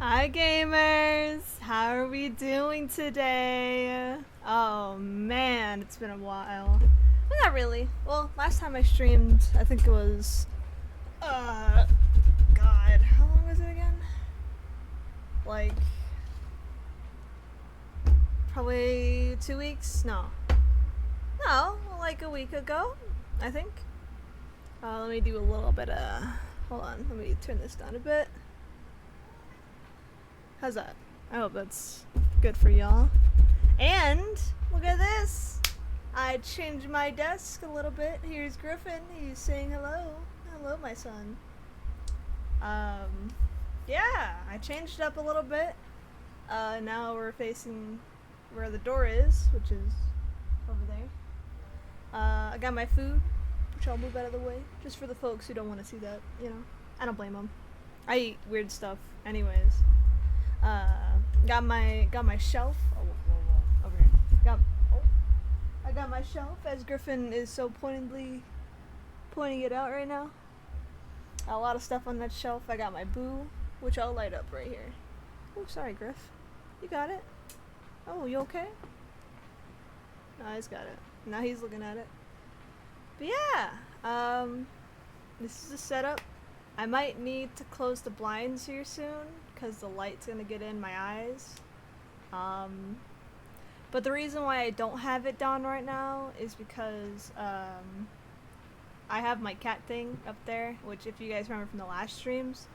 Hi gamers! How are we doing today? Oh man, it's been a while. Well, not really. Well, last time I streamed, I think it was, God, how long was it again? Like, probably 2 weeks? No, like a week ago, I think. Let me do a little bit of, hold on, let me turn this down a bit. How's that? I hope that's good for y'all. And look at this! I changed my desk a little bit. Here's Griffin. He's saying hello. Hello, my son. Yeah, I changed it up a little bit. Now we're facing where the door is, which is over there. I got my food, which I'll move out of the way, just for the folks who don't want to see that, you know. I don't blame them. I eat weird stuff anyways. Got my shelf. Oh, over here. I got my shelf, as Griffin is so pointedly pointing it out right now. A lot of stuff on that shelf. I got my boo, which I'll light up right here. Oh, sorry, Griff. You got it? Oh, you okay? No, he's got it. Now he's looking at it. But yeah, this is the setup. I might need to close the blinds here soon, because the light's gonna get in my eyes. But the reason why I don't have it down right now is because, I have my cat thing up there, which if you guys remember from the last streams,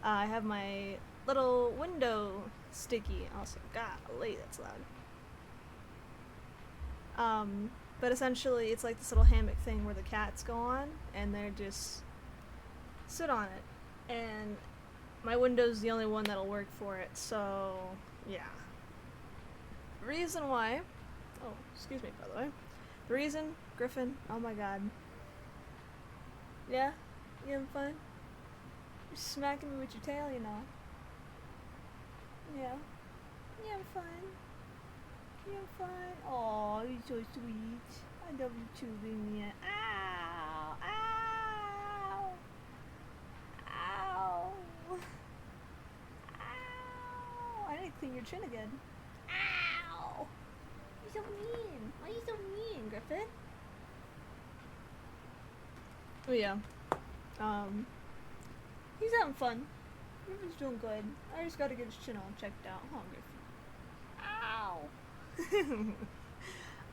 I have my little window sticky. Also, golly, that's loud. But essentially it's like this little hammock thing where the cats go on, and they're just sit on it. And my window's the only one that'll work for it, so yeah. The reason why, oh, excuse me, by the way. The reason, Griffin, oh my god. Yeah? You having fun? You're smacking me with your tail, you know. Yeah. You having fun? You having fun? Aw, you're so sweet. I love you too, baby. Ow! Ow! Ow! Ow! I need to clean your chin again. Ow! You're so mean. Why are you so mean, Griffin? Oh yeah. He's having fun. Griffin's doing good. I just gotta get his chin all checked out. Hold on, Griffin.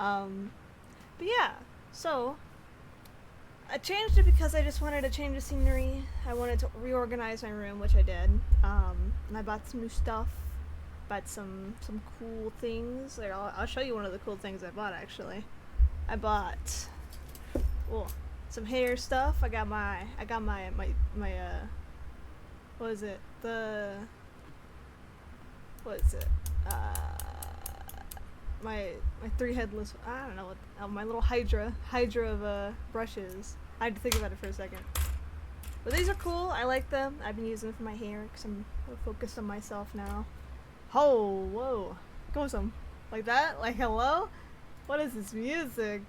Ow! But yeah, so I changed it because I just wanted to change the scenery. I wanted to reorganize my room, which I did. And I bought some new stuff. Bought some cool things. Like, I'll show you one of the cool things I bought actually. I bought some hair stuff. I got my what is it? My three headless, I don't know what, my little hydra of brushes. I had to think about it for a second. But these are cool. I like them. I've been using them for my hair because I'm focused on myself now. Oh, whoa. Go some. Like that? Like hello? What is this music?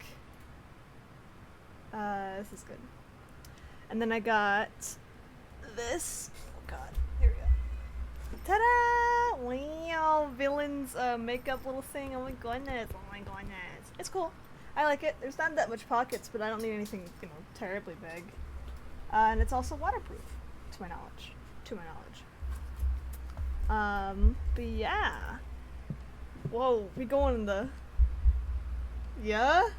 This is good. And then I got this. Oh god, here we go. Ta-da! Wow, villain's makeup little thing. Oh my goodness. Oh my goodness. It's cool. I like it. There's not that much pockets, but I don't need anything, you know, terribly big. And it's also waterproof, to my knowledge. But yeah. Whoa, we going in the... Yeah?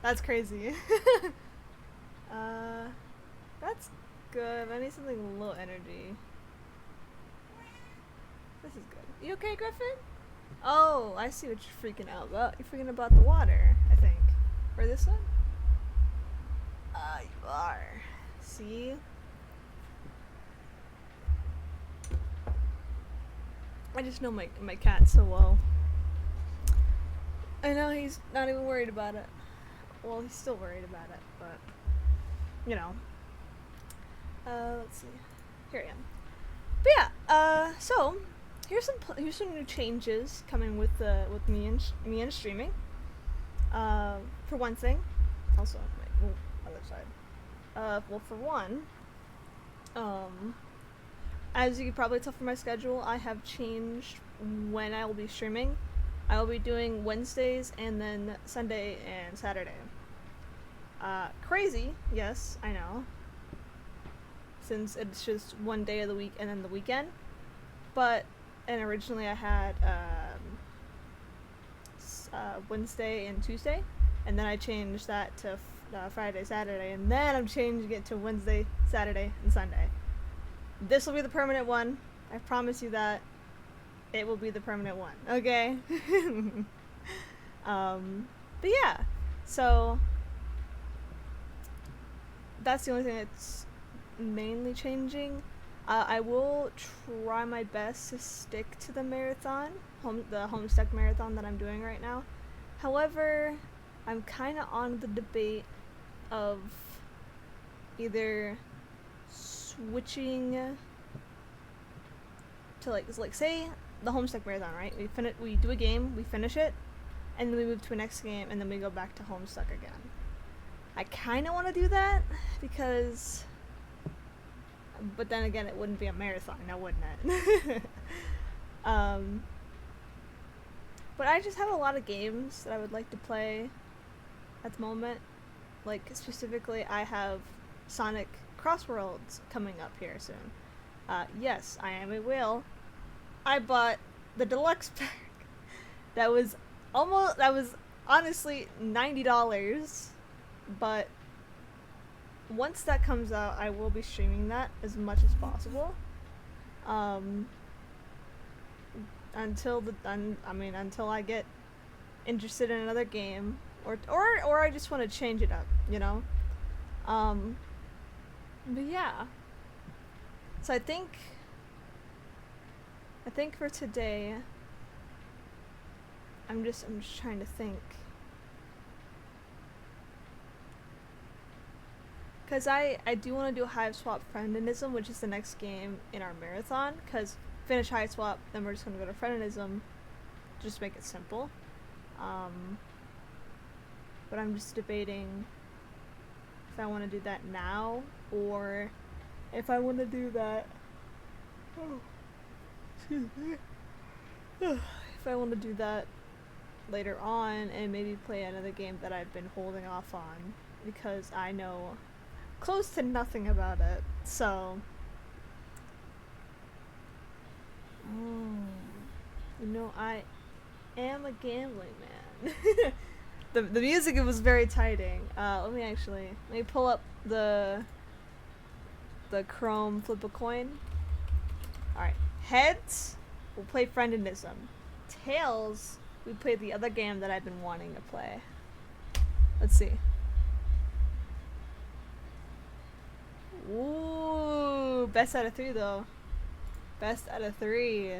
That's crazy. That's good. I need something with low energy. This is good. You okay, Griffin? Oh, I see what you're freaking out about. You're freaking about the water, I think. Or this one? You are. See? I just know my cat so well. I know he's not even worried about it. Well, he's still worried about it, but you know. Let's see. Here I am. But yeah. So here's some new changes coming with me and streaming. For one thing, also other side. Well, for one, as you can probably tell from my schedule, I have changed when I will be streaming. I will be doing Wednesdays and then Sunday and Saturday. Crazy, yes, I know. Since it's just one day of the week and then the weekend. And originally I had Wednesday and Tuesday, and then I changed that to Friday, Saturday, and then I'm changing it to Wednesday, Saturday, and Sunday. This will be the permanent one. I promise you that. It will be the permanent one, okay? But yeah, so that's the only thing that's mainly changing. I will try my best to stick to the marathon, the Homestuck marathon that I'm doing right now. However, I'm kind of on the debate of either switching to like say the Homestuck marathon, right? We do a game, we finish it, and then we move to a next game, and then we go back to Homestuck again. I kind of want to do that because, but then again, it wouldn't be a marathon, now wouldn't it? But I just have a lot of games that I would like to play at the moment. Like, specifically, I have Sonic Crossworlds coming up here soon. Yes, I am a whale. I bought the deluxe pack. That was honestly $90, but once that comes out, I will be streaming that as much as possible. Until I get interested in another game, or I just want to change it up, you know? But yeah. So I think for today, I'm just trying to think. Because I do want to do Hiveswap Friendism, which is the next game in our marathon. Because finish Hiveswap, then we're just going to go to Friendism. Just make it simple. But I'm just debating if I want to do that now, or if I want to do that... if I want to do that later on and maybe play another game that I've been holding off on because I know close to nothing about it. So, you know, I am a gambling man. The music, it was very tiring. Let me pull up the Chrome flip a coin. Alright, heads, we'll play Friendism. Tails, we play the other game that I've been wanting to play. Let's see. Ooh, best out of 3 though. Best out of 3.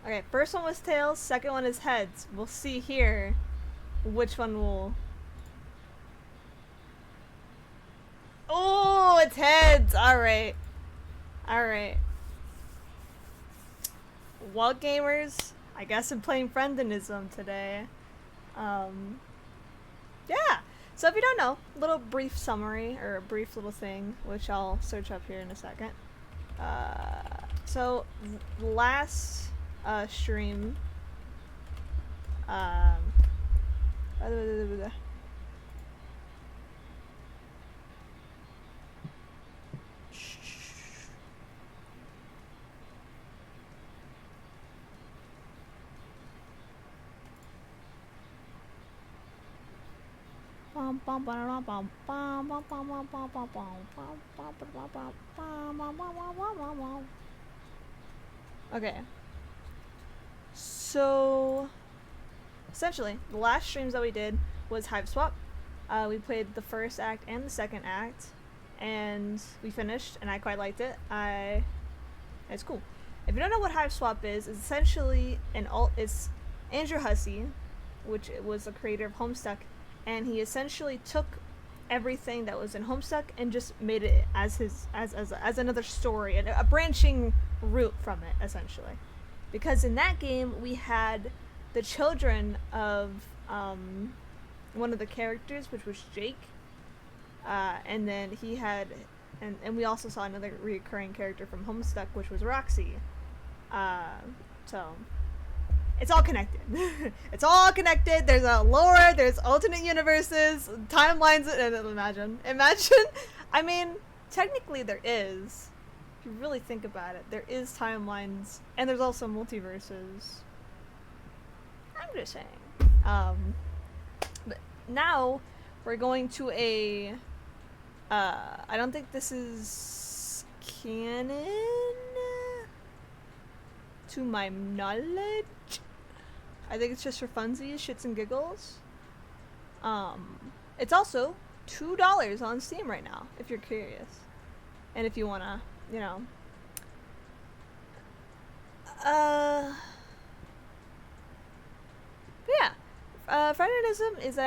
Okay, first one was tails, second one is heads. We'll see here which one will... Oh, it's heads! Alright. Alright. Well, gamers, I guess I'm playing Friendism today. Yeah! So if you don't know, a little brief summary, or a brief little thing, which I'll search up here in a second. So, last stream, okay. So, essentially, the last streams that we did was Hiveswap. We played the first act and the second act, and we finished, and I quite liked it. It's cool. If you don't know what Hiveswap is, it's essentially it's Andrew Hussey, which was the creator of Homestuck, and he essentially took everything that was in Homestuck and just made it as another story, and a branching route from it, essentially. Because in that game, we had the children of one of the characters, which was Jake, and then he had and we also saw another recurring character from Homestuck, which was Roxy. So it's all connected. It's all connected. There's a lore. There's alternate universes, timelines. And imagine. I mean, technically there is. If you really think about it, there is timelines, and there's also multiverses. I'm just saying. But now we're going to a. I don't think this is canon, to my knowledge. I think it's just for funsies, shits and giggles. It's also $2 on Steam right now, if you're curious. And if you wanna, you know. Friendism is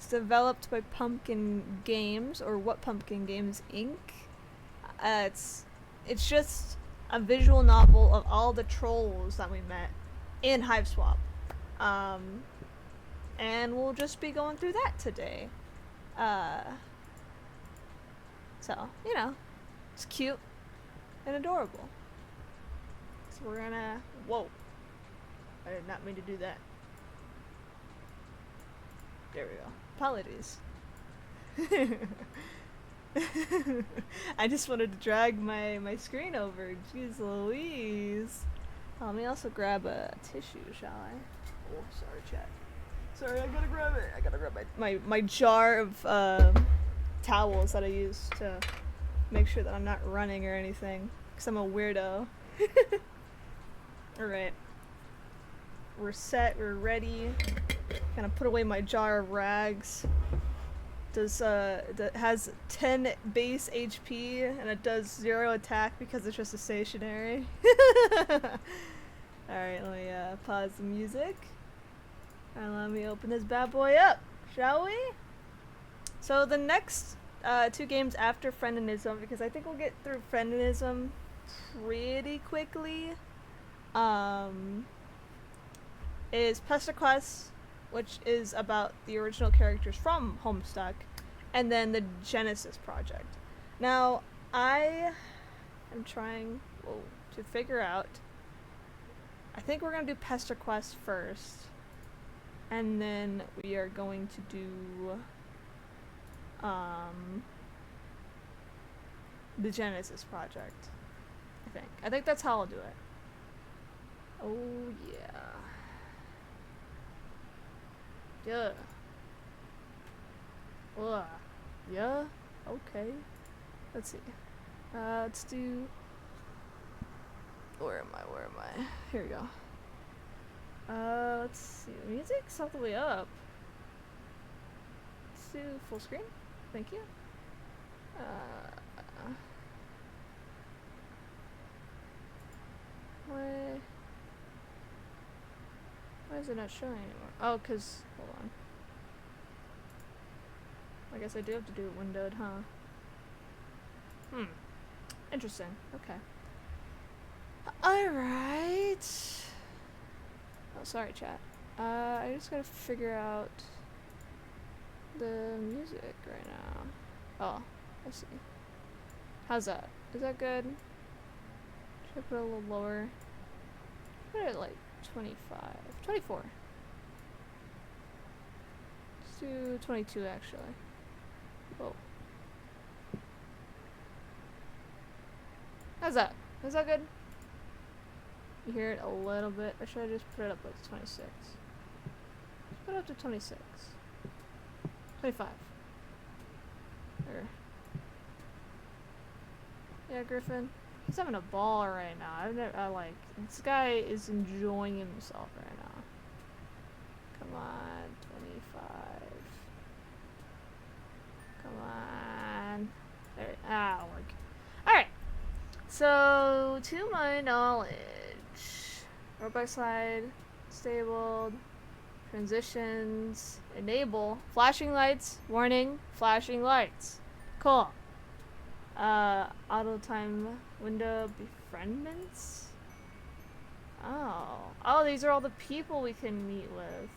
it's developed by Pumpkin Games, or What Pumpkin Games Inc. It's just a visual novel of all the trolls that we met in Hiveswap. And we'll just be going through that today. So, you know, it's cute and adorable. So we're gonna... Whoa. I did not mean to do that. There we go. Apologies. I just wanted to drag my screen over. Jeez Louise. Let me also grab a tissue, shall I? Oh, sorry, chat. Sorry, I gotta grab it. I gotta grab my jar of towels that I use to make sure that I'm not running or anything, because I'm a weirdo. Alright. We're set, we're ready. Gonna put away my jar of rags. That has 10 base HP, and it does 0 attack because it's just a stationary. Alright, let me pause the music. And let me open this bad boy up, shall we? So the next 2 games after Friendism, because I think we'll get through Friendism pretty quickly, is Pester Quest, which is about the original characters from Homestuck, and then the Genesis project. Now, I am trying to figure out, I think we're going to do Pester Quest first, and then we are going to do the Genesis project, I think that's how I'll do it. Oh yeah. Yeah. Ugh. Yeah? Okay. Let's see. Let's do... Where am I? Here we go. Let's see. The music's all the way up. Let's do full screen. Thank you. Why is it not showing anymore? Oh, 'cause... Hold on. I guess I do have to do it windowed, huh? Interesting. Okay. Alright. Oh, sorry, chat. I just gotta figure out the music right now. Oh, I see. How's that? Is that good? Should I put it a little lower? Put it like 25. 24. Let's do 22 actually. Whoa. How's that? Is that good? You hear it a little bit, or should I just put it up like 26? Let's put it up to 26. 25. There. Yeah, Griffin. He's having a ball right now. This guy is enjoying himself right now. Come on, 25. Come on. There, that'll work. Alright. So, to my knowledge, robot slide, stabled, transitions, enable, flashing lights, warning, flashing lights. Cool. Auto time window befriendments. Oh, these are all the people we can meet with.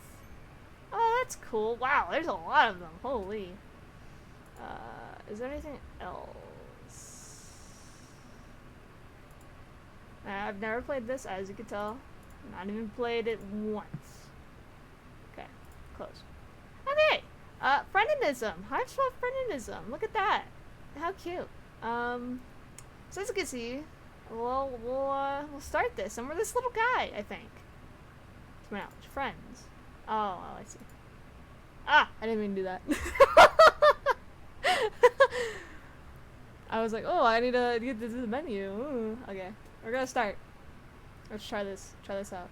Oh, that's cool. Wow, there's a lot of them. Holy. is there anything else? I've never played this, as you can tell. Not even played it once. Okay, close. Okay, Friendism. Hiveswap Friendism. Look at that. How cute. So as you can see, we'll start this, and we're this little guy, I think. To my knowledge, friends. Oh, I see. Ah, I didn't mean to do that. I was like, oh, I need to get to the menu. Ooh. Okay, we're gonna start. Let's try this. Try this out.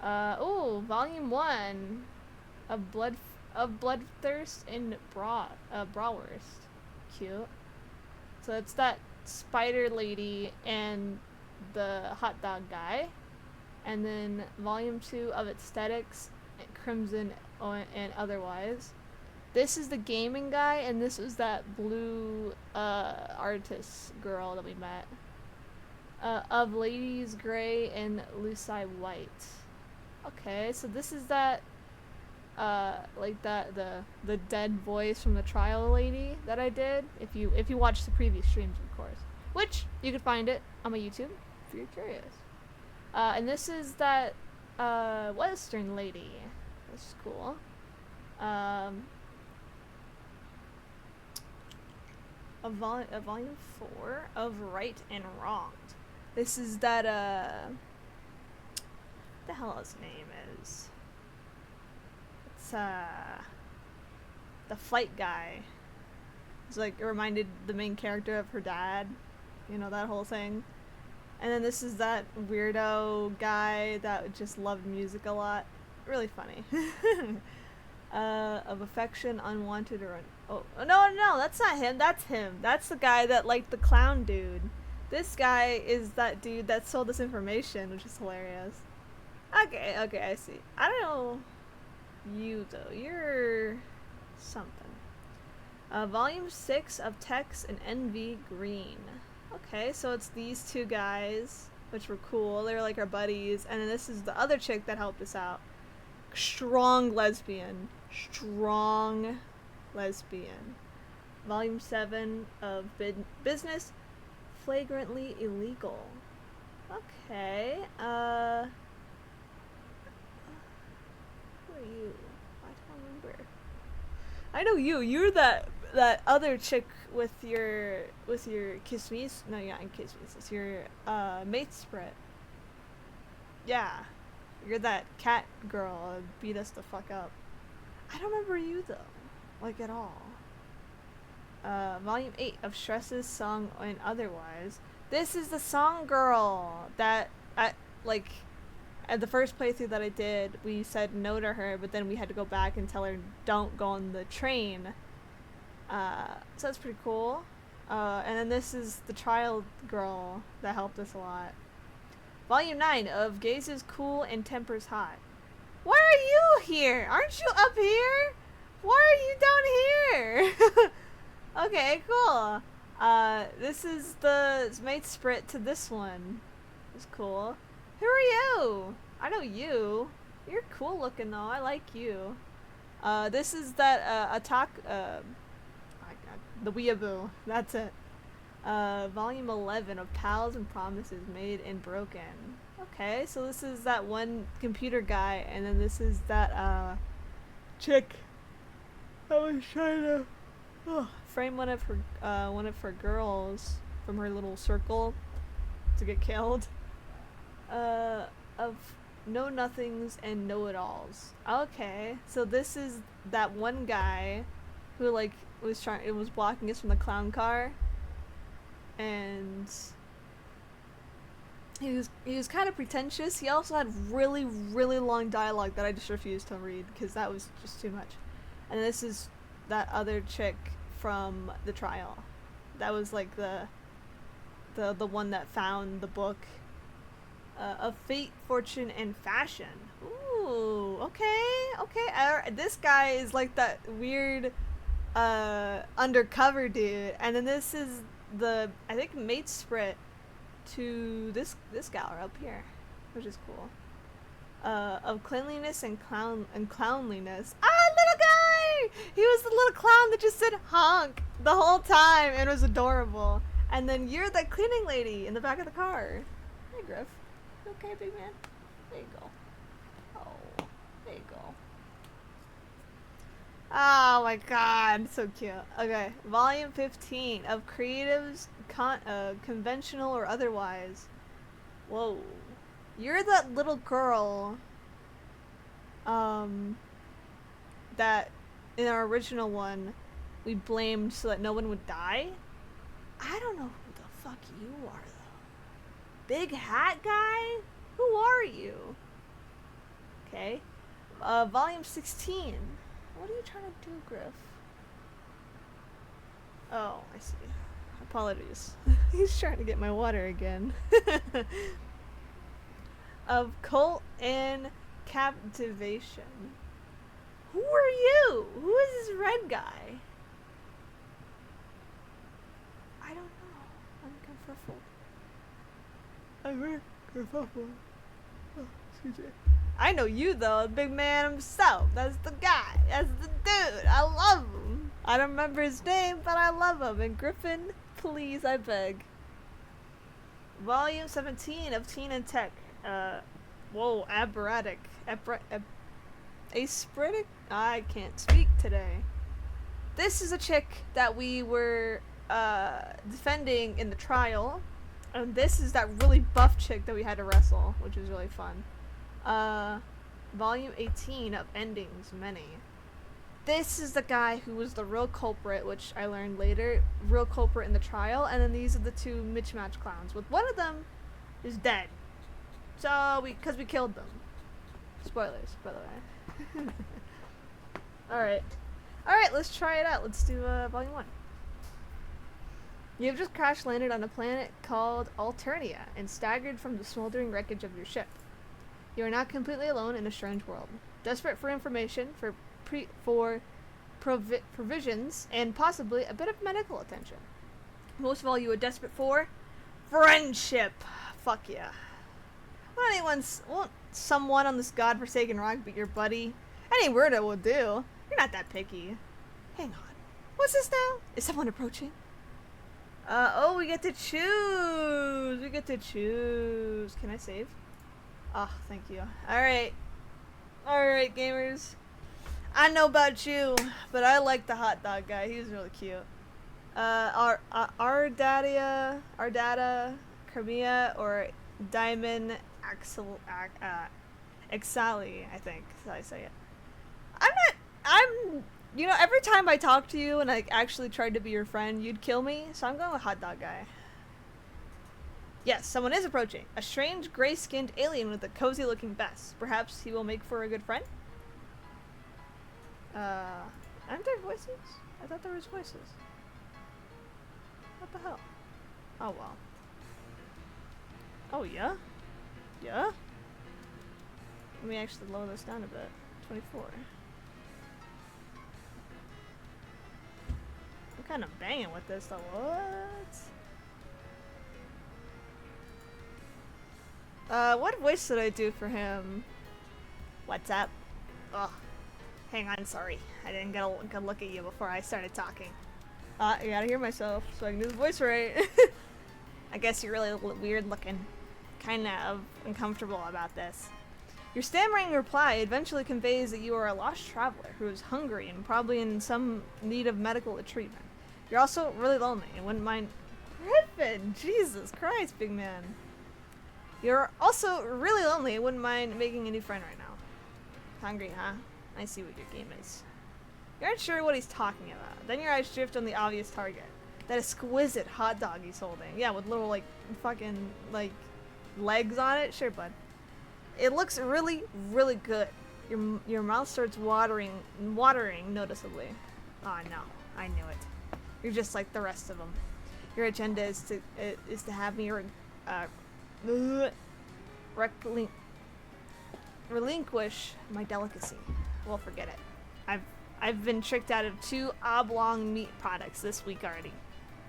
Oh, Volume 1 of Bloodthirst in Bratwurst. Cute. So it's that spider lady and the hot dog guy, and then Volume 2 of Aesthetics, Crimson and Otherwise. This is the gaming guy, and this is that blue artist girl that we met. Of Ladies Grey and Lucy White. Okay, so this is that like that the dead voice from the trial lady that I did. If you watch the previous streams, of course, which you can find it on my YouTube if you're curious. And this is that Western lady. That's cool. A volume 4 of Right and Wronged. This is that what the hell his name is. It's the fight guy. It's like it reminded the main character of her dad. You know, that whole thing. And then this is that weirdo guy that just loved music a lot. Really funny. Of Affection, Unwanted, or oh no, that's not him. That's him. That's the guy that liked the clown dude. This guy is that dude that sold this information, which is hilarious. Okay, I see. I don't know you though. You're something. Volume 6 of Tex and NV Green. Okay, so it's these two guys, which were cool. They were like our buddies, and then this is the other chick that helped us out. Strong lesbian. Volume 7 of Business, Flagrantly Illegal. Okay, who are you? I don't remember. I know you. You're that other chick with your kiss me's. No, you're not in kiss me's. It's your mate spread. Yeah, you're that cat girl that beat us the fuck up. I don't remember you though, like at all. Volume 8 of Stress's Song and Otherwise. This is the song girl that at the first playthrough that I did, we said no to her, but then we had to go back and tell her don't go on the train. So that's pretty cool. And then this is the trial girl that helped us a lot. Volume 9 of Gazes Cool and Tempers Hot. Why are you here? Aren't you up here? Why are you down here? Okay, cool. This is the mate split to this one. It's cool. Who are you? I know you. You're cool looking though. I like you. This is that attack. The weeaboo. That's it. Volume 11 of Pals and Promises Made and Broken. Okay, so this is that one computer guy, and then this is that chick that was trying to frame one of her girls from her little circle to get killed. Of Know Nothings and Know It Alls. Okay, so this is that one guy who was blocking us from the clown car, and he was kind of pretentious. He also had really long dialogue that I just refused to read because that was just too much. And this is that other chick from the trial. That was like the one that found the book of Fate, Fortune, and Fashion. Ooh, okay. This guy is like that weird undercover dude, and then this is the mate split to this gal up here, which is cool. Of Cleanliness and Clownliness. Ah, little He was the little clown that just said honk the whole time and was adorable. And then you're that cleaning lady in the back of the car. Hey, Griff. You okay, big man? There you go. Oh, there you go. Oh my god, so cute. Okay, volume 15 of creatives, conventional or otherwise. Whoa. You're that little girl, that in our original one, we blamed so that no one would die? I don't know who the fuck you are, though. Big hat guy? Who are you? Okay. Volume 16. What are you trying to do, Griff? Oh, I see. Apologies. He's trying to get my water again. Of cult and captivation. Who are you? Who is this red guy? I don't know. I'm kerfuffle. Oh, excuse me. I know you though, the big man himself. That's the guy. That's the dude. I love him. I don't remember his name, but I love him. And Griffin, please, I beg. Volume 17 of Teen and Tech. Whoa, aberratic. Aspritic? I can't speak today. This is a chick that we were defending in the trial. And this is that really buff chick that we had to wrestle, which was really fun. Volume 18 of Endings Many. This is the guy who was the real culprit, which I learned later, real culprit in the trial, and then these are the two mismatch clowns, with one of them is dead. So, because we killed them. Spoilers, by the way. Alright. Alright, let's try it out. Let's do, Volume 1. You've just crash landed on a planet called Alternia, and staggered from the smoldering wreckage of your ship. You are now completely alone in a strange world. Desperate for information, for provisions, and possibly a bit of medical attention. Most of all, you are desperate for friendship. Fuck yeah. Won't someone on this godforsaken rock be your buddy? Any word will do. You're not that picky. Hang on. What's this now? Is someone approaching? Oh, we get to choose. We get to choose. Can I save? Oh, thank you. Alright. Alright, gamers. I know about you, but I like the hot dog guy. He was really cute. Ardata, Crimea, or Diamond Exali, I think is how I say it. You know, every time I talk to you and I actually tried to be your friend, you'd kill me, so I'm going with hot dog guy. Yes, someone is approaching. A strange, gray-skinned alien with a cozy-looking vest. Perhaps he will make for a good friend? Aren't there voices? I thought there was voices. What the hell? Oh, well. Oh, yeah? Yeah? Let me actually lower this down a bit. 24. I'm kind of banging with this, though. What voice did I do for him? What's up? Ugh. Hang on, sorry. I didn't get a good look at you before I started talking. I gotta hear myself so I can do the voice right. I guess you're really weird looking. Kind of uncomfortable about this. Your stammering reply eventually conveys that you are a lost traveler who is hungry and probably in some need of medical treatment. You're also really lonely and wouldn't mind... Griffin! Jesus Christ, big man. You're also really lonely and wouldn't mind making a new friend right now. Hungry, huh? I see what your game is. You aren't sure what he's talking about. Then your eyes drift on the obvious target. That exquisite hot dog he's holding. Yeah, with little, like, fucking, like, legs on it. Sure, bud. It looks really, really good. Your mouth starts watering noticeably. Oh, no. I knew it. You're just like the rest of them. Your agenda is to have me relinquish my delicacy. Well, forget it. I've been tricked out of 2 oblong meat products this week already.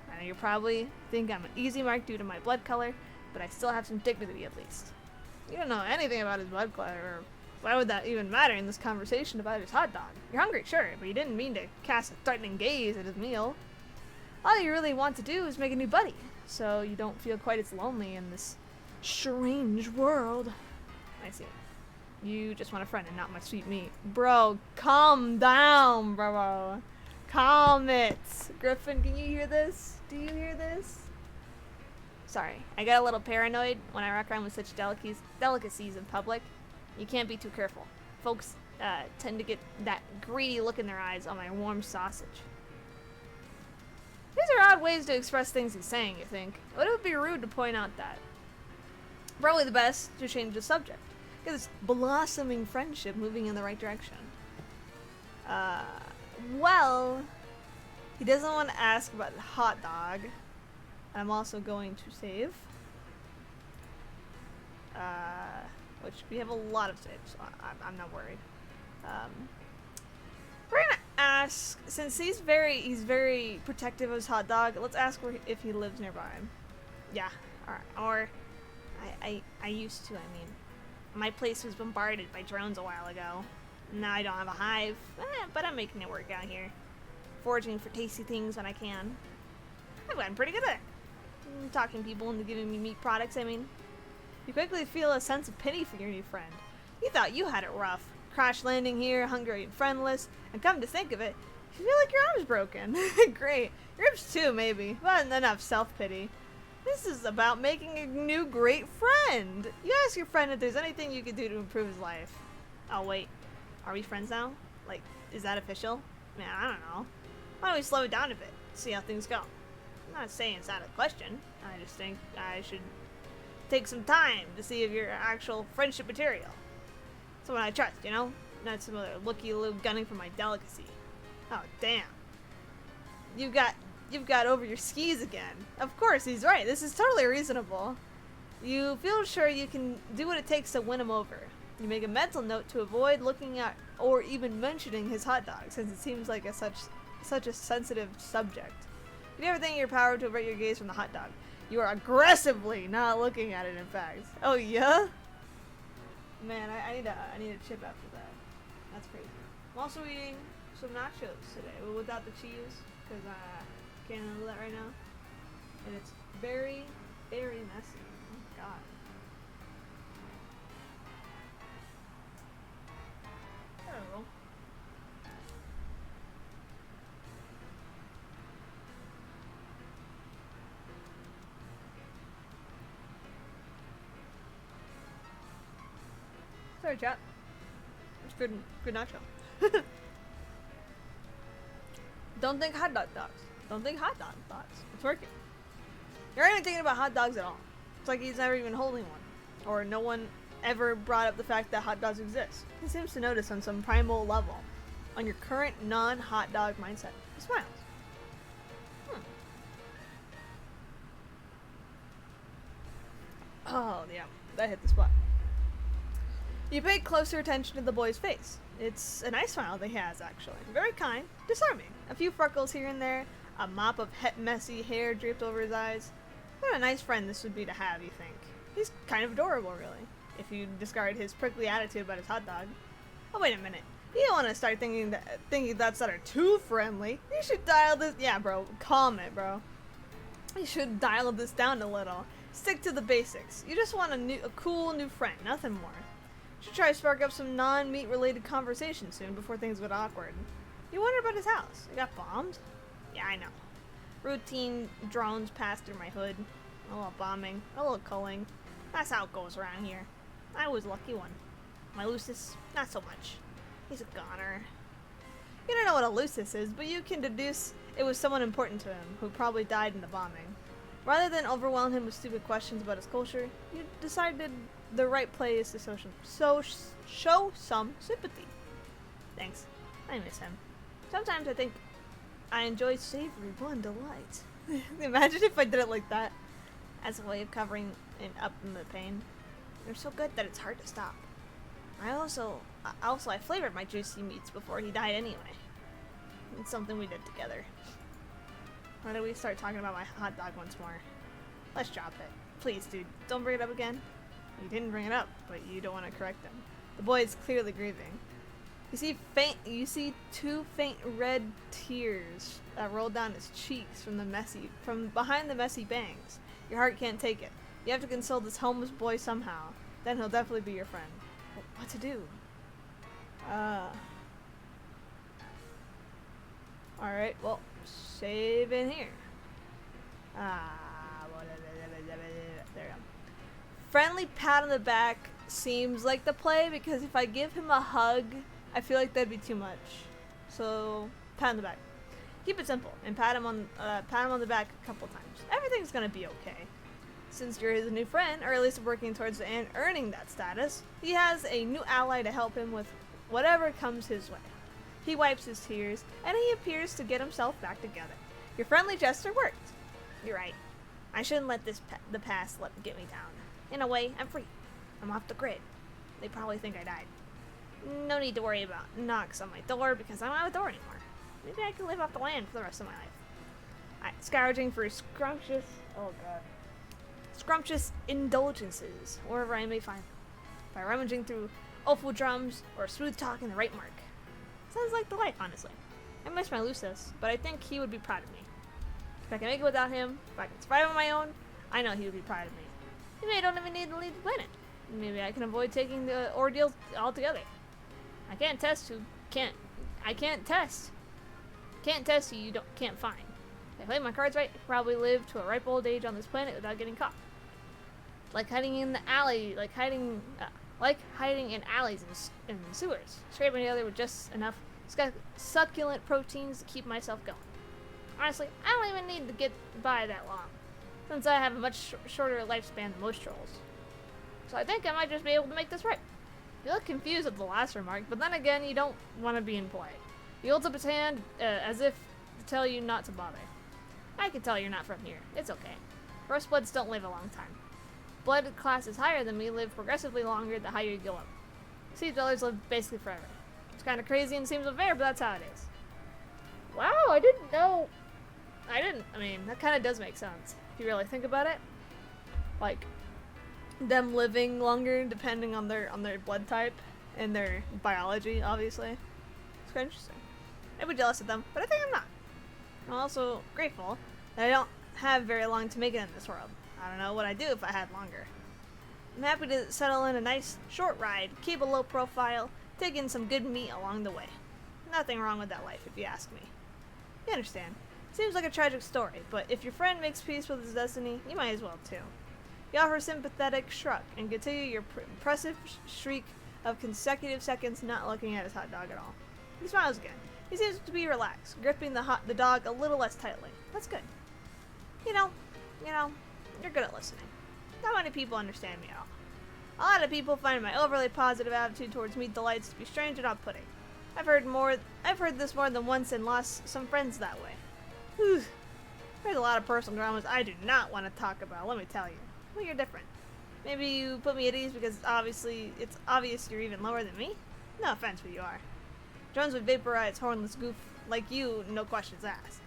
I know you probably think I'm an easy mark due to my blood color, but I still have some dignity at least. You don't know anything about his blood color or Why would that even matter in this conversation about his hot dog? You're hungry, sure, but you didn't mean to cast a threatening gaze at his meal. All you really want to do is make a new buddy, so you don't feel quite as lonely in this strange world. I see. You just want a friend and not my sweet meat. Bro, calm down, bro. Calm it. Griffin, can you hear this? Do you hear this? Sorry, I get a little paranoid when I walk around with such delicacies in public. You can't be too careful. Folks tend to get that greedy look in their eyes on my warm sausage. These are odd ways to express things he's saying, you think? But it would be rude to point out that. Probably the best to change the subject. Get this blossoming friendship moving in the right direction. Well, he doesn't want to ask about the hot dog. I'm also going to save. Which we have a lot of saves, so I'm not worried. We're gonna ask, since he's very protective of his hot dog, let's ask if he lives nearby. Yeah, or I used to, I mean. My place was bombarded by drones a while ago. Now I don't have a hive, but I'm making it work out here. Foraging for tasty things when I can. I've gotten pretty good at it. Talking people into giving me meat products, I mean. You quickly feel a sense of pity for your new friend. You thought you had it rough. Crash landing here, hungry and friendless, and come to think of it, you feel like your arm's broken. Great. Your ribs too, maybe, but enough self-pity. This is about making a new great friend. You ask your friend if there's anything you can do to improve his life. Oh wait, are we friends now? Like, is that official? Man, I don't know. Why don't we slow it down a bit, see how things go? I'm not saying it's out of question. I just think I should take some time to see if you're actual friendship material. Someone I trust, you know? Not some other looky-loo gunning for my delicacy. Oh, damn. You've got over your skis again. Of course, he's right. This is totally reasonable. You feel sure you can do what it takes to win him over. You make a mental note to avoid looking at or even mentioning his hot dog, since it seems like such a sensitive subject. You do everything in your power to avert your gaze from the hot dog. You are aggressively not looking at it, in fact. Oh, yeah? Man, I need a chip after that. That's crazy. I'm also eating some nachos today, but without the cheese, because I can't handle that right now. And it's very, very messy. Oh, God. Terrible. Sorry, chat. It's good nacho. Don't think hot dog thoughts. Don't think hot dog thoughts. It's working. You're not even thinking about hot dogs at all. It's like he's never even holding one. Or no one ever brought up the fact that hot dogs exist. He seems to notice on some primal level. On your current non-hot dog mindset. He smiles. Oh, yeah. That hit the spot. You pay closer attention to the boy's face. It's a nice smile that he has, actually. Very kind, disarming. A few freckles here and there, a mop of messy hair draped over his eyes. What a nice friend this would be to have, you think. He's kind of adorable, really, if you discard his prickly attitude about his hot dog. Oh, wait a minute. You don't want to start thinking that's that are too friendly. You should dial this... Yeah, bro, calm it, bro. You should dial this down a little. Stick to the basics. You just want a cool new friend, nothing more. Should try to spark up some non-meat related conversation soon before things get awkward. You wonder about his house. It got bombed? Yeah, I know. Routine drones passed through my hood. A little bombing, a little culling. That's how it goes around here. I was a lucky one. My Lucis, not so much. He's a goner. You don't know what a Lucis is, but you can deduce it was someone important to him who probably died in the bombing. Rather than overwhelm him with stupid questions about his culture, you decided the right play is to show some sympathy. Thanks. I miss him. Sometimes I think I enjoy savory blunt delight. Imagine if I did it like that. As a way of covering up in the pain. They're so good that it's hard to stop. I flavored my juicy meats before he died anyway. It's something we did together. Why don't we start talking about my hot dog once more? Let's drop it. Please, dude, don't bring it up again. You didn't bring it up, but you don't want to correct them. The boy is clearly grieving. You see two faint red tears roll down his cheeks from behind the messy bangs. Your heart can't take it. You have to console this homeless boy somehow. Then he'll definitely be your friend. But what to do? Alright, well, save in here. There we go. Friendly pat on the back seems like the play, because if I give him a hug, I feel like that'd be too much. So, pat on the back. Keep it simple and pat him on the back a couple times. Everything's gonna be okay. Since you're his new friend, or at least working towards and earning that status, he has a new ally to help him with whatever comes his way. He wipes his tears, and he appears to get himself back together. Your friendly gesture worked. You're right. I shouldn't let the past get me down. In a way, I'm free. I'm off the grid. They probably think I died. No need to worry about knocks on my door, because I'm not a door anymore. Maybe I can live off the land for the rest of my life. Alright, scrounging for scrumptious indulgences, wherever I may find them. By rummaging through awful drums, or smooth talking the right mark. Sounds like the life, honestly. I miss my Lucis, but I think he would be proud of me. If I can make it without him, if I can survive on my own, I know he would be proud of me. Maybe I don't even need to leave the planet. Maybe I can avoid taking the ordeal altogether. I can't test who can't test who you can't find. If I play my cards right, I could probably live to a ripe old age on this planet without getting caught. Like hiding in the alley, like hiding in alleys and sewers, scraping together with just enough succulent proteins to keep myself going. Honestly, I don't even need to get by that long, since I have a much shorter lifespan than most trolls. So I think I might just be able to make this right. You look confused at the last remark, but then again, you don't want to be impolite. He holds up his hand as if to tell you not to bother. I can tell you're not from here. It's okay. Firstbloods don't live a long time. Blood classes higher than me live progressively longer the higher you go up. Sea dwellers live basically forever. It's kind of crazy and seems unfair, but that's how it is. Wow, I didn't know. I mean, that kind of does make sense if you really think about it. Like, them living longer depending on their blood type and their biology, obviously. It's quite interesting. I'd be jealous of them, but I think I'm not. I'm also grateful that I don't have very long to make it in this world. I don't know what I'd do if I had longer. I'm happy to settle in a nice short ride, keep a low profile, take in some good meat along the way. Nothing wrong with that life, if you ask me. You understand. Seems like a tragic story, but if your friend makes peace with his destiny, you might as well too. You offer a sympathetic shrug and continue your impressive streak of consecutive seconds not looking at his hot dog at all. He smiles again. He seems to be relaxed, gripping the dog a little less tightly. That's good. You know, you're good at listening. Not many people understand me at all. A lot of people find my overly positive attitude towards meat delights to be strange and off-putting. I've heard this more than once and lost some friends that way. Whew. There's a lot of personal dramas I do not want to talk about, let me tell you. Well, you're different. Maybe you put me at ease because it's obvious you're even lower than me? No offense, but you are. Jones would vaporize hornless goof like you, no questions asked.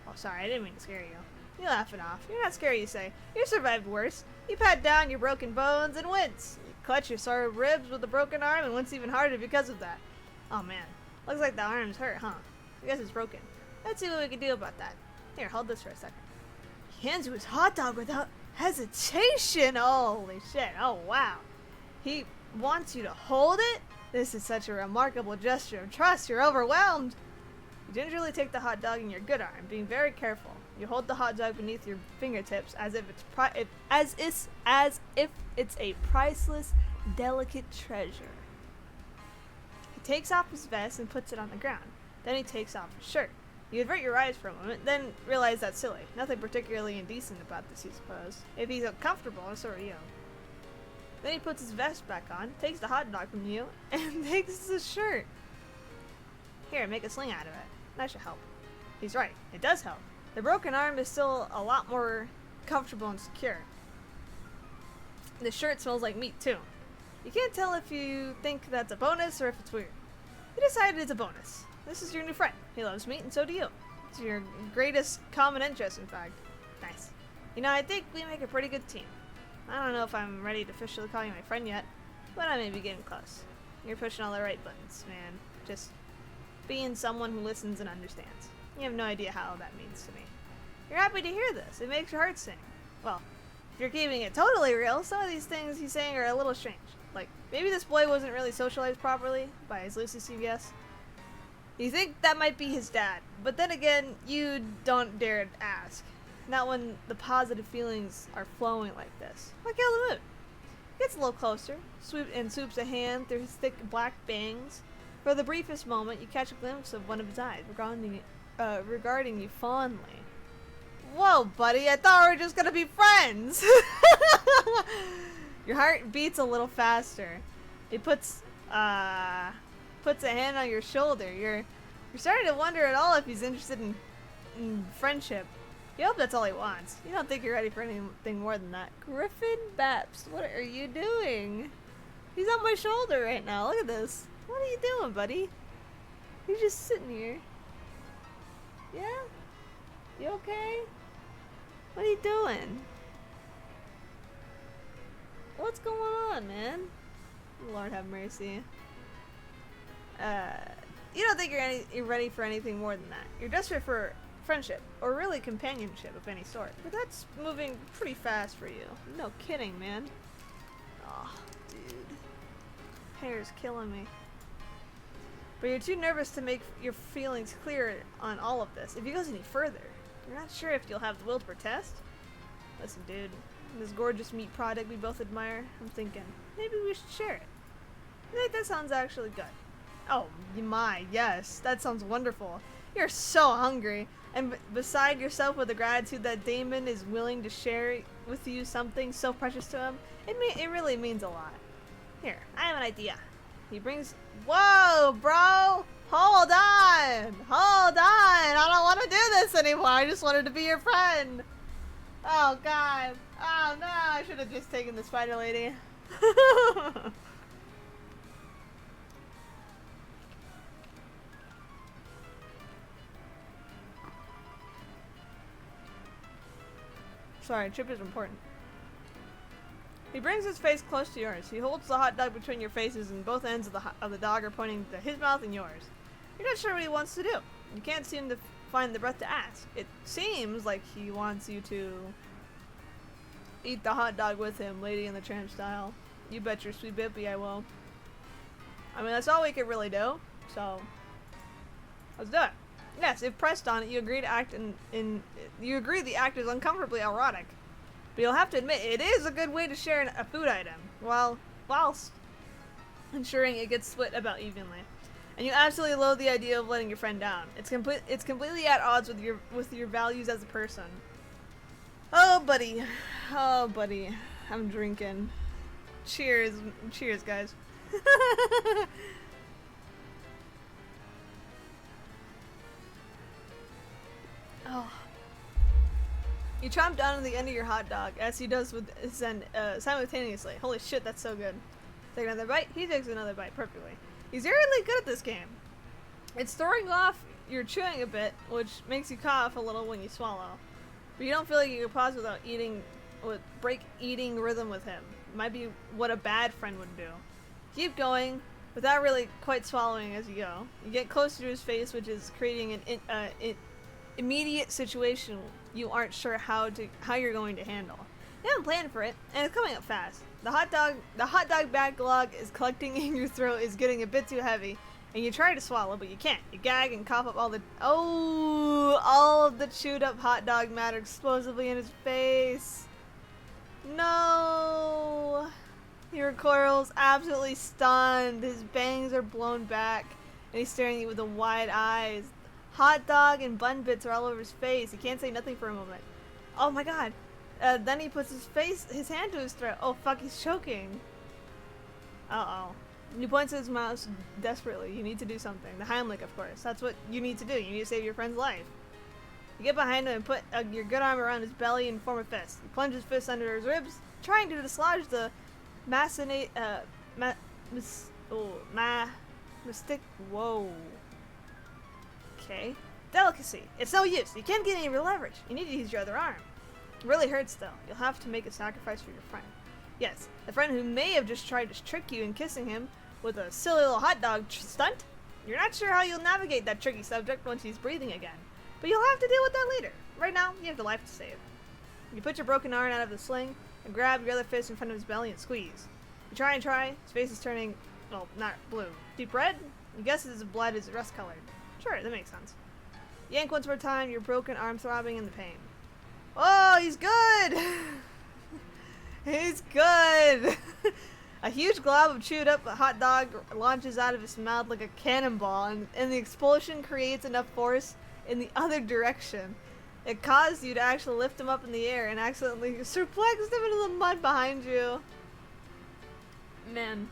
Oh, sorry, I didn't mean to scare you. You laugh it off. You're not scary, you say. You survived worse. You pat down your broken bones and wince. You clutch your sore ribs with a broken arm and wince even harder because of that. Oh man, looks like the arm's hurt, huh? I guess it's broken. Let's see what we can do about that. Here, hold this for a second. He hands you his hot dog without hesitation. Holy shit, oh wow. He wants you to hold it? This is such a remarkable gesture of trust, you're overwhelmed. You gingerly take the hot dog in your good arm, being very careful. You hold the hot dog beneath your fingertips as if it's a priceless, delicate treasure. He takes off his vest and puts it on the ground. Then he takes off his shirt. You avert your eyes for a moment, then realize that's silly. Nothing particularly indecent about this, you suppose. If he's uncomfortable, so are you. Then he puts his vest back on, takes the hot dog from you, and takes his shirt. Here, make a sling out of it. That should help. He's right. It does help. The broken arm is still a lot more comfortable and secure. The shirt smells like meat, too. You can't tell if you think that's a bonus or if it's weird. You decided it's a bonus. This is your new friend. He loves meat, and so do you. It's your greatest common interest, in fact. Nice. You know, I think we make a pretty good team. I don't know if I'm ready to officially call you my friend yet, but I may be getting close. You're pushing all the right buttons, man. Just being someone who listens and understands. You have no idea how that means to me. You're happy to hear this. It makes your heart sing. Well, if you're keeping it totally real, some of these things he's saying are a little strange. Like, maybe this boy wasn't really socialized properly, by as loose as you guess. You think that might be his dad, but then again, you don't dare ask. Not when the positive feelings are flowing like this. Like Kill the Moon. Gets a little closer, swoops a hand through his thick black bangs. For the briefest moment, you catch a glimpse of one of his eyes, regarding you fondly. Whoa, buddy, I thought we were just gonna be friends! Your heart beats a little faster. It puts a hand on your shoulder. You're starting to wonder at all if he's interested in friendship. You hope that's all he wants. You don't think you're ready for anything more than that. Griffin Baps, what are you doing? He's on my shoulder right now. Look at this. What are you doing, buddy? You're just sitting here. Yeah? You okay? What are you doing? What's going on, man? Lord have mercy. You don't think you're ready for anything more than that. You're desperate for friendship, or really companionship of any sort. But that's moving pretty fast for you. No kidding, man. Oh, dude. Hair's killing me. But you're too nervous to make your feelings clear on all of this. If he goes any further, you're not sure if you'll have the will to protest. Listen, dude. This gorgeous meat product we both admire. I'm thinking, maybe we should share it. I think that sounds actually good. Oh my, yes. That sounds wonderful. You're so hungry. And beside yourself with the gratitude that Damon is willing to share with you something so precious to him, it really means a lot. Here, I have an idea. He brings... Whoa, bro! Hold on! Hold on! I don't want to do this anymore. I just wanted to be your friend. Oh, God. Oh, no. I should have just taken the spider lady. Sorry, chip is important. He brings his face close to yours. He holds the hot dog between your faces, and both ends of the dog are pointing to his mouth and yours. You're not sure what he wants to do. You can't seem to find the breath to ask. It seems like he wants you to eat the hot dog with him, Lady in the Tramp style. You bet your sweet bippy I will. I mean, that's all we could really do, so let's do it. Yes, if pressed on it, you agree to act you agree the act is uncomfortably erotic. But you'll have to admit, it is a good way to share a food item, whilst ensuring it gets split about evenly. And you absolutely loathe the idea of letting your friend down. It's completely at odds with your values as a person. Oh, buddy. Oh, buddy. I'm drinking. Cheers. Cheers, guys. Oh. You chomp down on the end of your hot dog, as he does with his end simultaneously. Holy shit, that's so good. Take another bite. He takes another bite perfectly. He's really good at this game. It's throwing off your chewing a bit, which makes you cough a little when you swallow. But you don't feel like you can pause without break eating rhythm with him. It might be what a bad friend would do. Keep going, without really quite swallowing as you go. You get closer to his face, which is creating an immediate situation you aren't sure how you're going to handle. You haven't planned for it, and it's coming up fast. The hot dog backlog is collecting in your throat, is getting a bit too heavy, and you try to swallow, but you can't. You gag and cough up all of the chewed up hot dog matter explosively in his face. No! He recoils, absolutely stunned. His bangs are blown back, and he's staring at you with the wide eyes. Hot dog and bun bits are all over his face. He can't say nothing for a moment. Oh my god. Then he puts his hand to his throat. Oh fuck, he's choking. Uh-oh. He points at his mouth desperately. You need to do something. The Heimlich, of course. That's what you need to do. You need to save your friend's life. You get behind him and put your good arm around his belly and form a fist. You plunge his fist under his ribs, trying to dislodge the mystic. Whoa. Okay. Delicacy. It's no use. You can't get any real leverage. You need to use your other arm. It really hurts though. You'll have to make a sacrifice for your friend. Yes, the friend who may have just tried to trick you in kissing him with a silly little hot dog stunt. You're not sure how you'll navigate that tricky subject once he's breathing again, but you'll have to deal with that later. Right now, you have the life to save. You put your broken arm out of the sling and grab your other fist in front of his belly and squeeze. You try and try, his face is turning, well, not blue. Deep red? You guess his blood is rust colored. Sure, that makes sense. Yank once more time, your broken arm throbbing in the pain. Oh, he's good! He's good! A huge glob of chewed up hot dog launches out of his mouth like a cannonball, and the explosion creates enough force in the other direction. It caused you to actually lift him up in the air and accidentally suplexed him into the mud behind you. Man.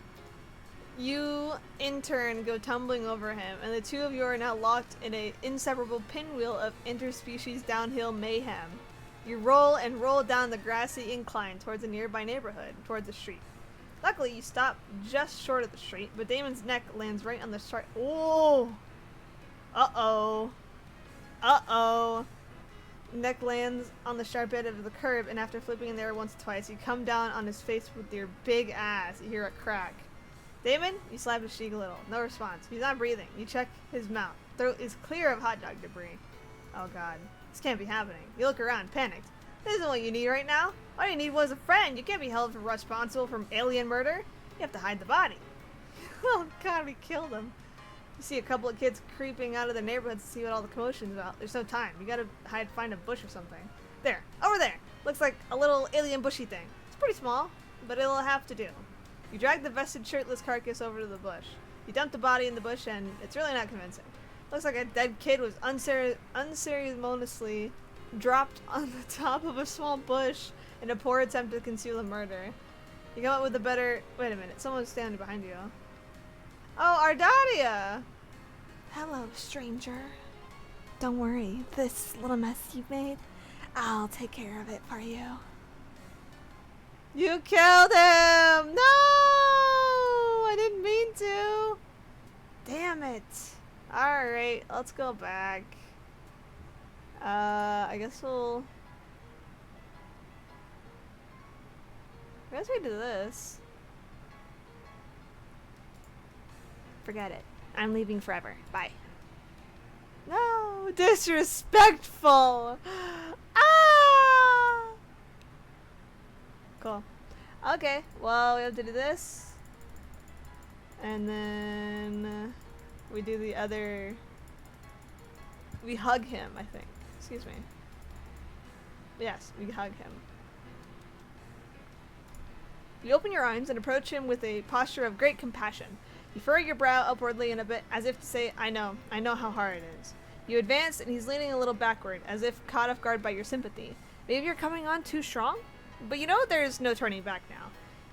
You, in turn, go tumbling over him, and the two of you are now locked in an inseparable pinwheel of interspecies downhill mayhem. You roll and roll down the grassy incline towards a nearby neighborhood, towards the street. Luckily, you stop just short of the street, but Damon's neck lands right on the sharp. Oh! Uh-oh. Uh-oh. Neck lands on the sharp edge of the curb, and after flipping in there once or twice, you come down on his face with your big ass. You hear a crack. Damon, you slap his cheek a little. No response. He's not breathing. You check his mouth. Throat is clear of hot dog debris. Oh god. This can't be happening. You look around, panicked. This isn't what you need right now. All you need was a friend. You can't be held responsible for alien murder. You have to hide the body. Oh god, we killed him. You see a couple of kids creeping out of their neighborhood to see what all the commotion's about. There's no time. You gotta find a bush or something. There. Over there. Looks like a little alien bushy thing. It's pretty small, but it'll have to do. You drag the vested shirtless carcass over to the bush. You dump the body in the bush, and it's really not convincing. Looks like a dead kid was unceremoniously dropped on the top of a small bush in a poor attempt to conceal a murder. You come up with a better... Wait a minute, someone's standing behind you. Oh, Ardadia! Hello, stranger. Don't worry, this little mess you've made, I'll take care of it for you. You killed him! No! I didn't mean to! Damn it. Alright, let's go back. I guess we do this. Forget it. I'm leaving forever. Bye. No! Disrespectful! Ah! Cool. Okay, well, we have to do this. And then we do the other... We hug him, I think. Excuse me. Yes, we hug him. You open your arms and approach him with a posture of great compassion. You furrow your brow upwardly in a bit, as if to say, I know how hard it is. You advance, and he's leaning a little backward, as if caught off guard by your sympathy. Maybe you're coming on too strong? But you know there's no turning back now.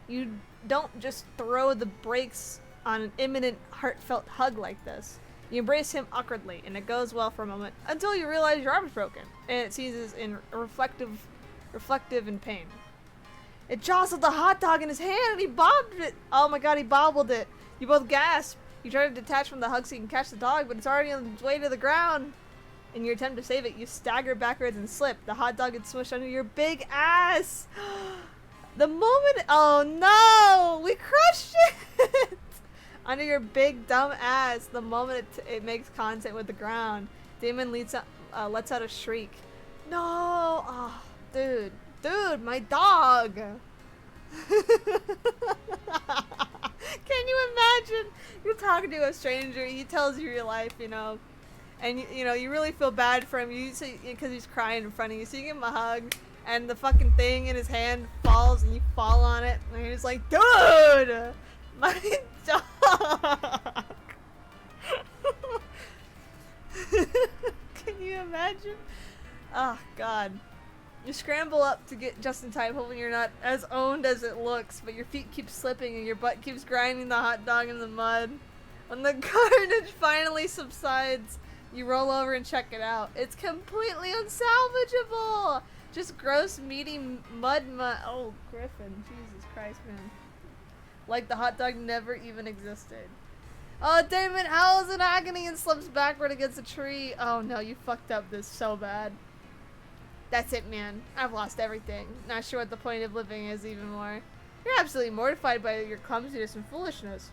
You don't just throw the brakes on an imminent, heartfelt hug like this. You embrace him awkwardly, and it goes well for a moment, until you realize your arm's broken, and it seizes in reflective in pain. It jostled the hot dog in his hand, and he bobbed it. Oh my god, he bobbled it. You both gasp. You try to detach from the hug so you can catch the dog, but it's already on its way to the ground. In your attempt to save it, you stagger backwards and slip. The hot dog gets smushed under your big ass. The moment... Oh no! We crushed it! Under your big dumb ass. The moment it makes contact with the ground, Damon lets out a shriek. No! Oh, dude. Dude, my dog! Can you imagine? You're talking to a stranger, he tells you your life, you know, and you know, you really feel bad for him, because he's crying in front of you, so you give him a hug, and the fucking thing in his hand falls, and you fall on it, and he's like, dude! My dog! Can you imagine? Oh, God. You scramble up to get just in time, hoping you're not as owned as it looks, but your feet keep slipping and your butt keeps grinding the hot dog in the mud. When the carnage finally subsides, you roll over and check it out. It's completely unsalvageable! Just gross, meaty mud. Oh, Griffin. Jesus Christ, man. Like the hot dog never even existed. Oh, Damon howls in agony and slips backward against a tree. Oh no, you fucked up this so bad. That's it, man. I've lost everything. Not sure what the point of living is even more. You're absolutely mortified by your clumsiness and foolishness.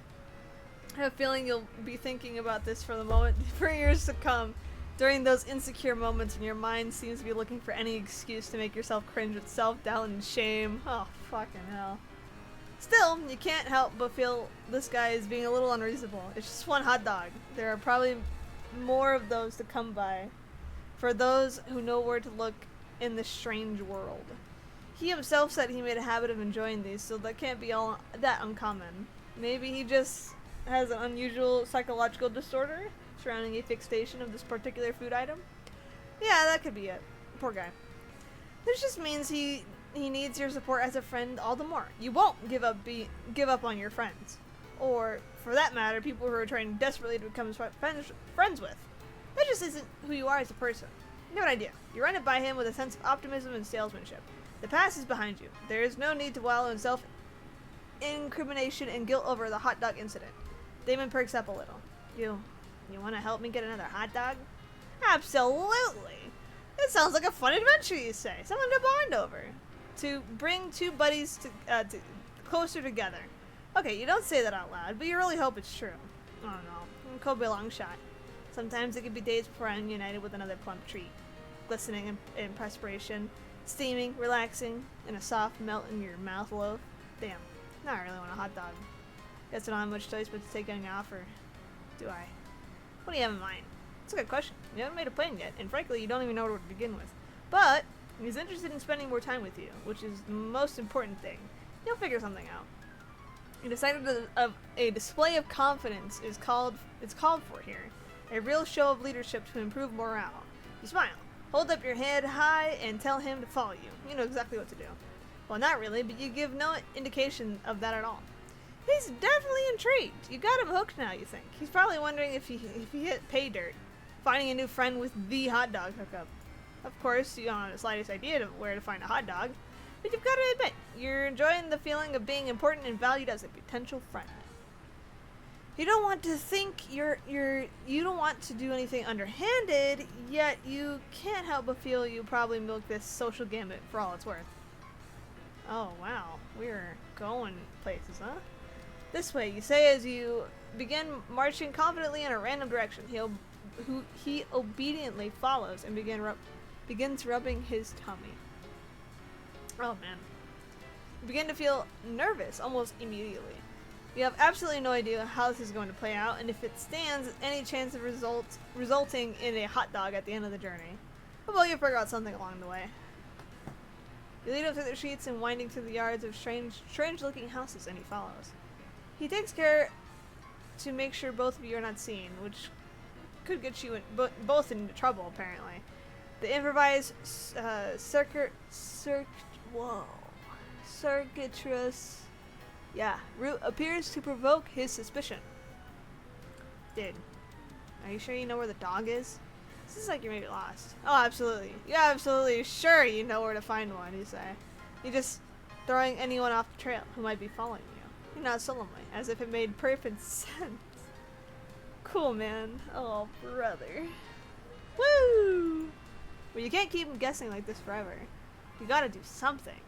I have a feeling you'll be thinking about this for the moment for years to come. During those insecure moments when your mind seems to be looking for any excuse to make yourself cringe with self-doubt and shame. Oh, fucking hell. Still, you can't help but feel this guy is being a little unreasonable. It's just one hot dog. There are probably more of those to come by, for those who know where to look in this strange world. He himself said he made a habit of enjoying these, so that can't be all that uncommon. Maybe he just has an unusual psychological disorder surrounding a fixation of this particular food item. Yeah, that could be it. Poor guy. This just means he needs your support as a friend all the more. You won't give up on your friends. Or, for that matter, people who are trying desperately to become friends with. That just isn't who you are as a person. You have an idea. You run it by him with a sense of optimism and salesmanship. The past is behind you. There is no need to wallow in self-incrimination and guilt over the hot dog incident. Damon perks up a little. You want to help me get another hot dog? Absolutely! It sounds like a fun adventure, you say. Something to bond over. To bring two buddies to closer together. Okay, you don't say that out loud, but you really hope it's true. I don't know. It could be a long shot. Sometimes it could be days before I'm united with another plump treat. Glistening in perspiration. Steaming, relaxing, in a soft melt in your mouth loaf. Damn. Now I really want a hot dog. Guess I don't have much choice but to take any offer. Do I? What do you have in mind? That's a good question. You haven't made a plan yet, and frankly, you don't even know where to begin with. But he's interested in spending more time with you, which is the most important thing. You'll figure something out. You decided a display of confidence is called for here. A real show of leadership to improve morale. You smile, hold up your head high, and tell him to follow you. You know exactly what to do. Well, not really, but you give no indication of that at all. He's definitely intrigued. You got him hooked now, you think. He's probably wondering if he hit pay dirt, finding a new friend with the hot dog hookup. Of course, you don't have the slightest idea of where to find a hot dog, but you've got to admit, you're enjoying the feeling of being important and valued as a potential friend. You don't want to think you don't want to do anything underhanded, yet you can't help but feel you probably milked this social gambit for all it's worth. Oh wow, we're going places, huh? This way, you say as you begin marching confidently in a random direction. He obediently follows and begins rubbing his tummy. Oh man. You begin to feel nervous almost immediately. You have absolutely no idea how this is going to play out, and if it stands any chance of resulting in a hot dog at the end of the journey. But well, you'll figure out something along the way. You lead him through the streets and winding through the yards of strange-looking houses, and he follows. He takes care to make sure both of you are not seen, which could get you both into trouble, apparently. The improvised circuitous route appears to provoke his suspicion. Dude, are you sure you know where the dog is? This is like you're maybe lost. Oh, absolutely. Yeah, absolutely sure you know where to find one, you say. You're just throwing anyone off the trail who might be following you. You nod solemnly, as if it made perfect sense. Cool, man. Oh, brother. Woo! But you can't keep him guessing like this forever. You gotta do something.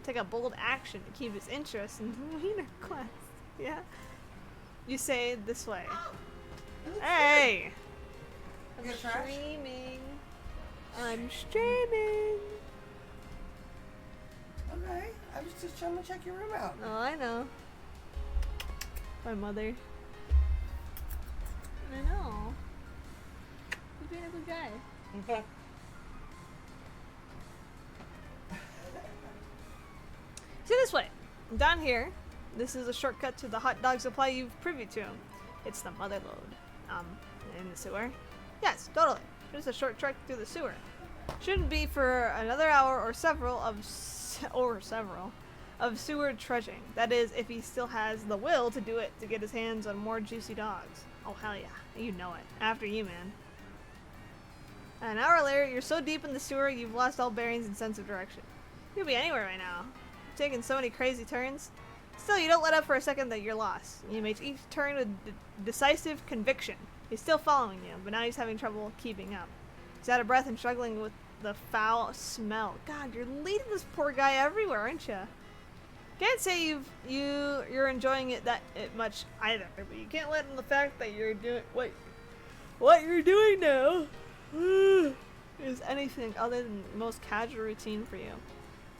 Take a bold action to keep his interest in the wiener quest. Yeah? You say it this way. Hey! I'm streaming. I'm streaming. Okay, I was just trying to check your room out. Oh, I know. My mother. I know. He's being a good guy. Okay. See this way. Down here, this is a shortcut to the hot dog supply you've privy to. It's the mother lode. In the sewer. Yes, totally. Just a short trek through the sewer. Shouldn't be for another hour or several of sewer trudging. That is, if he still has the will to do it to get his hands on more juicy dogs. Oh hell yeah, you know it. After you, man. An hour later, you're so deep in the sewer you've lost all bearings and sense of direction. You could be anywhere right now. You've taken so many crazy turns. Still, you don't let up for a second that you're lost. You make each turn with decisive conviction. He's still following you, but now he's having trouble keeping up. He's out of breath and struggling with the foul smell. God, you're leading this poor guy everywhere, aren't you? Can't say you're enjoying it much either, but you can't let in the fact that you're doing what you're doing now is anything other than the most casual routine for you.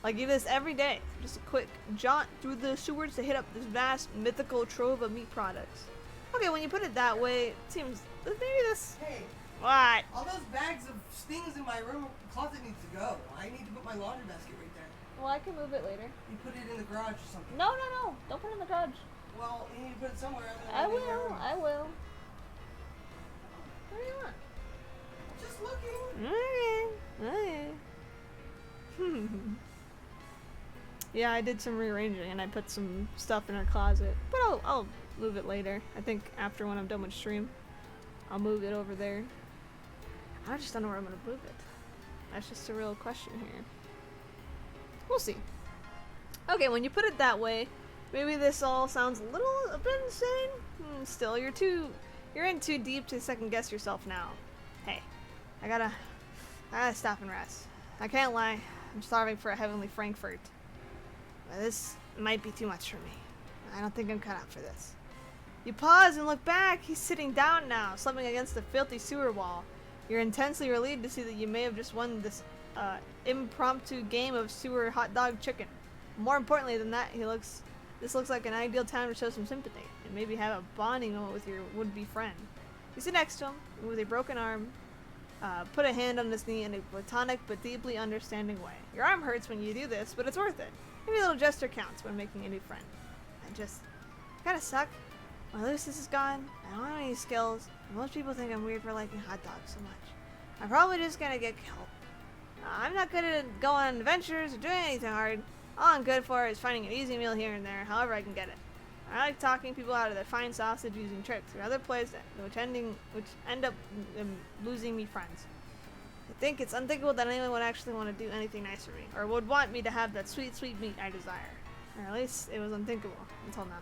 Like you do this every day, just a quick jaunt through the sewers to hit up this vast mythical trove of meat products. Okay, when you put it that way, it seems maybe this. Hey, What? all those bags of things in my room closet needs to go. I need to put my laundry basket right there. Well, I can move it later. You put it in the garage or something. No, don't put it in the garage. Well, you need to put it somewhere. I will. What do you want? Just looking. Okay. Yeah, I did some rearranging and I put some stuff in our closet, but I'll move it later. I think after when I'm done with stream, I'll move it over there. I just don't know where I'm gonna move it. That's just a real question here. We'll see. Okay, when you put it that way, maybe this all sounds a bit insane. Still, you're in too deep to second guess yourself now. Hey, I gotta stop and rest. I can't lie, I'm starving for a heavenly Frankfurt. But this might be too much for me. I don't think I'm cut out for this. You pause and look back. He's sitting down now, slumping against the filthy sewer wall. You're intensely relieved to see that you may have just won this impromptu game of sewer hot dog chicken. More importantly than that, this looks like an ideal time to show some sympathy and maybe have a bonding moment with your would-be friend. You sit next to him with a broken arm, put a hand on his knee in a platonic but deeply understanding way. Your arm hurts when you do this, but it's worth it. Every little gesture counts when making a new friend. I kinda suck. My looseness is gone. I don't have any skills. And most people think I'm weird for liking hot dogs so much. I'm probably just gonna get killed. I'm not good at going on adventures or doing anything hard. All I'm good for is finding an easy meal here and there, however I can get it. I like talking people out of their fine sausage using tricks or other plays which end up losing me friends. I think it's unthinkable that anyone would actually want to do anything nice for me, or would want me to have that sweet, sweet meat I desire. Or at least it was unthinkable until now.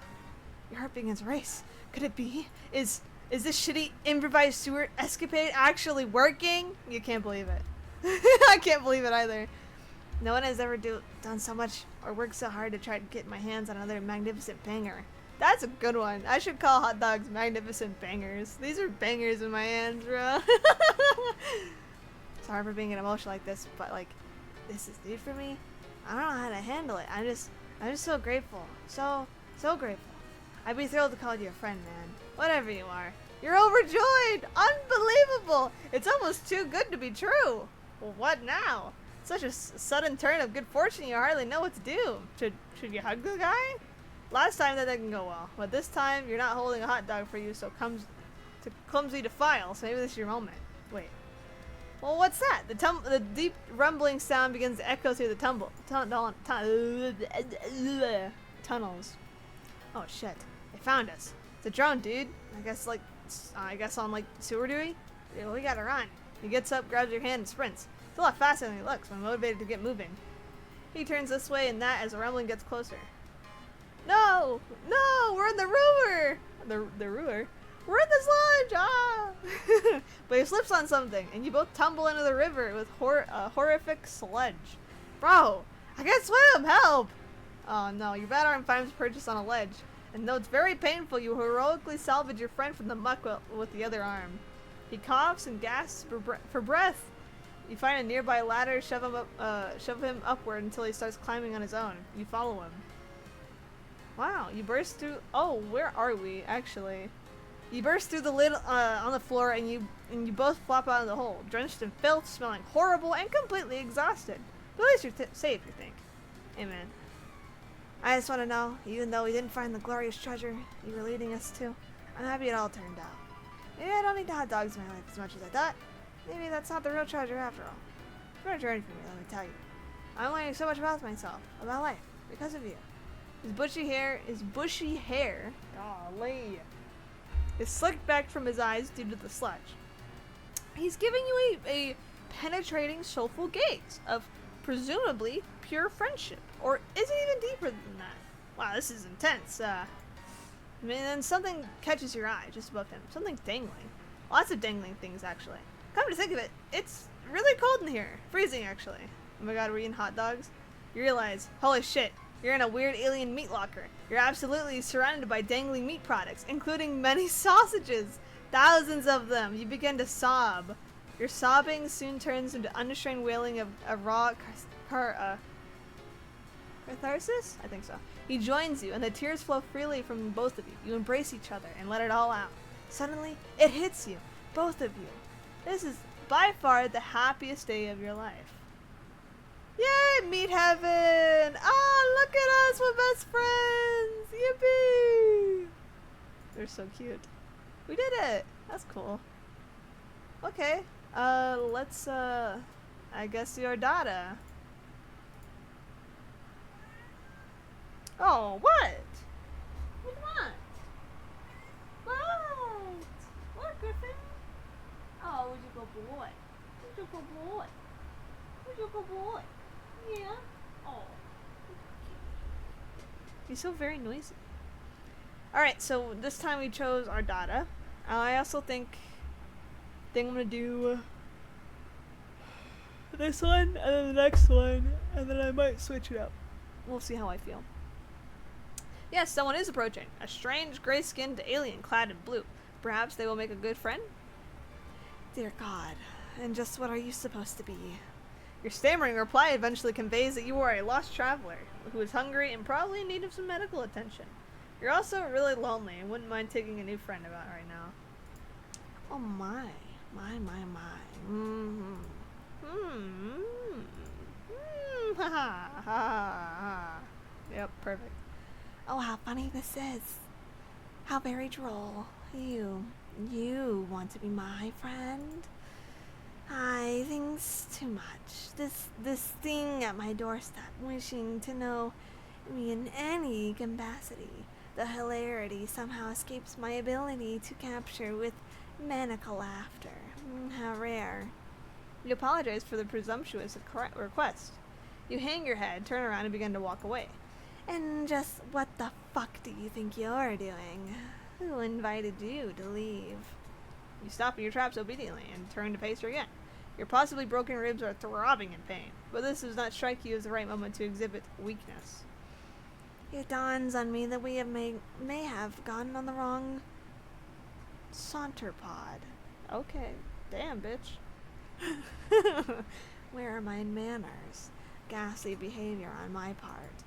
Your heart begins to race. Could it be? Is this shitty improvised sewer escapade actually working? You can't believe it. I can't believe it either. No one has ever done so much or worked so hard to try to get my hands on another magnificent banger. That's a good one. I should call hot dogs magnificent bangers. These are bangers in my hands, bro. Sorry for being emotional like this, but like, this is new for me. I don't know how to handle it. I'm just so grateful. So grateful. I'd be thrilled to call you a friend, man. Whatever you are. You're overjoyed! Unbelievable! It's almost too good to be true. Well, what now? Such a sudden turn of good fortune, you hardly know what to do. Should you hug the guy? Last time that didn't go well, but this time you're not holding a hot dog for you, so clumsy to file. So maybe this is your moment. Wait. Well, what's that? The deep rumbling sound begins to echo through the tunnels. Oh shit! They found us. It's a drone, dude. I guess on like sewer duty. Yeah, we gotta run. He gets up, grabs your hand, and sprints. It's a lot faster than he looks when motivated to get moving. He turns this way and that as the rumbling gets closer. No! We're in the ruer! The ruer? We're in this lodge! Ah! But he slips on something, and you both tumble into the river with horrific sludge. Bro, I can't swim! Help! Oh no, your bad arm finds purchase on a ledge, and though it's very painful, you heroically salvage your friend from the muck with the other arm. He coughs and gasps for breath. You find a nearby ladder, shove him upward until he starts climbing on his own. You follow him. Wow, you burst through. Oh, where are we actually? You burst through the lid on the floor, and you both flop out of the hole, drenched in filth, smelling horrible, and completely exhausted. But at least you're safe, you think. Amen. I just want to know, even though we didn't find the glorious treasure you were leading us to, I'm happy it all turned out. Maybe I don't need the hot dogs in my life as much as I thought. Maybe that's not the real treasure after all. It's been a journey for me, let me tell you. I'm learning so much about myself, about life, because of you. His bushy hair, golly, is slicked back from his eyes due to the sludge. He's giving you a penetrating, soulful gaze of presumably pure friendship, or is it even deeper than that? Wow, this is intense. Then something catches your eye just above him. Something dangling. Lots of dangling things, actually. Come to think of it, it's really cold in here. Freezing, actually. Oh my god, we're eating hot dogs? You realize, holy shit, You're in a weird alien meat locker. You're absolutely surrounded by dangling meat products, including many sausages. Thousands of them. You begin to sob. Your sobbing soon turns into unrestrained wailing of a raw catharsis? I think so. He joins you, and the tears flow freely from both of you. You embrace each other and let it all out. Suddenly, it hits you. Both of you. This is by far the happiest day of your life. Yay! Meet heaven! Ah, look at us! We're best friends! Yippee! They're so cute. We did it! That's cool. Okay. Let's, I guess your data. Oh, what? What do you want? What? What, Griffin? Oh, would you go boy? Would you go boy? Would you go boy? Yeah. Oh. He's so very noisy. Alright, so this time we chose our data. I also think I'm gonna do this one and then the next one, and then I might switch it up. We'll see how I feel. Yes, someone is approaching. A strange, gray-skinned alien clad in blue. Perhaps they will make a good friend? Dear God, and just what are you supposed to be? Your stammering reply eventually conveys that you are a lost traveler who is hungry and probably in need of some medical attention. You're also really lonely and wouldn't mind taking a new friend about right now. Oh my. Ha ha ha ha. Yep, perfect. Oh, how funny this is. How very droll. You want to be my friend? I think's too much. This thing at my doorstep, wishing to know me in any capacity. The hilarity somehow escapes my ability to capture with maniacal laughter. How rare. You apologize for the presumptuous request. You hang your head, turn around, and begin to walk away. And just what the fuck do you think you're doing? Who invited you to leave? You stop in your tracks obediently and turn to face her again. Your possibly broken ribs are throbbing in pain, but this does not strike you as the right moment to exhibit weakness. It dawns on me that we may have gotten on the wrong saunter pod. Okay. Damn, bitch. Where are my manners? Ghastly behavior on my part.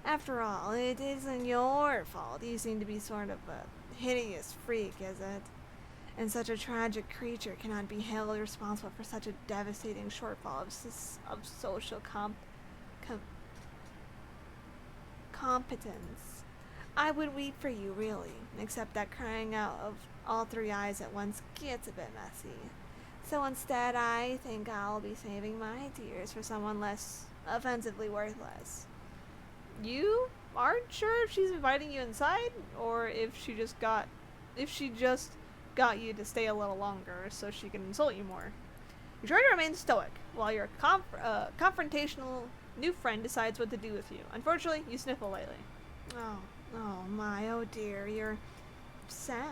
After all, it isn't your fault. You seem to be sort of a hideous freak, is it? And such a tragic creature cannot be held responsible for such a devastating shortfall of social competence. I would weep for you, really, except that crying out of all three eyes at once gets a bit messy. So instead, I think I'll be saving my tears for someone less offensively worthless. You aren't sure if she's inviting you inside, or if she just got you to stay a little longer so she can insult you more. You try to remain stoic, while your confrontational new friend decides what to do with you. Unfortunately, you sniffle lightly. Oh my, oh dear, you're sad.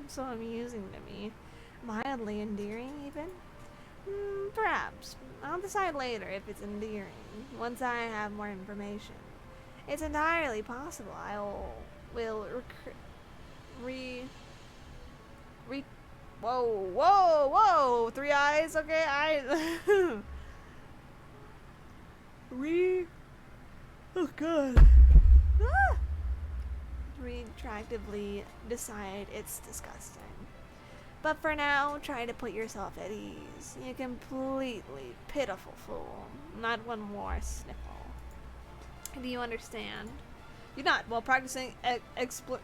So amusing to me. Mildly endearing, even? Perhaps. I'll decide later if it's endearing, once I have more information. It's entirely possible Whoa, three eyes, okay, oh god. Retractively decide it's disgusting. But for now, try to put yourself at ease. You completely pitiful fool. Not one more sniffle. Do you understand? You nod while practicing explanatory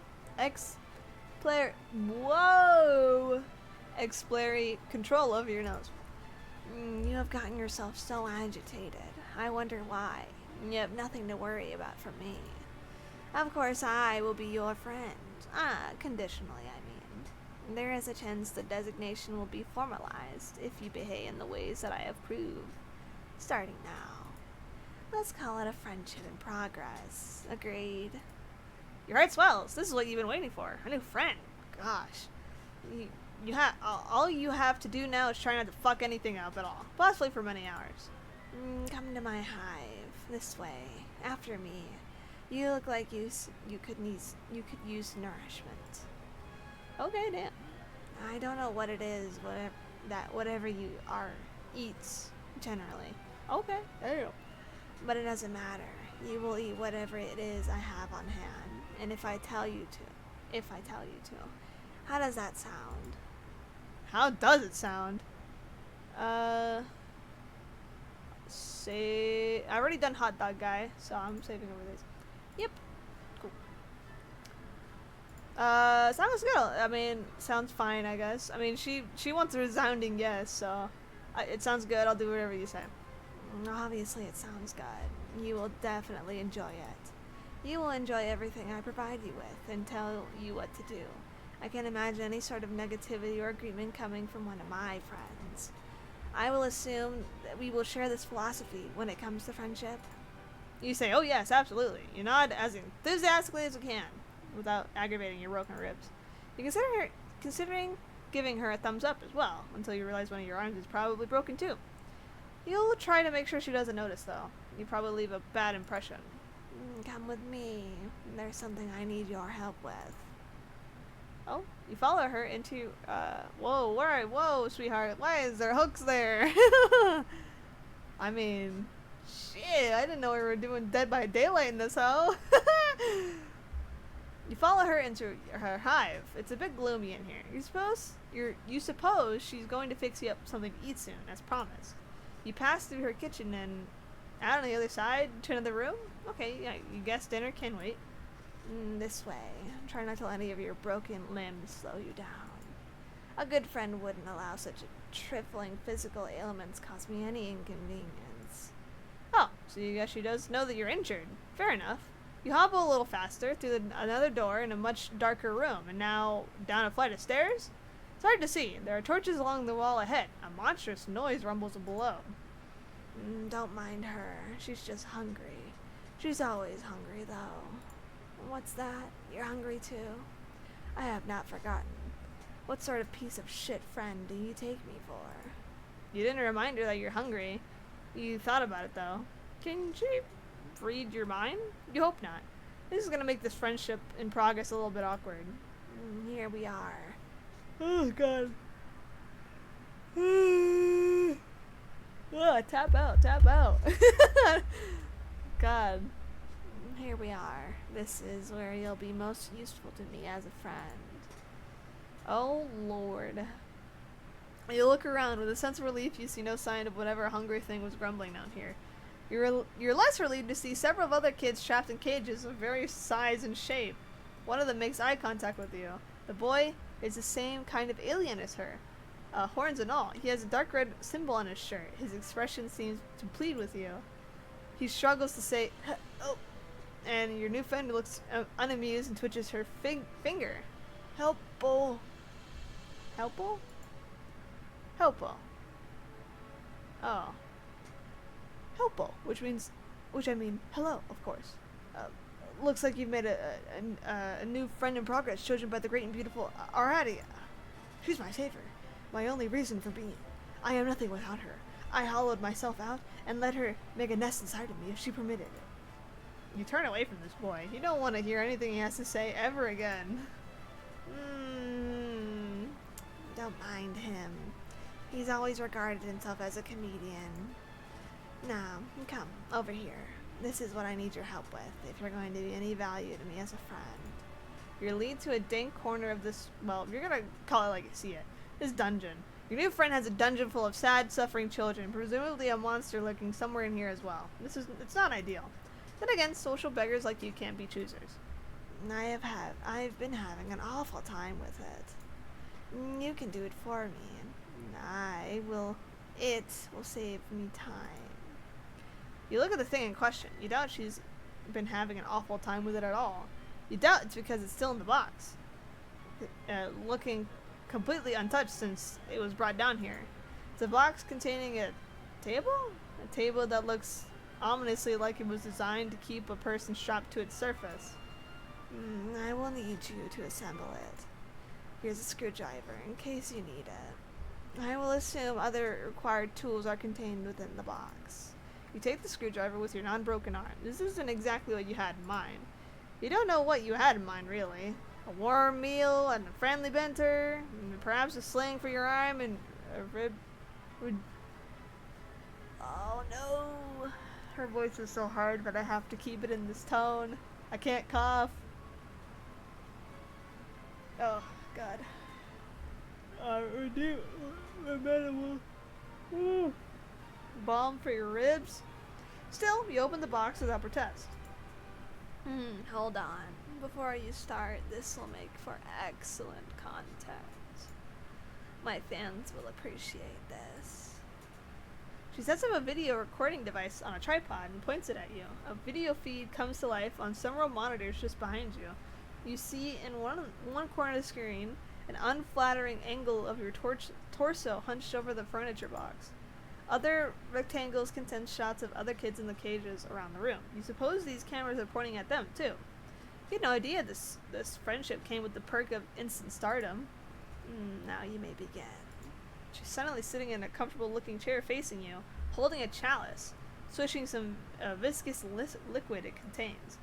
control over your nose. You have gotten yourself so agitated. I wonder why. You have nothing to worry about from me. Of course, I will be your friend. Conditionally, I mean. There is a chance the designation will be formalized if you behave in the ways that I have proved. Starting now. Let's call it a friendship in progress. Agreed? Your heart swells. This is what you've been waiting for. A new friend. Gosh. All you have to do now is try not to fuck anything up at all. Possibly for many hours. Come to my hive. This way. After me. You look like you could use nourishment. Okay, damn. I don't know what it is, whatever you are eats generally. Okay, there you go. But it doesn't matter. You will eat whatever it is I have on hand, and if I tell you to. How does that sound? How does it sound? I already done hot dog guy, so I'm saving over this. Yep. Cool. Sounds good. I mean, sounds fine, I guess. I mean, she wants a resounding yes, so it sounds good. I'll do whatever you say. Obviously, it sounds good. You will definitely enjoy it. You will enjoy everything I provide you with and tell you what to do. I can't imagine any sort of negativity or agreement coming from one of my friends. I will assume that we will share this philosophy when it comes to friendship. You say, oh yes, absolutely. You nod as enthusiastically as you can, without aggravating your broken ribs. You considering giving her a thumbs up as well, until you realize one of your arms is probably broken too. You'll try to make sure she doesn't notice, though. You probably leave a bad impression. Come with me. There's something I need your help with. Oh, you follow her into, whoa, sweetheart, why is there hooks there? I mean, shit, I didn't know we were doing Dead by Daylight in this hoe. You follow her into her hive. It's a bit gloomy in here. You suppose she's going to fix you up something to eat soon, as promised. You pass through her kitchen and out on the other side to another room? Okay, yeah, you guess dinner can wait. This way. Try not to let any of your broken limbs slow you down. A good friend wouldn't allow such trifling physical ailments cause me any inconvenience. Oh, so you guess she does know that you're injured. Fair enough. You hobble a little faster through another door in a much darker room, and now down a flight of stairs? It's hard to see. There are torches along the wall ahead. A monstrous noise rumbles below. Don't mind her. She's just hungry. She's always hungry, though. What's that? You're hungry, too? I have not forgotten. What sort of piece of shit friend do you take me for? You didn't remind her that you're hungry. You thought about it, though. Can she read your mind? You hope not. This is gonna make this friendship in progress a little bit awkward. Here we are. Oh, God. Tap out. God. Here we are. This is where you'll be most useful to me as a friend. Oh, Lord. You look around. With a sense of relief, you see no sign of whatever hungry thing was grumbling down here. You're less relieved to see several other kids trapped in cages of various size and shape. One of them makes eye contact with you. The boy is the same kind of alien as her. Horns and all. He has a dark red symbol on his shirt. His expression seems to plead with you. He struggles to say, oh, and your new friend looks unamused and twitches her finger. Helpo. Helpo? Helpo. Oh. Helpo, which I mean, hello, of course. Looks like you've made a new friend in progress, chosen by the great and beautiful Arati. She's my savior, my only reason for being. I am nothing without her. I hollowed myself out and let her make a nest inside of me if she permitted it. You turn away from this boy. You don't want to hear anything he has to say ever again. Don't mind him. He's always regarded himself as a comedian. Now, come, over here. This is what I need your help with, if you're going to be any value to me as a friend. You're lead to a dank corner of this, well, you're gonna call it like you see it, this dungeon. Your new friend has a dungeon full of sad, suffering children, presumably a monster lurking somewhere in here as well. It's not ideal. Then again, social beggars like you can't be choosers. I've been having an awful time with it. You can do it for me. It will save me time. You look at the thing in question. You doubt she's been having an awful time with it at all. You doubt it's because it's still in the box. Looking completely untouched since it was brought down here. It's a box containing a table? A table that looks ominously like it was designed to keep a person strapped to its surface. I will need you to assemble it. Here's a screwdriver in case you need it. I will assume other required tools are contained within the box. You take the screwdriver with your non-broken arm. This isn't exactly what you had in mind. You don't know what you had in mind, really. A warm meal and a friendly banter, and perhaps a sling for your arm and a rib would... Oh no. Her voice is so hard, but I have to keep it in this tone. I can't cough. Oh, God. Balm for your ribs? Still, you open the box without protest. Hold on. Before you start, this will make for excellent content. My fans will appreciate this. She sets up a video recording device on a tripod and points it at you. A video feed comes to life on several monitors just behind you. You see in one corner of the screen an unflattering angle of your torso hunched over the furniture box. Other rectangles contain shots of other kids in the cages around the room. You suppose these cameras are pointing at them, too. You had no idea this friendship came with the perk of instant stardom. Now you may begin. She's suddenly sitting in a comfortable-looking chair facing you, holding a chalice, swishing some viscous liquid it contains.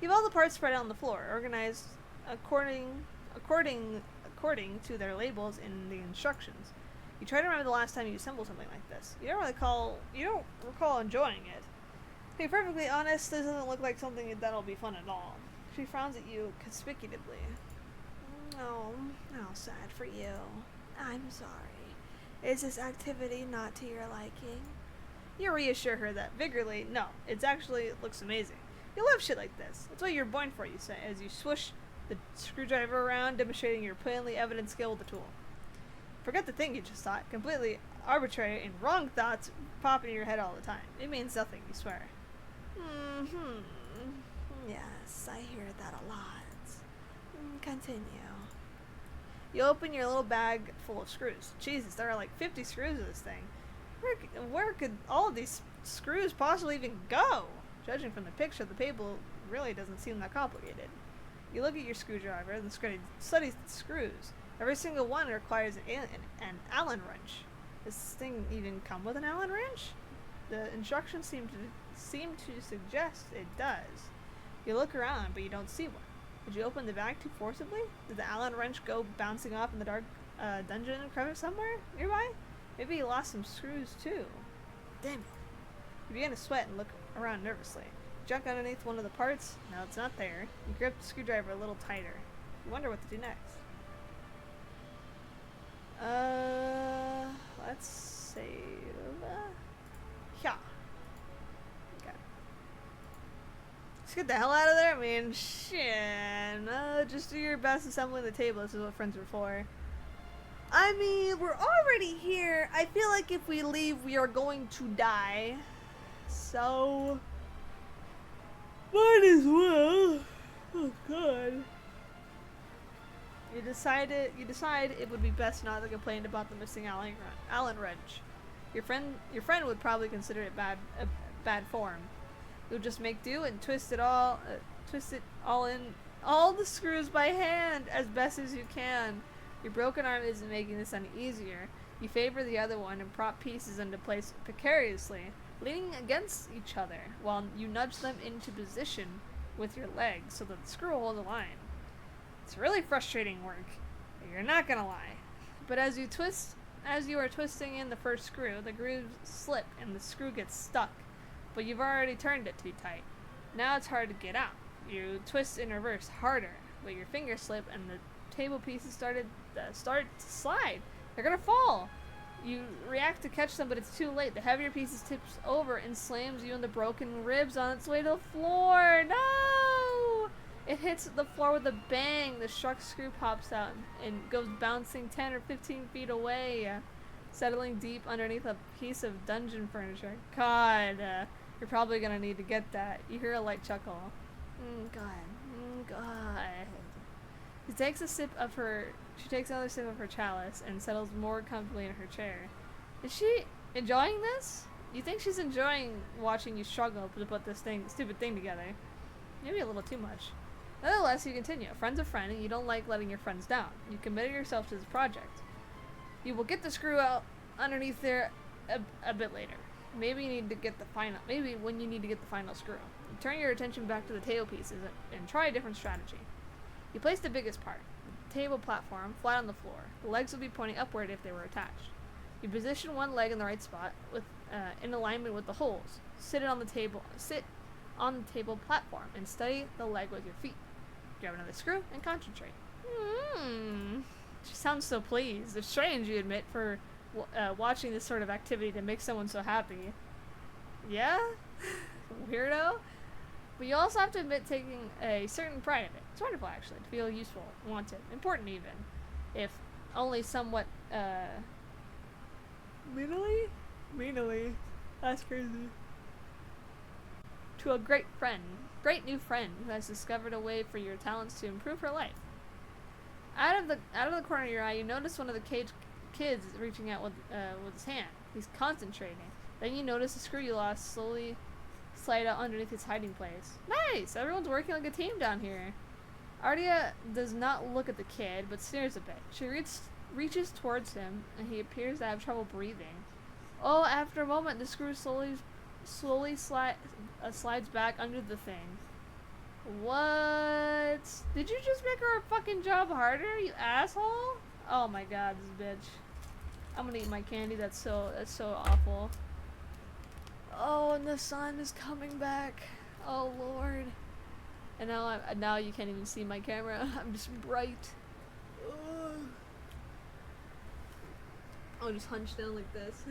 You have all the parts spread out on the floor, organized according to their labels in the instructions. You try to remember the last time you assembled something like this. You don't recall enjoying it. To be perfectly honest, this doesn't look like something that'll be fun at all. She frowns at you conspicuously. Oh, how sad for you. I'm sorry. Is this activity not to your liking? You reassure her that vigorously, no, it looks amazing. You love shit like this. That's what you're born for, you say, as you swish the screwdriver around, demonstrating your plainly evident skill with the tool. Forget the thing you just thought. Completely arbitrary and wrong thoughts pop in your head all the time. It means nothing, you swear. Yes, I hear that a lot. Continue. You open your little bag full of screws. Jesus, there are like 50 screws of this thing. Where could all of these screws possibly even go? Judging from the picture, the table really doesn't seem that complicated. You look at your screwdriver and studies the screws. Every single one requires an Allen wrench. Does this thing even come with an Allen wrench? The instructions seem to suggest it does. You look around, but you don't see one. Did you open the bag too forcibly? Did the Allen wrench go bouncing off in the dark dungeon crevice somewhere nearby? Maybe you lost some screws too. Damn it. You begin to sweat and look around nervously. You jump underneath one of the parts. No, it's not there. You grip the screwdriver a little tighter. You wonder what to do next. Let's save. Yeah. Okay. Let's get the hell out of there. I mean, shit. Just do your best assembling the table. This is what friends are for. I mean, we're already here. I feel like if we leave, we are going to die. So, might as well. Oh God. You decide it would be best not to complain about the missing Allen wrench. Your friend would probably consider it bad form. You'll just make do and twist it all in all the screws by hand as best as you can. Your broken arm isn't making this any easier. You favor the other one and prop pieces into place precariously, leaning against each other while you nudge them into position with your legs so that the screw holds the line. It's really frustrating work, you're not gonna lie. But as you are twisting in the first screw, the grooves slip and the screw gets stuck. But you've already turned it too tight. Now it's hard to get out. You twist in reverse harder, but your fingers slip and the table pieces start to slide. They're gonna fall. You react to catch them, but it's too late. The heavier pieces tips over and slams you in the broken ribs on its way to the floor. No! It hits the floor with a bang. The struck screw pops out and goes bouncing 10 or 15 feet away, settling deep underneath a piece of dungeon furniture. God, you're probably gonna need to get that. You hear a light chuckle. God. She takes another sip of her chalice and settles more comfortably in her chair. Is she enjoying this? You think she's enjoying watching you struggle to put this stupid thing together? Maybe a little too much. Nevertheless, you continue. A friend's a friend, and you don't like letting your friends down. You committed yourself to this project. You will get the screw out underneath there a bit later. Maybe you need to get the final. Maybe when you need to get the final screw, you turn your attention back to the table pieces and try a different strategy. You place the biggest part, the table platform, flat on the floor. The legs will be pointing upward if they were attached. You position one leg in the right spot, with in alignment with the holes. Sit on the table platform and study the leg with your feet. Grab another screw and concentrate. She sounds so pleased. It's strange, you admit, for watching this sort of activity to make someone so happy. Yeah? Weirdo? But you also have to admit taking a certain pride in it. It's wonderful, actually, to feel useful, wanted, important even, if only somewhat, Meanly? That's crazy. To a great new friend who has discovered a way for your talents to improve her life. Out of the corner of your eye, you notice one of the cage kids reaching out with his hand. He's concentrating. Then you notice the screw you lost slowly slide out underneath its hiding place. Nice! Everyone's working like a team down here. Ardia does not look at the kid, but stares a bit. She reaches towards him, and he appears to have trouble breathing. Oh, after a moment, the screw slowly slides back under the thing. What? Did you just make her fucking job harder, you asshole? Oh my god, this bitch. I'm gonna eat my candy. That's so awful. Oh, and the sun is coming back. Oh lord. And now you can't even see my camera. I'm just bright. Ugh. I'll just hunch down like this.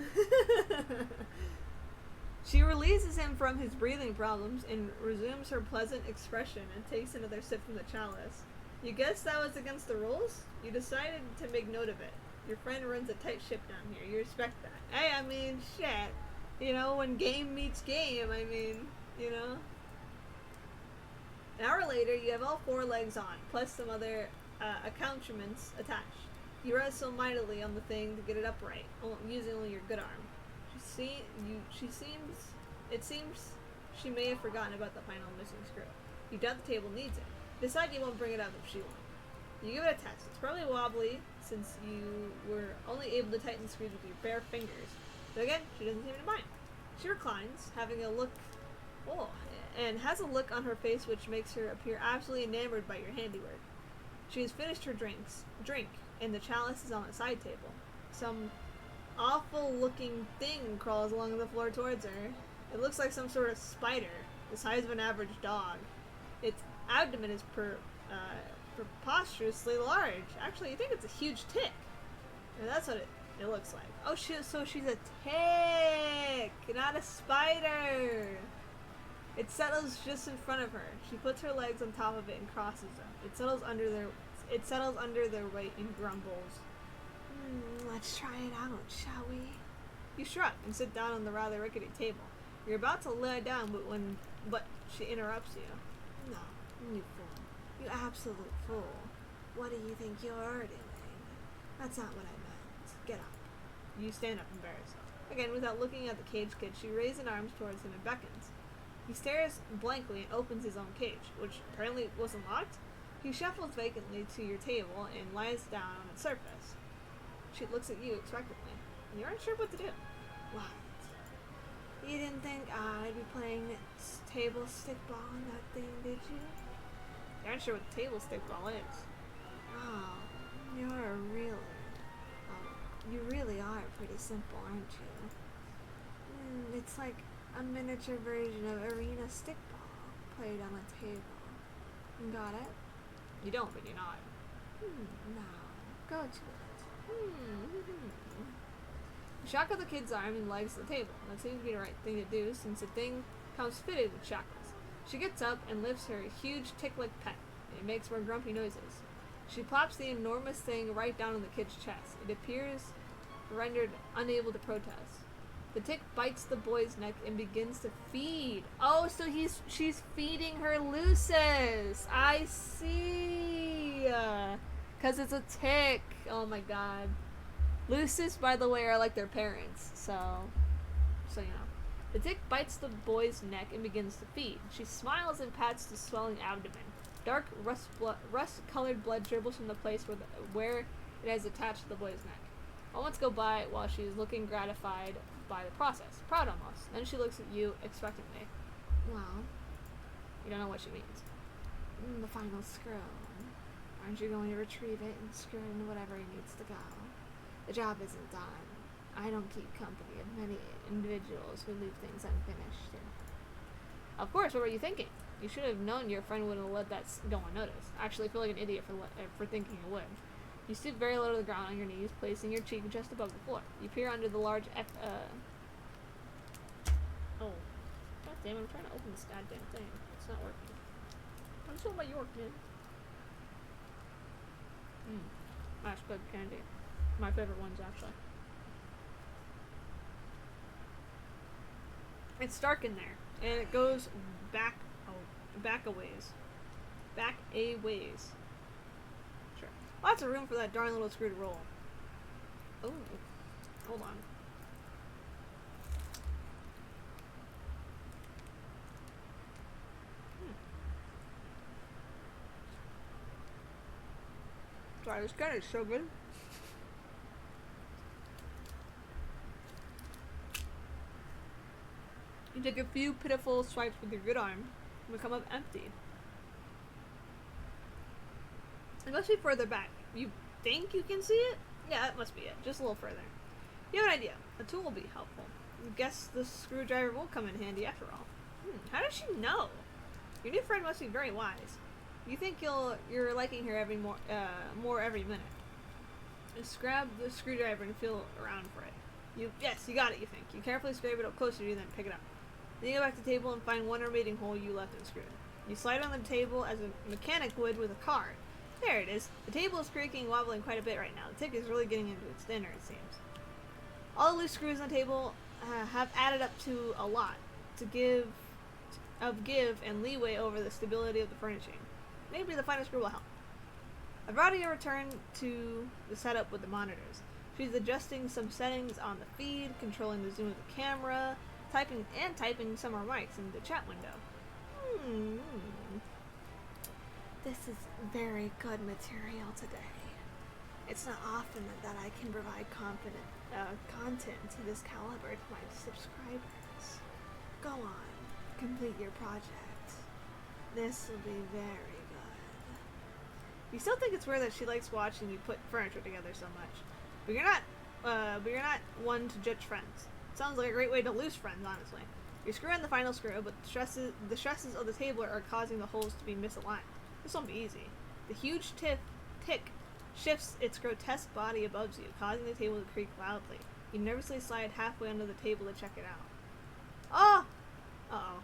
She releases him from his breathing problems and resumes her pleasant expression and takes another sip from the chalice. You guessed that was against the rules? You decided to make note of it. Your friend runs a tight ship down here. You respect that. Hey, I mean, shit. You know, when game meets game, I mean, you know. An hour later, you have all 4 legs on, plus some other accoutrements attached. You wrestle mightily on the thing to get it upright, using only your good arm. It seems she may have forgotten about the final missing screw. You doubt the table needs it. Decide you won't bring it up if she won't. You give it a test. It's probably wobbly, since you were only able to tighten the screws with your bare fingers. But again, she doesn't seem to mind. She reclines, having a look, and has a look on her face which makes her appear absolutely enamored by your handiwork. She has finished her drink, and the chalice is on a side table. Some awful-looking thing crawls along the floor towards her. It looks like some sort of spider, the size of an average dog. Its abdomen is preposterously large. Actually, you think it's a huge tick. And that's what it looks like. Oh, so she's a tick, not a spider. It settles just in front of her. She puts her legs on top of it and crosses them. It settles under their weight and grumbles. Let's try it out, shall we? You shrug and sit down on the rather rickety table. You're about to lie down, but she interrupts you. No, you fool. You absolute fool. What do you think you're doing? That's not what I meant. Get up. You stand up embarrassed. Again, without looking at the cage kid, she raises arms towards him and beckons. He stares blankly and opens his own cage, which apparently wasn't locked. He shuffles vacantly to your table and lies down on its surface. She looks at you expectantly. You aren't sure what to do. What? You didn't think I'd be playing table stickball on that thing, did you? You aren't sure what table stickball is. Oh, you really are pretty simple, aren't you? It's like a miniature version of arena stickball played on a table. Got it? You don't, but you're not. Now, go to it. You shackle the kid's arm and legs to the table. That seems to be the right thing to do, since the thing comes fitted with shackles. She gets up and lifts her huge tick-like pet. It makes more grumpy noises. She plops the enormous thing right down on the kid's chest. It appears rendered unable to protest. The tick bites the boy's neck and begins to feed. Oh, so she's feeding her Lucis. I see. 'Cause it's a tick. Oh my god. Lucis, by the way, are like their parents. So you know. The tick bites the boy's neck and begins to feed. She smiles and pats the swelling abdomen. Dark rust-colored blood dribbles from the place where it has attached to the boy's neck. Moments go by while she is looking gratified by the process, proud almost. Then she looks at you expectantly. Well, You don't know what she means. the final screw. Aren't you going to retrieve it and screw in whatever it needs to go? The job isn't done. I don't keep company of many individuals who leave things unfinished. Of course, what were you thinking? You should have known your friend wouldn't have let that go unnoticed. I actually feel like an idiot for thinking you would. You stoop very low to the ground on your knees, placing your cheek just above the floor. You peer under the large Oh. God damn it, I'm trying to open this goddamn thing. It's not working. I'm still about York, man. That's good candy. My favorite ones, actually. It's dark in there, and it goes back a ways. Back a ways. Sure. Lots of room for that darn little screw to roll. Oh. Hold on. Sorry, this gun is so good. You take a few pitiful swipes with your good arm and become up empty. It must be further back. You think you can see it? Yeah, that must be it. Just a little further. You have an idea. A tool will be helpful. You guess the screwdriver will come in handy after all. How does she know? Your new friend must be very wise. You think you're liking her more every minute. Just grab the screwdriver and feel around for it. Yes, you got it, you think. You carefully scrape it up closer to you, then pick it up. Then you go back to the table and find one remaining hole you left unscrewed. You slide on the table as a mechanic would with a car. There it is. The table is creaking and wobbling quite a bit right now. The tick is really getting into its dinner, it seems. All the loose screws on the table have added up to a lot to give and leeway over the stability of the furnishing. Maybe the final screw will help. Abradia returned to the setup with the monitors. She's adjusting some settings on the feed, controlling the zoom of the camera, typing some remarks in the chat window. This is very good material today. It's not often that I can provide content to this caliber to my subscribers. Go on, complete your project. This will be very good. You still think it's weird that she likes watching you put furniture together so much, but you're not one to judge friends. Sounds like a great way to lose friends, honestly. You screw in the final screw, but the stresses of the table are causing the holes to be misaligned. This won't be easy. The huge tick shifts its grotesque body above you, causing the table to creak loudly. You nervously slide halfway under the table to check it out. Oh! Uh-oh.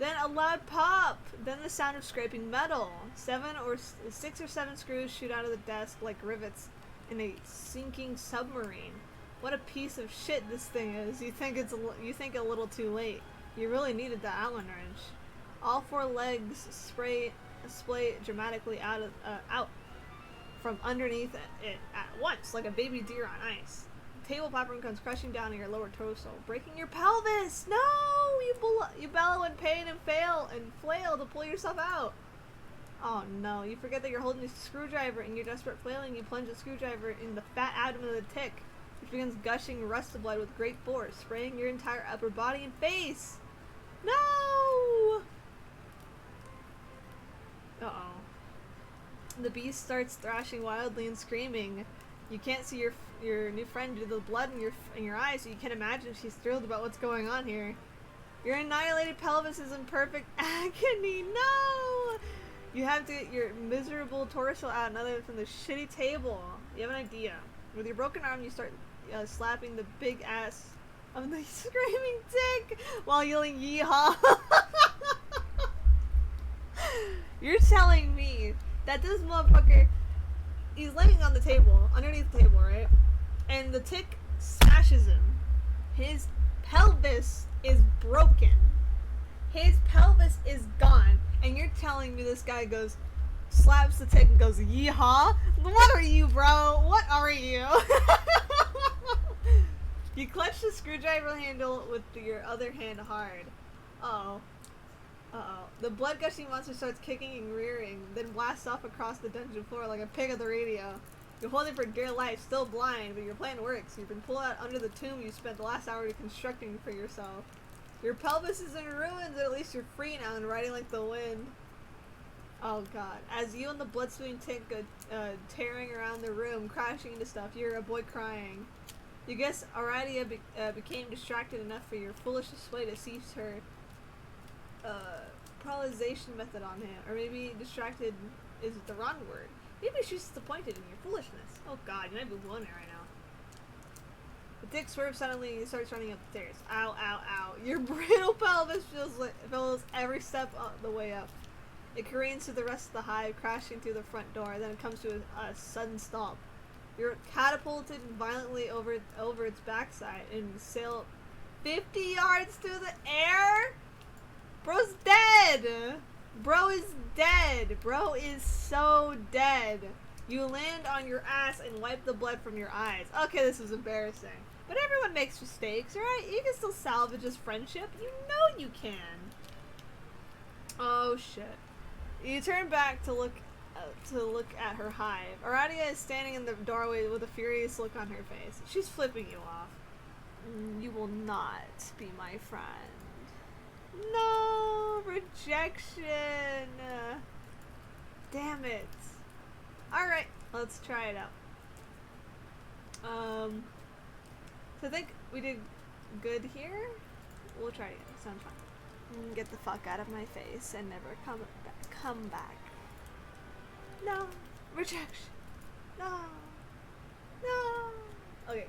Then a loud pop! Then the sound of scraping metal. 6 or 7 screws shoot out of the desk like rivets in a sinking submarine. What a piece of shit this thing is. You think a little too late. You really needed the Allen wrench. All 4 legs splay dramatically out from underneath it at once, like a baby deer on ice. The table platform comes crushing down on your lower torso, breaking your pelvis. No! You bellow in pain and flail to pull yourself out. Oh no! You forget that you're holding a screwdriver. In your desperate flailing, you plunge the screwdriver in the fat abdomen of the tick, which begins gushing rust blood with great force, spraying your entire upper body and face. No! Uh-oh. The beast starts thrashing wildly and screaming. You can't see your new friend due to the blood in your eyes, so you can imagine she's thrilled about what's going on here. Your annihilated pelvis is in perfect agony. No! You have to get your miserable torso out and other from the shitty table. You have an idea. With your broken arm, you start slapping the big ass of the screaming dick while yelling yeehaw. You're telling me that this motherfucker, he's laying on the table, underneath the table, right? And the tick smashes him. His pelvis is broken. His pelvis is gone. And you're telling me this guy slaps the tick and goes, yeehaw? What are you, bro? What are you? You clutch the screwdriver handle with your other hand hard. Uh-oh. Uh-oh. The blood-gushing monster starts kicking and rearing, then blasts off across the dungeon floor like a pig at the radio. You're holding for dear life, still blind, but your plan works. You've been pulled out under the tomb you spent the last hour reconstructing for yourself. Your pelvis is in ruins, at least you're free now and riding like the wind. Oh god. As you and the blood-spewing tank go tearing around the room, crashing into stuff, you hear a boy crying. You guess Aradia became distracted enough for your foolish display to cease her paralyzation method on him. Or maybe distracted is the wrong word. Maybe she's disappointed in your foolishness. Oh god, you might be blown right now. The dick swerves suddenly and he starts running up the stairs. Ow, ow, ow. Your brittle pelvis feels every step the way up. It careens through the rest of the hive, crashing through the front door. Then it comes to a sudden stop. You're catapulted violently over its backside and sail 50 yards through the air? Bro's dead! Bro is dead! Bro is so dead. You land on your ass and wipe the blood from your eyes. Okay, this is embarrassing. But everyone makes mistakes, right? You can still salvage this friendship. You know you can. Oh shit. You turn back to look at her hive. Aradia is standing in the doorway with a furious look on her face. She's flipping you off. You will not be my friend. No! Rejection! Damn it. Alright, let's try it out. So I think we did good here. We'll try it again. Sounds fine. Get the fuck out of my face and never come back. No. Rejection. No. No. Okay,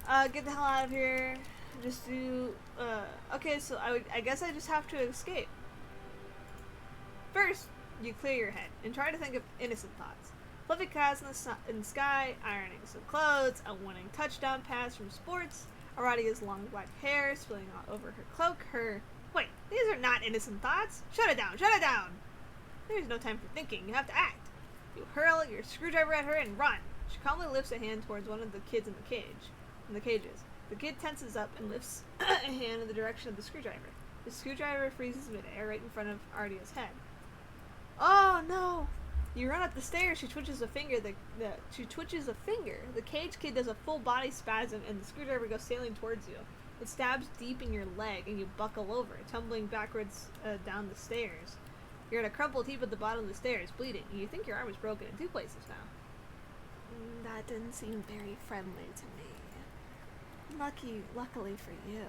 cool. Get the hell out of here. Just do, okay, so I guess I just have to escape. First, you clear your head and try to think of innocent thoughts. Fluffy cats in the sky, ironing some clothes, a winning touchdown pass from sports, Aradia's long black hair spilling all over her cloak, wait, these are not innocent thoughts. Shut it down, shut it down. There's no time for thinking, you have to act. You hurl your screwdriver at her and run. She calmly lifts a hand towards one of the kids in the cages. The kid tenses up and lifts a hand in the direction of the screwdriver. The screwdriver freezes midair right in front of Ardia's head. Oh no! You run up the stairs. She twitches a finger. The cage kid does a full body spasm, and the screwdriver goes sailing towards you. It stabs deep in your leg, and you buckle over, tumbling backwards down the stairs. You're in a crumpled heap at the bottom of the stairs, bleeding. And you think your arm is broken in 2 places now. That didn't seem very friendly to me. Luckily for you,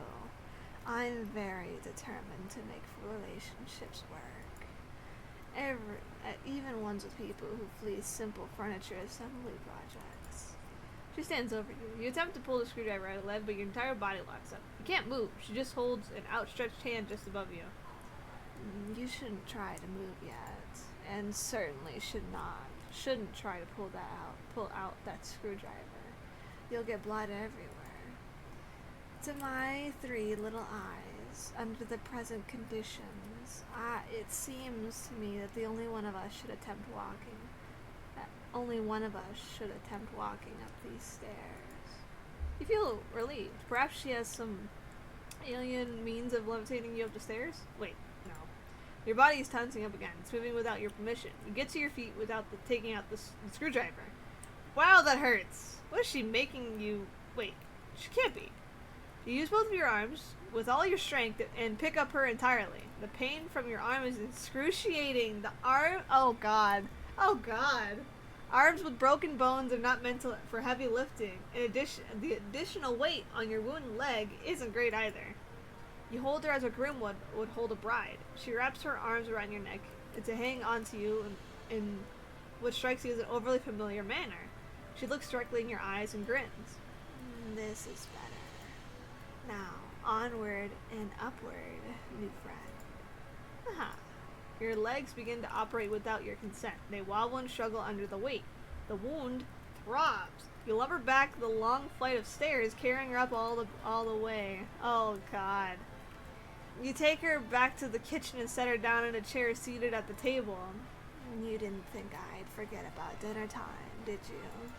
I'm very determined to make relationships work. Even ones with people who flee simple furniture assembly projects. She stands over you. You attempt to pull the screwdriver out of the leg, but your entire body locks up. You can't move. She just holds an outstretched hand just above you. You shouldn't try to move yet, and certainly shouldn't try to pull out that screwdriver. You'll get blood everywhere. To my 3 little eyes, under the present conditions, it seems to me that the only one of us should attempt walking. Only one of us should attempt walking up these stairs. You feel relieved. Perhaps she has some alien means of levitating you up the stairs? Wait, no. Your body is tensing up again. It's moving without your permission. You get to your feet without taking out the screwdriver. Wow, that hurts. What is she making you... Wait, she can't be. You use both of your arms with all your strength and pick up her entirely. The pain from your arm is excruciating. The arm... Oh god. Oh god. Arms with broken bones are not meant for heavy lifting. In addition, the additional weight on your wounded leg isn't great either. You hold her as a groom would hold a bride. She wraps her arms around your neck to hang onto you in what strikes you as an overly familiar manner. She looks directly in your eyes and grins. This is better. Now, onward and upward, new friend. Aha. Your legs begin to operate without your consent. They wobble and struggle under the weight. The wound throbs. You lumber back the long flight of stairs, carrying her up all the way. Oh god. You take her back to the kitchen and set her down in a chair seated at the table. You didn't think I'd forget about dinner time, did you?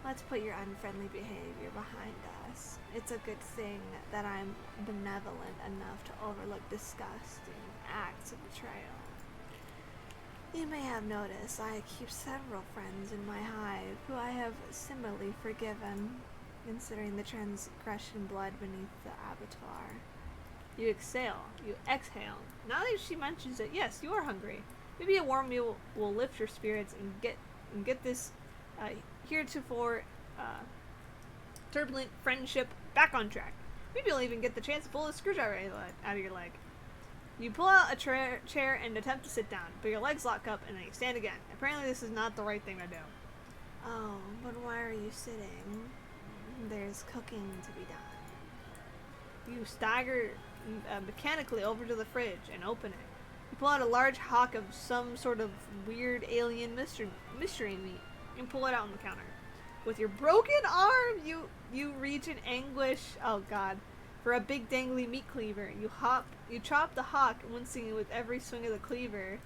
Let's put your unfriendly behavior behind us. It's a good thing that I'm benevolent enough to overlook disgusting acts of betrayal. You may have noticed I keep several friends in my hive who I have similarly forgiven, considering the transgression blood beneath the abattoir. You exhale. Now that she mentions it, yes, you are hungry. Maybe a warm meal will lift your spirits and get this heretofore turbulent friendship back on track. Maybe you'll even get the chance to pull a screwdriver out of your leg. You pull out a chair and attempt to sit down, but your legs lock up and then you stand again. Apparently this is not the right thing to do. Oh, but why are you sitting? There's cooking to be done. You stagger mechanically over to the fridge and open it. You pull out a large hock of some sort of weird alien mystery meat and pull it out on the counter. With your broken arm, you reach in anguish. Oh God. For a big dangly meat cleaver, you chop the hock, wincing with every swing of the cleaver.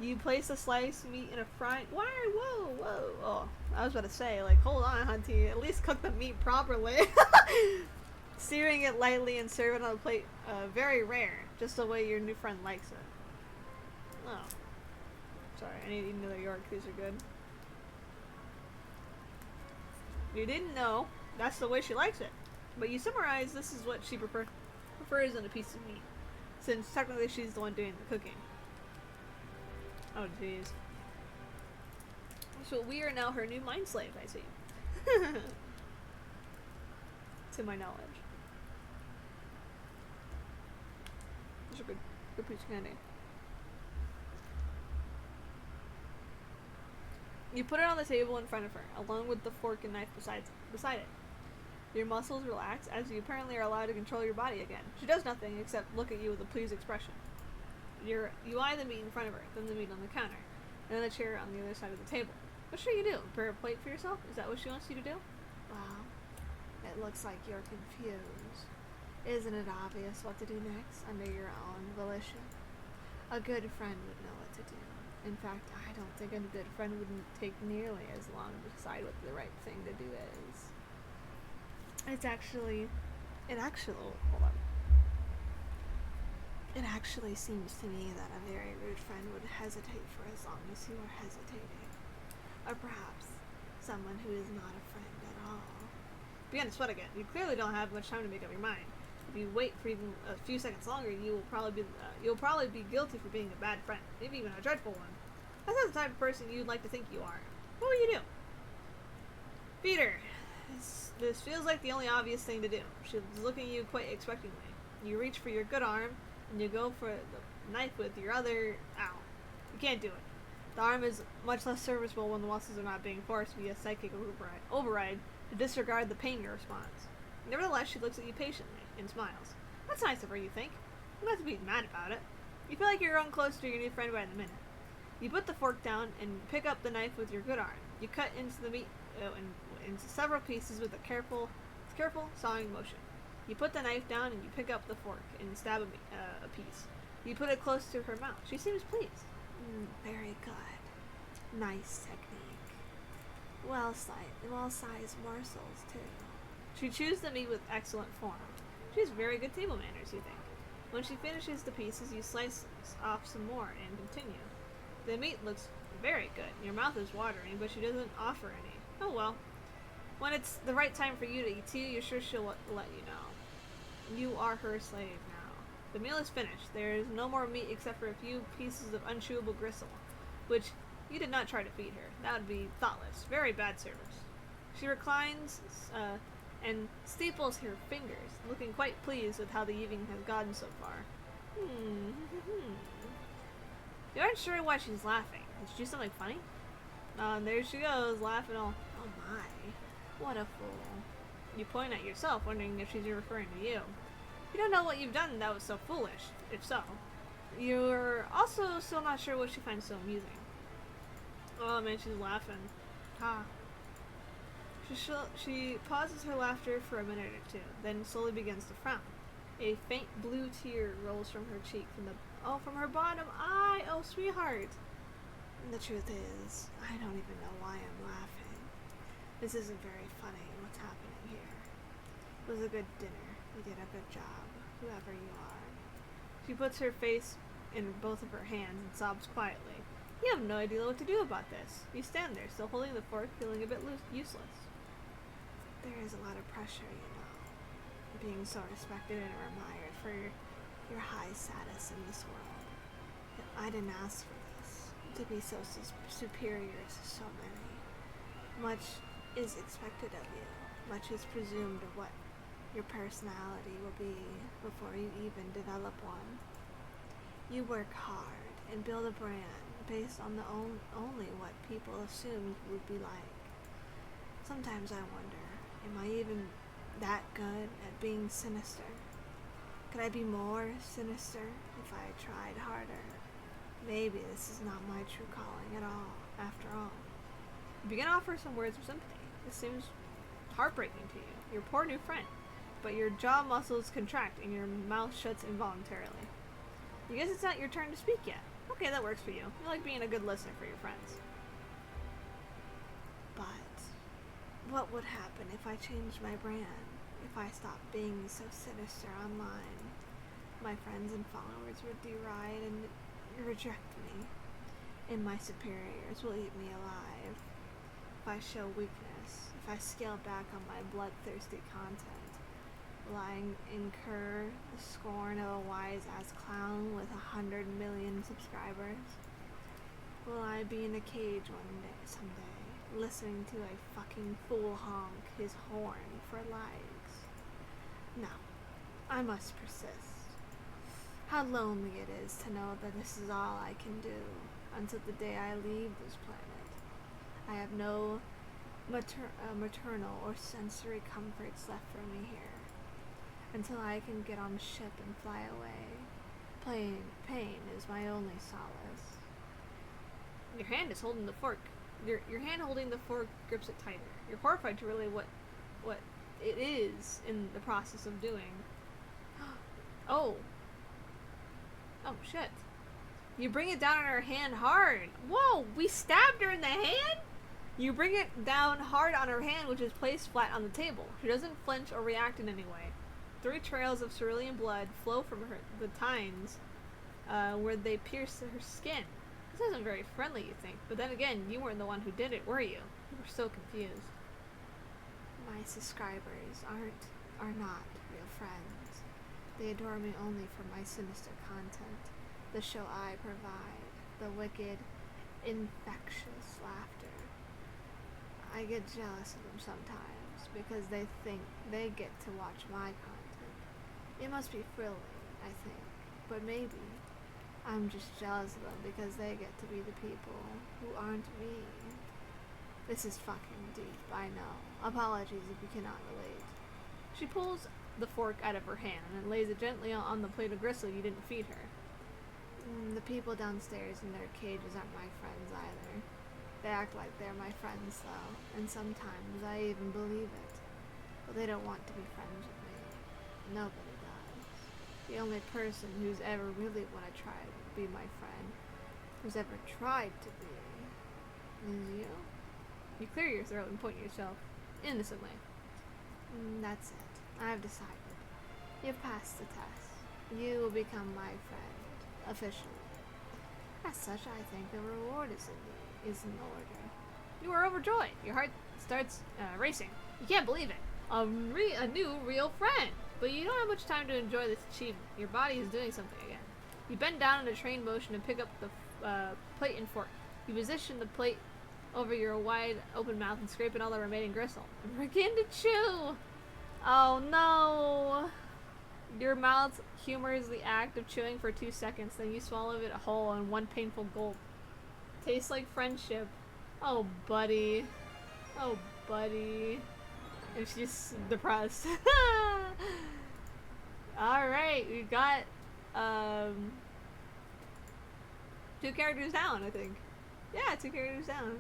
You place the sliced meat in a frying. Whoa! Oh, I was about to say, like, hold on, Hunty. At least cook the meat properly. Searing it lightly and serve it on a plate. Very rare, just the way your new friend likes it. Oh, sorry. I need to eat another York. These are good. You didn't know. That's the way she likes it. But you summarize, this is what she prefers in a piece of meat, since technically she's the one doing the cooking. Oh jeez. So we are now her new mind slave, I see. To my knowledge. These are good piece of candy. You put it on the table in front of her, along with the fork and knife beside it. Your muscles relax as you apparently are allowed to control your body again. She does nothing except look at you with a pleased expression. You eye the meat in front of her, then the meat on the counter, and then the chair on the other side of the table. What should you do? Prepare a plate for yourself? Is that what she wants you to do? Well, it looks like you're confused. Isn't it obvious what to do next under your own volition? A good friend would know what to do. In fact, I don't think a good friend would take nearly as long to decide what the right thing to do is. It actually seems to me that a very rude friend would hesitate for as long as you are hesitating. Or perhaps someone who is not a friend at all. Begin to sweat again. You clearly don't have much time to make up your mind. If you wait for even a few seconds longer, you'll probably be guilty for being a bad friend, maybe even a dreadful one. That's not the type of person you'd like to think you are. What will you do? Peter, this feels like the only obvious thing to do. She's looking at you quite expectantly. You reach for your good arm, and you go for the knife with your other. Ow. You can't do it. The arm is much less serviceable when the muscles are not being forced via psychic override to disregard the pain you response. Nevertheless, she looks at you patiently and smiles. That's nice of her, you think. You don't have to be mad about it. You feel like you're growing closer to your new friend by the minute. You put the fork down and pick up the knife with your good arm. You cut into the meat into several pieces with a careful sawing motion. You put the knife down and you pick up the fork and stab a piece. You put it close to her mouth. She seems pleased. Very good. Nice technique. Well-sized morsels, too. She chews the meat with excellent form. She has very good table manners, you think. When she finishes the pieces, you slice off some more and continue. The meat looks very good. Your mouth is watering, but she doesn't offer any. Oh well. When it's the right time for you to eat too, you're sure she'll let you know. You are her slave now. The meal is finished. There is no more meat except for a few pieces of unchewable gristle, which you did not try to feed her. That would be thoughtless. Very bad service. She reclines and steeples her fingers, looking quite pleased with how the evening has gone so far. You aren't sure why she's laughing. Did she do something funny? And there she goes, laughing all. Oh my, what a fool. You point at yourself, wondering if she's referring to you. You don't know what you've done that was so foolish, if so. You're also still not sure what she finds so amusing. Oh man, she's laughing. Ha. She pauses her laughter for a minute or two, then slowly begins to frown. A faint blue tear rolls from her cheek from her bottom eye. Oh, sweetheart. The truth is, I don't even know why I'm laughing. This isn't very funny, what's happening here. It was a good dinner. You did a good job, whoever you are. She puts her face in both of her hands and sobs quietly. You have no idea what to do about this. You stand there, still holding the fork, feeling a bit useless. There is a lot of pressure, you know. Being so respected and admired for your high status in this world. I didn't ask for this. To be so superior to so many. Much is expected of you. Much is presumed of what your personality will be before you even develop one. You work hard and build a brand based on the only what people assumed would be like. Sometimes I wonder, am I even that good at being sinister? Could I be more sinister if I tried harder? Maybe this is not my true calling at all, after all. You begin to offer some words of sympathy. This seems heartbreaking to you, your poor new friend, but your jaw muscles contract and your mouth shuts involuntarily. You guess it's not your turn to speak yet. Okay, that works for you. You like being a good listener for your friends. But what would happen if I changed my brand? If I stopped being so sinister online? My friends and followers would deride and reject me, and my superiors will eat me alive. If I show weakness, if I scale back on my bloodthirsty content, will I incur the scorn of a wise-ass clown with 100 million subscribers? Will I be in a cage someday, listening to a fucking fool honk his horn for likes? No, I must persist. How lonely it is to know that this is all I can do until the day I leave this planet. I have no maternal or sensory comforts left for me here. Until I can get on the ship and fly away. Pain is my only solace. Your hand is holding the fork. Your hand holding the fork grips it tighter. You're horrified to really what it is in the process of doing. Oh shit. You bring it down on her hand hard. Whoa, we stabbed her in the hand? You bring it down hard on her hand, which is placed flat on the table. She doesn't flinch or react in any way. 3 trails of cerulean blood flow from the tines where they pierce her skin. This isn't very friendly, you think, but then again, you weren't the one who did it, were you? You were so confused. My subscribers are not real friends. They adore me only for my sinister content, the show I provide, the wicked, infectious laughter. I get jealous of them sometimes because they think they get to watch my content. It must be thrilling, I think, but maybe I'm just jealous of them because they get to be the people who aren't me. This is fucking deep, I know. Apologies if you cannot relate. She pulls the fork out of her hand and lays it gently on the plate of gristle you didn't feed her. The people downstairs in their cages aren't my friends either. They act like they're my friends though, and sometimes I even believe it. But they don't want to be friends with me. Nobody does. The only person who's ever really want to try to be my friend, who's ever tried to be, is you. You clear your throat and point yourself innocently. That's it. I've decided. You've passed the test. You will become my friend, officially. As such, I think the reward is in order. You are overjoyed. Your heart starts racing. You can't believe it. A new real friend. But you don't have much time to enjoy this achievement. Your body is doing something again. You bend down in a trained motion and pick up the plate and fork. You position the plate over your wide open mouth and scrape in all the remaining gristle. And begin to chew. Oh no. Your mouth humors the act of chewing for 2 seconds, then you swallow it whole in one painful gulp. Tastes like friendship. Oh, buddy. Oh, buddy. And she's depressed. Alright, we got 2 characters down, I think. Yeah, 2 characters down.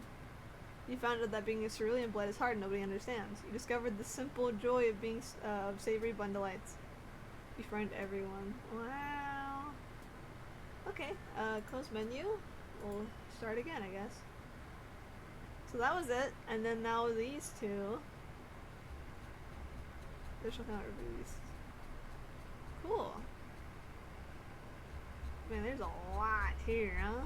You found out that being a cerulean blood is hard, nobody understands. You discovered the simple joy of being of savory bundleites. Befriend everyone. Wow. Okay, close menu. We'll start again, I guess. So that was it, and then now these 2. Official count reviews. Cool. Man, there's a lot here, huh?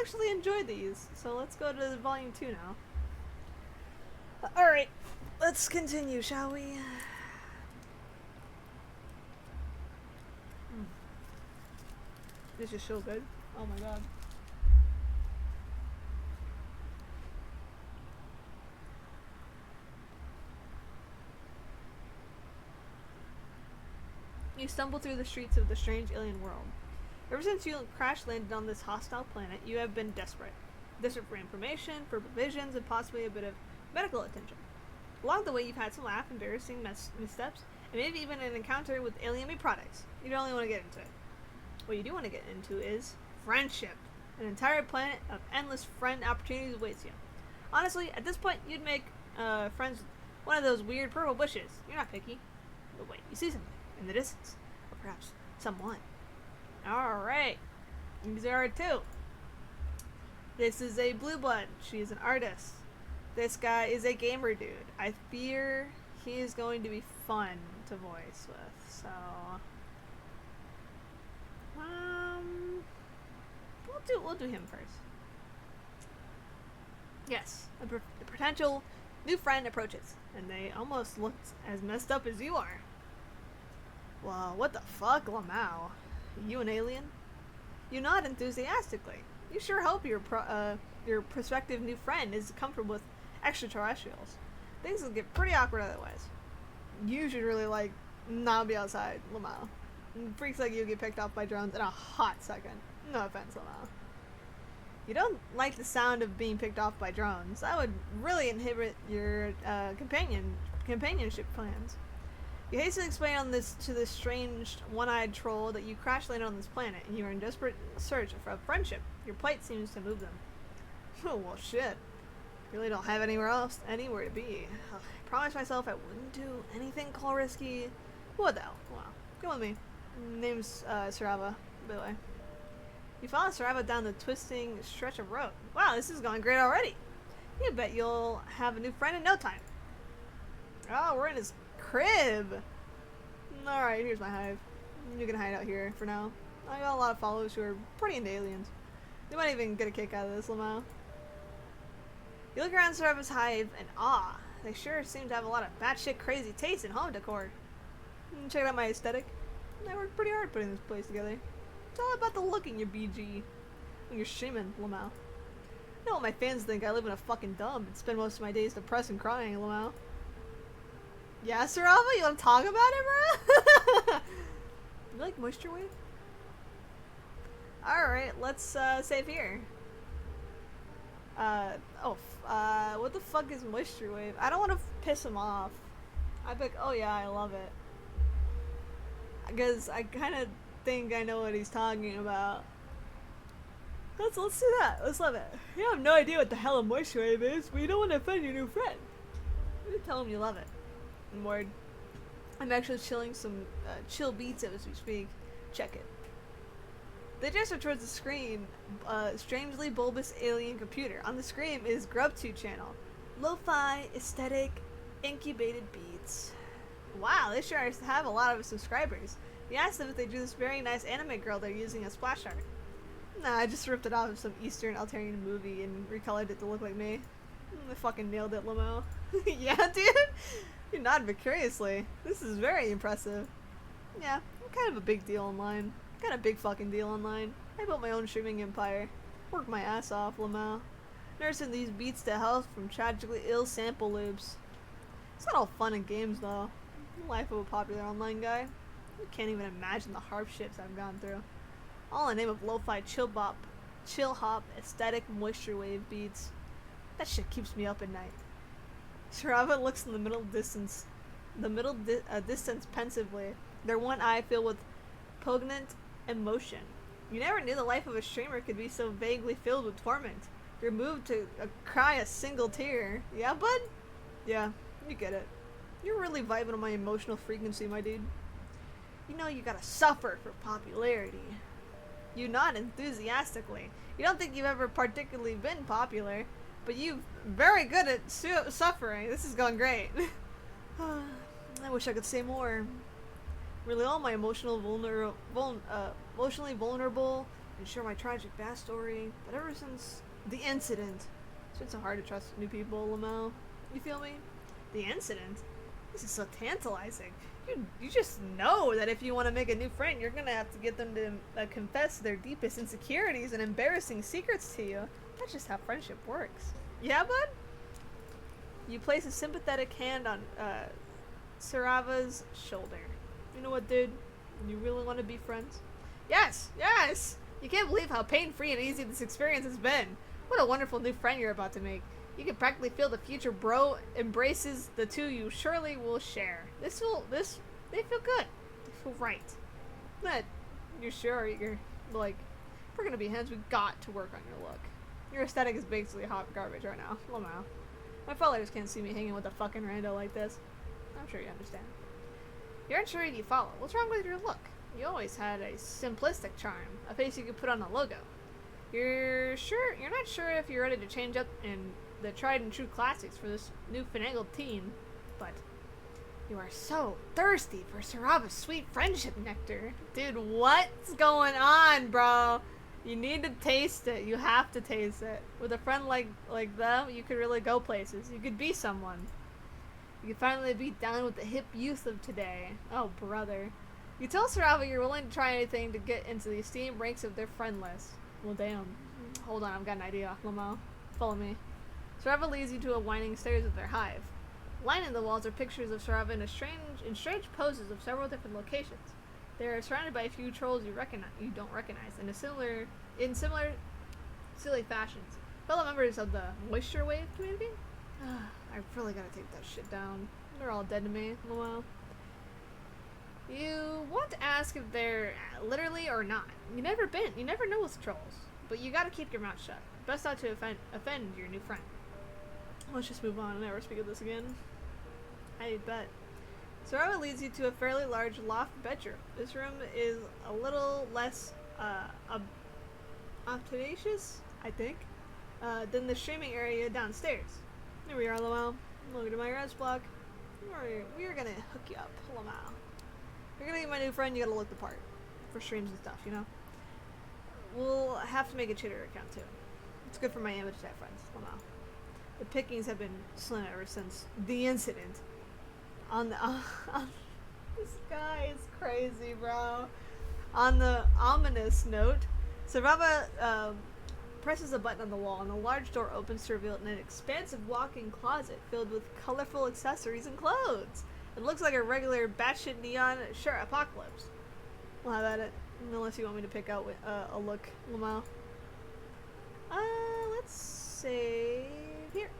actually enjoy these. So let's go to volume 2 now. Alright, let's continue, shall we? This is so good. Oh my god. You stumble through the streets of the strange alien world. Ever since you crash landed on this hostile planet, you have been desperate. Desperate for information, for provisions, and possibly a bit of medical attention. Along the way, you've had some laugh, embarrassing missteps, and maybe even an encounter with alien made products. You don't really want to get into it. What you do want to get into is friendship. An entire planet of endless friend opportunities awaits you. Honestly, at this point, you'd make friends with one of those weird purple bushes. You're not picky. But wait, you see something in the distance. Or perhaps someone. Alright. These are two. This is a blue blood. She is an artist. This guy is a gamer dude. I fear he is going to be fun to voice with. So we'll do him first. Yes, a potential new friend approaches, and they almost look as messed up as you are. Well, what the fuck, Lamau? You an alien? You nod enthusiastically. You sure hope your prospective new friend is comfortable with extraterrestrials. Things will get pretty awkward otherwise. You should really not be outside, Lamau. Freaks like you get picked off by drones in a hot second. No offense, Lamau. You don't like the sound of being picked off by drones. That would really inhibit your companionship plans. You hastily explain on this to this strange one-eyed troll that you crash landed on this planet and you are in desperate search for a friendship. Your plight seems to move them. Oh, well, shit. Really don't have anywhere to be. I promised myself I wouldn't do anything cool risky. What the hell? Wow. Come with me. Name's Sarava, by the way. You follow Sarava down the twisting stretch of road. Wow, this is going great already. You bet you'll have a new friend in no time. Oh, we're in his crib. Alright, here's my hive. You can hide out here for now. I got a lot of followers who are pretty into aliens. They might even get a kick out of this, Lamau. You look around Sarava's hive and awe. They sure seem to have a lot of batshit crazy taste in home decor. Check out my aesthetic. I worked pretty hard putting this place together. It's all about the look in your BG. When you're streaming, Lamau. You know what my fans think, I live in a fucking dump and spend most of my days depressed and crying, Lamau. Yeah, Sarava, you wanna talk about it, bro? You like Moisture Wave? Alright, let's save here. What the fuck is Moisture Wave? I don't want to piss him off. I'd be like, oh yeah, I love it. Because I kind of think I know what he's talking about. Let's do that. Let's love it. You have no idea what the hell a Moisture Wave is, but you don't want to offend your new friend. You tell him you love it. And word. I'm actually chilling some chill beats as we speak. Check it. They gesture towards the screen, strangely bulbous alien computer. On the screen is GrubTube channel. Lo-fi, aesthetic, incubated beats. Wow, they sure have a lot of subscribers. You asked them if they drew this very nice anime girl they're using as splash art. Nah, I just ripped it off of some Eastern Altarian movie and recolored it to look like me. I fucking nailed it, Lamo. Yeah, dude? You nod vicuriously. This is very impressive. Yeah, I'm kind of a big deal online. Kind of big fucking deal online. I built my own streaming empire. Worked my ass off, Lamau. Nursing these beats to health from tragically ill sample loops. It's not all fun and games though. The life of a popular online guy. You can't even imagine the hardships I've gone through. All in the name of lo-fi chill hop, aesthetic moisture wave beats. That shit keeps me up at night. Sarava looks in the middle distance pensively, their one eye filled with poignant emotion. You never knew the life of a streamer could be so vaguely filled with torment. You're moved to cry a single tear. Yeah, bud? Yeah, you get it. You're really vibing on my emotional frequency, my dude. You know you gotta suffer for popularity. You nod enthusiastically. You don't think you've ever particularly been popular, but you're very good at suffering. This is going great. I wish I could say more. Really, all my emotionally vulnerable and share my tragic backstory, but ever since the incident, it's been so hard to trust new people, Lamel. You feel me? The incident? This is so tantalizing. You just know that if you want to make a new friend, you're gonna have to get them to confess their deepest insecurities and embarrassing secrets to you. That's just how friendship works. Yeah, bud? You place a sympathetic hand on Sarava's shoulder. You know what, dude? You really want to be friends? Yes! Yes! You can't believe how pain-free and easy this experience has been. What a wonderful new friend you're about to make. You can practically feel the future bro embraces the two you surely will share. They feel good. They feel right. But you're sure you're like, if we're gonna be friends, we got to work on your look. Your aesthetic is basically hot garbage right now. Lamau. My followers can't see me hanging with a fucking rando like this. I'm sure you understand. You're unsure who you follow. What's wrong with your look? You always had a simplistic charm, a face you could put on a logo. You're not sure if you're ready to change up in the tried and true classics for this new finagled teen, but you are so thirsty for Sarava's sweet friendship nectar. Dude, what's going on, bro? You need to taste it. You have to taste it. With a friend like them, you could really go places. You could be someone. You could finally be down with the hip youth of today. Oh, brother. You tell Sarava you're willing to try anything to get into the esteemed ranks of their friend list. Well, damn. Hold on, I've got an idea, Lamau. Follow me. Sarava leads you to a winding stairs of their hive. Lining the walls are pictures of Sarava in strange poses of several different locations. They are surrounded by a few trolls you don't recognize, in similar silly fashions. Fellow members of the Moisture Wave community? I really gotta take that shit down. They're all dead to me. Well, you want to ask if they're literally or not. You never know with trolls. But you gotta keep your mouth shut. Best not to offend your new friend. Let's just move on and never speak of this again. I bet. Sarava leads you to a fairly large loft bedroom. This room is a little less ostentatious, I think, than the streaming area downstairs. Here we are, Lamau. Welcome to my rest block. We are gonna hook you up, Lamau. You're gonna be my new friend, you gotta look the part. For streams and stuff, you know? We'll have to make a Twitter account too. It's good for my image to have friends, Lamau. The pickings have been slim ever since the incident. This guy is crazy, bro. On the ominous note, Sarava presses a button on the wall, and a large door opens to reveal an expansive walk-in closet filled with colorful accessories and clothes. It looks like a regular batshit neon shirt apocalypse. We'll have at it, unless you want me to pick out a look, Lamau. Let's save here.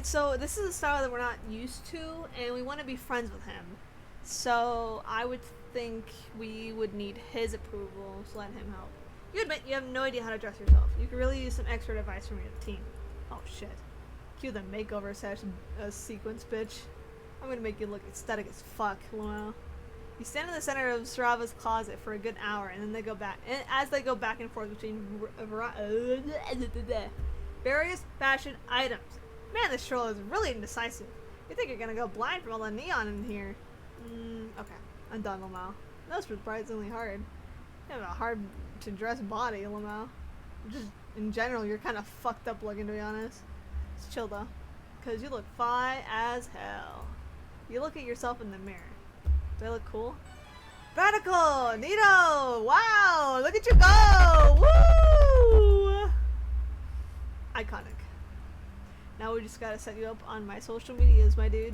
So this is a style that we're not used to, and we want to be friends with him. So I would think we would need his approval, so let him help. You admit you have no idea how to dress yourself. You could really use some expert advice from your team. Oh shit. Cue the makeover sequence, bitch. I'm gonna make you look aesthetic as fuck, Luana. You stand in the center of Sarava's closet for a good hour, and then they go back. And as they go back and forth between various fashion items. Man, this troll is really indecisive. You think you're gonna go blind from all the neon in here? Okay, I'm done, Lamau. That was surprisingly hard. You have a hard to dress body, Lamau. Just in general, you're kind of fucked up looking, to be honest. It's chill though, cause you look fly as hell. You look at yourself in the mirror. Do I look cool? Radical! Neato! Wow! Look at you go! Woo! Iconic. Now we just gotta set you up on my social medias, my dude.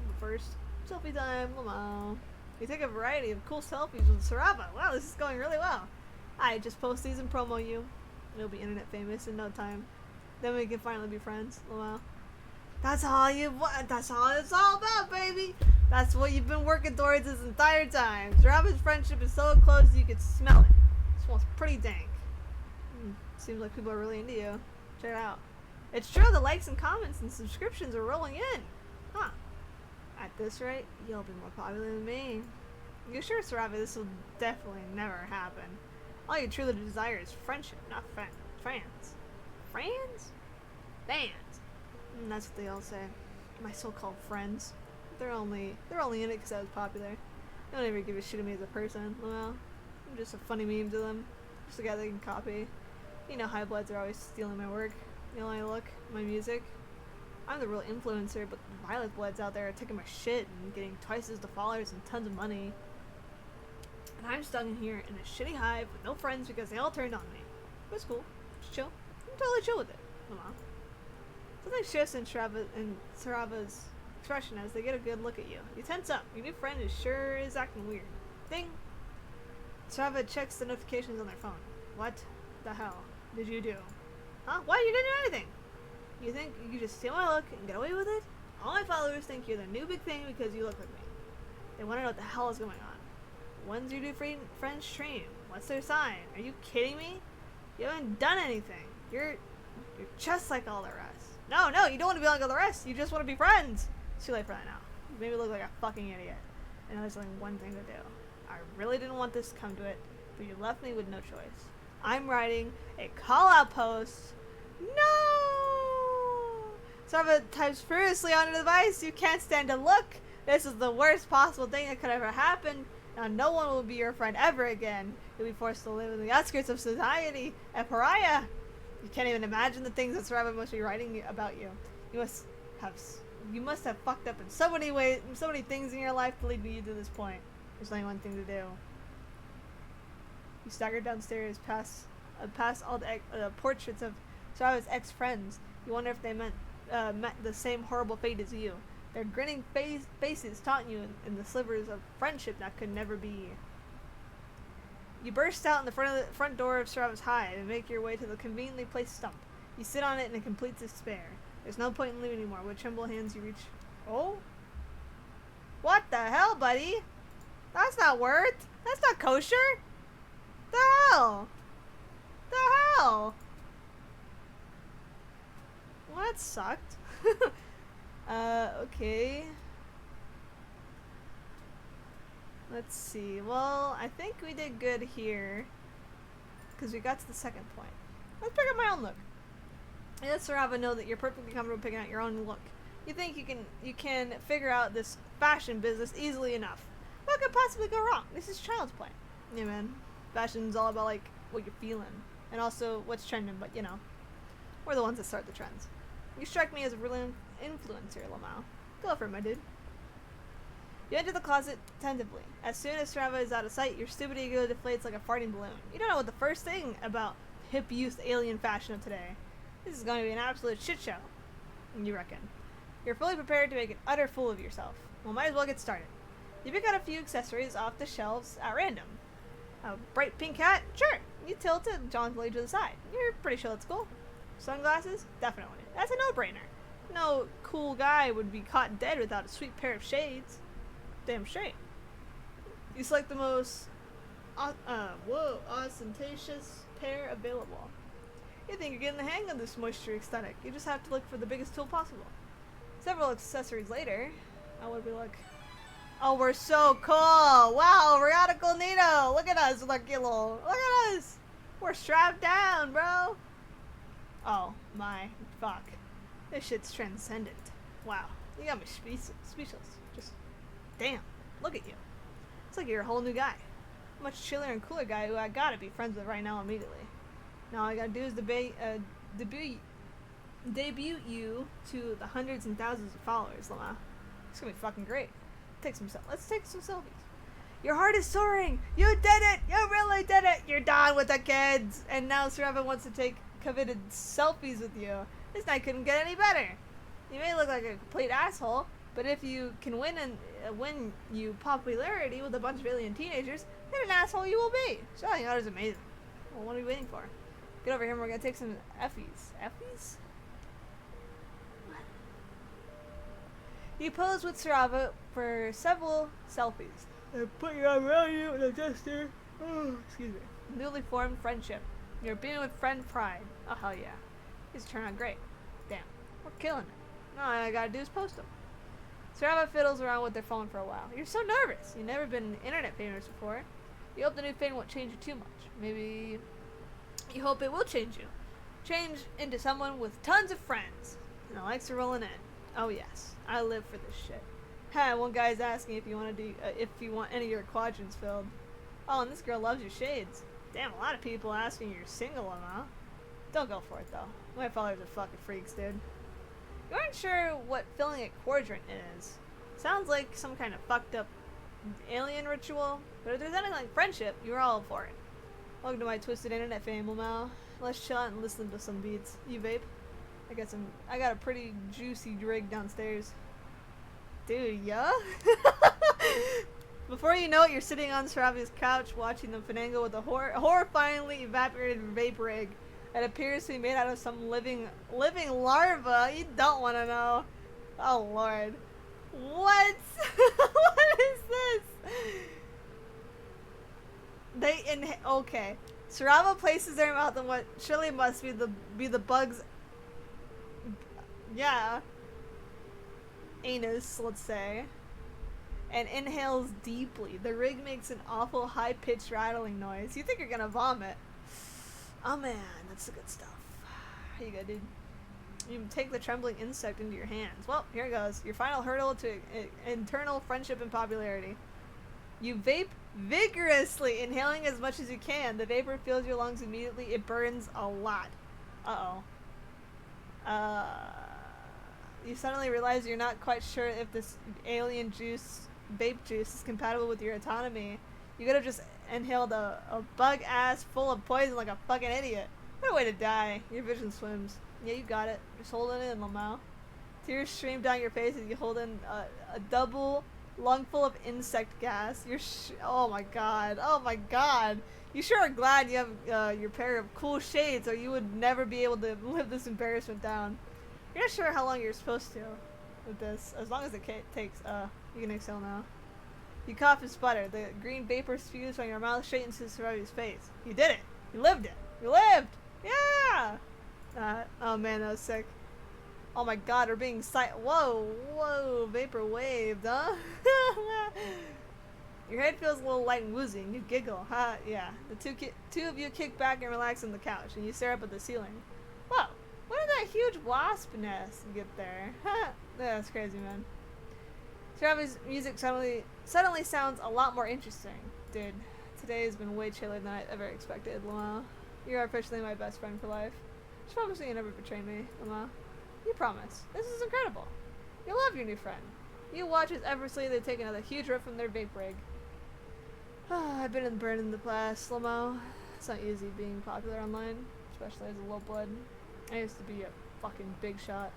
But first, selfie time, Lamau. We take a variety of cool selfies with Sarava. Wow, this is going really well. I just post these and promo you. You'll be internet famous in no time. Then we can finally be friends, Lamau. That's all you want. That's all it's all about, baby. That's what you've been working towards this entire time. Sarava's friendship is so close you can smell it. It smells pretty dank. Seems like people are really into you. Check it out. It's true, the likes and comments and subscriptions are rolling in. Huh. At this rate, you'll be more popular than me. You're sure, Sarava, this will definitely never happen. All you truly desire is friendship, not fans. Friends? Fans. That's what they all say. My so-called friends. They're only in it because I was popular. They don't ever give a shit of me as a person. Well, I'm just a funny meme to them. Just a guy they can copy. You know, high bloods are always stealing my work. You know, I look, my music. I'm the real influencer, but the violet bloods out there are taking my shit and getting twice as the followers and tons of money. And I'm stuck in here in a shitty hive with no friends because they all turned on me. But it's cool. Just chill. I'm totally chill with it. Come on. Something shifts in Sarava's expression as they get a good look at you. You tense up. Your new friend sure is acting weird. Ding! Sarava checks the notifications on their phone. What the hell did you do? Huh? Why? You didn't do anything! You think you could just steal my look and get away with it? All my followers think you're the new big thing because you look like me. They want to know what the hell is going on. When's your new friend stream? What's their sign? Are you kidding me? You haven't done anything. You're just like all the rest. No, you don't want to be like all the rest. You just want to be friends. It's too late for that now. You made me look like a fucking idiot. And now there's only one thing to do. I really didn't want this to come to it, but you left me with no choice. I'm writing a call-out post. No! Sarva types furiously on the device. You can't stand to look. This is the worst possible thing that could ever happen. Now no one will be your friend ever again. You'll be forced to live in the outskirts of society, a pariah. You can't even imagine the things that Sarava must be writing about you. You must have fucked up in so many ways, so many things in your life to lead you to this point. There's only one thing to do. You stagger downstairs past all the portraits of Sarava's ex-friends. You wonder if they met the same horrible fate as you. Their grinning faces taunting you in the slivers of friendship that could never be. You burst out in the front door of Sarava's hive and make your way to the conveniently placed stump. You sit on it in complete despair. There's no point in leaving anymore. With tremble hands you reach... Oh? What the hell, buddy? That's not worth. That's not kosher. The hell? The hell? Well, that sucked. Okay. Let's see. Well, I think we did good here. Because we got to the second point. Let's pick up my own look. And let Sarava know that you're perfectly comfortable picking out your own look. You think you can figure out this fashion business easily enough. What could possibly go wrong? This is child's play. Yeah, man. Fashion's all about, like, what you're feeling. And also what's trending, but, you know. We're the ones that start the trends. You strike me as a real influencer, Lamau. Go for it, my dude. You enter the closet tentatively. As soon as Sarava is out of sight, your stupid ego deflates like a farting balloon. You don't know what the first thing about hip youth alien fashion of today. This is going to be an absolute shit show. You reckon. You're fully prepared to make an utter fool of yourself. Well, might as well get started. You pick out a few accessories off the shelves at random. A bright pink hat? Sure. You tilt it jauntily to the side. You're pretty sure that's cool. Sunglasses? Definitely. That's a no-brainer. No cool guy would be caught dead without a sweet pair of shades. Damn straight. You select the most ostentatious pair available. You think you're getting the hang of this moisture aesthetic. You just have to look for the biggest tool possible. Several accessories later, how would we look? Oh, we're so cool! Wow, Radical Nito! Look at us, lucky little. Look at us! We're strapped down, bro! Oh, my fuck. This shit's transcendent. Wow, you got me speechless. Just, damn, look at you. It's like you're a whole new guy. A much chillier and cooler guy who I gotta be friends with right now immediately. Now all I gotta do is debut you to the hundreds and thousands of followers, Lama. It's gonna be fucking great. Let's take some selfies. Your heart is soaring! You did it! You really did it! You're done with the kids! And now Sarava wants to take coveted selfies with you. This night couldn't get any better. You may look like a complete asshole, but if you can win you popularity with a bunch of alien teenagers, then an asshole you will be. Shouting out is amazing. Well, what are we waiting for? Get over here and we're gonna take some effies. Effies? What? You pose with Sarava for several selfies. Put your arm around you with a gesture. Oh, excuse me. Newly formed friendship. You're being with friend pride. Oh, hell yeah. These turn out great. Damn. We're killing it. Now all I gotta do is post them. Sarava fiddles around with their phone for a while. You're so nervous. You've never been internet famous before. You hope the new fame won't change you too much. Maybe you hope it will change you. Change into someone with tons of friends. And likes to rolling in. Oh yes. I live for this shit. Ha, one guy's asking if you want to do if you want any of your quadrants filled. Oh, and this girl loves your shades. Damn, a lot of people asking you're single, huh? Don't go for it though. My followers are fucking freaks, dude. You aren't sure what filling a quadrant is. Sounds like some kind of fucked up alien ritual, but if there's anything like friendship, you're all for it. Welcome to my twisted internet fame, Lamau. Let's chill out and listen to some beats. You vape? I got a pretty juicy rig downstairs. Dude, yeah? Before you know it, you're sitting on Saravi's couch watching them finagle with a horrifyingly evaporated vape rig that appears to be made out of some living larva. You don't want to know. Oh lord. What? What is this? Okay. Sarava places their mouth in what surely must be the bug's, yeah, anus, let's say, and inhales deeply. The rig makes an awful high-pitched rattling noise. You think you're gonna vomit. Oh man, that's the good stuff. Here you go, dude. You take the trembling insect into your hands. Well, here it goes. Your final hurdle to internal friendship and popularity. You vape vigorously, inhaling as much as you can. The vapor fills your lungs immediately. It burns a lot. Uh-oh. You suddenly realize you're not quite sure if this alien juice, vape juice, is compatible with your autonomy. You could have just inhaled a bug ass full of poison like a fucking idiot. What a way to die. Your vision swims. Yeah, you got it. Just hold it in, Lamau. Tears stream down your face as you hold in a double lungful of insect gas. Oh my god. Oh my god. You sure are glad you have your pair of cool shades, or you would never be able to live this embarrassment down. You're not sure how long you're supposed to with this. As long as it takes, you can exhale now. You cough and sputter. The green vapor spews from your mouth straight into Saravi's face. You did it! You lived it! You lived! Yeah! Oh man, that was sick. Oh my god, we're being whoa, vapor waved, huh? Your head feels a little light and woozy, and you giggle, huh? Yeah. The two of you kick back and relax on the couch, and you stare up at the ceiling. Whoa! When did that huge wasp nest get there? That's crazy, man. Travis' music suddenly sounds a lot more interesting. Dude, today has been way chillier than I ever expected, Lamau. You are officially my best friend for life. Just promise me you never betray me, Lamau. You promise. This is incredible. You love your new friend. You watch as effortlessly they take another huge rip from their vape rig. I've been burned in the past, Lamau. It's not easy being popular online, especially as a low blood. I used to be a fucking big shot.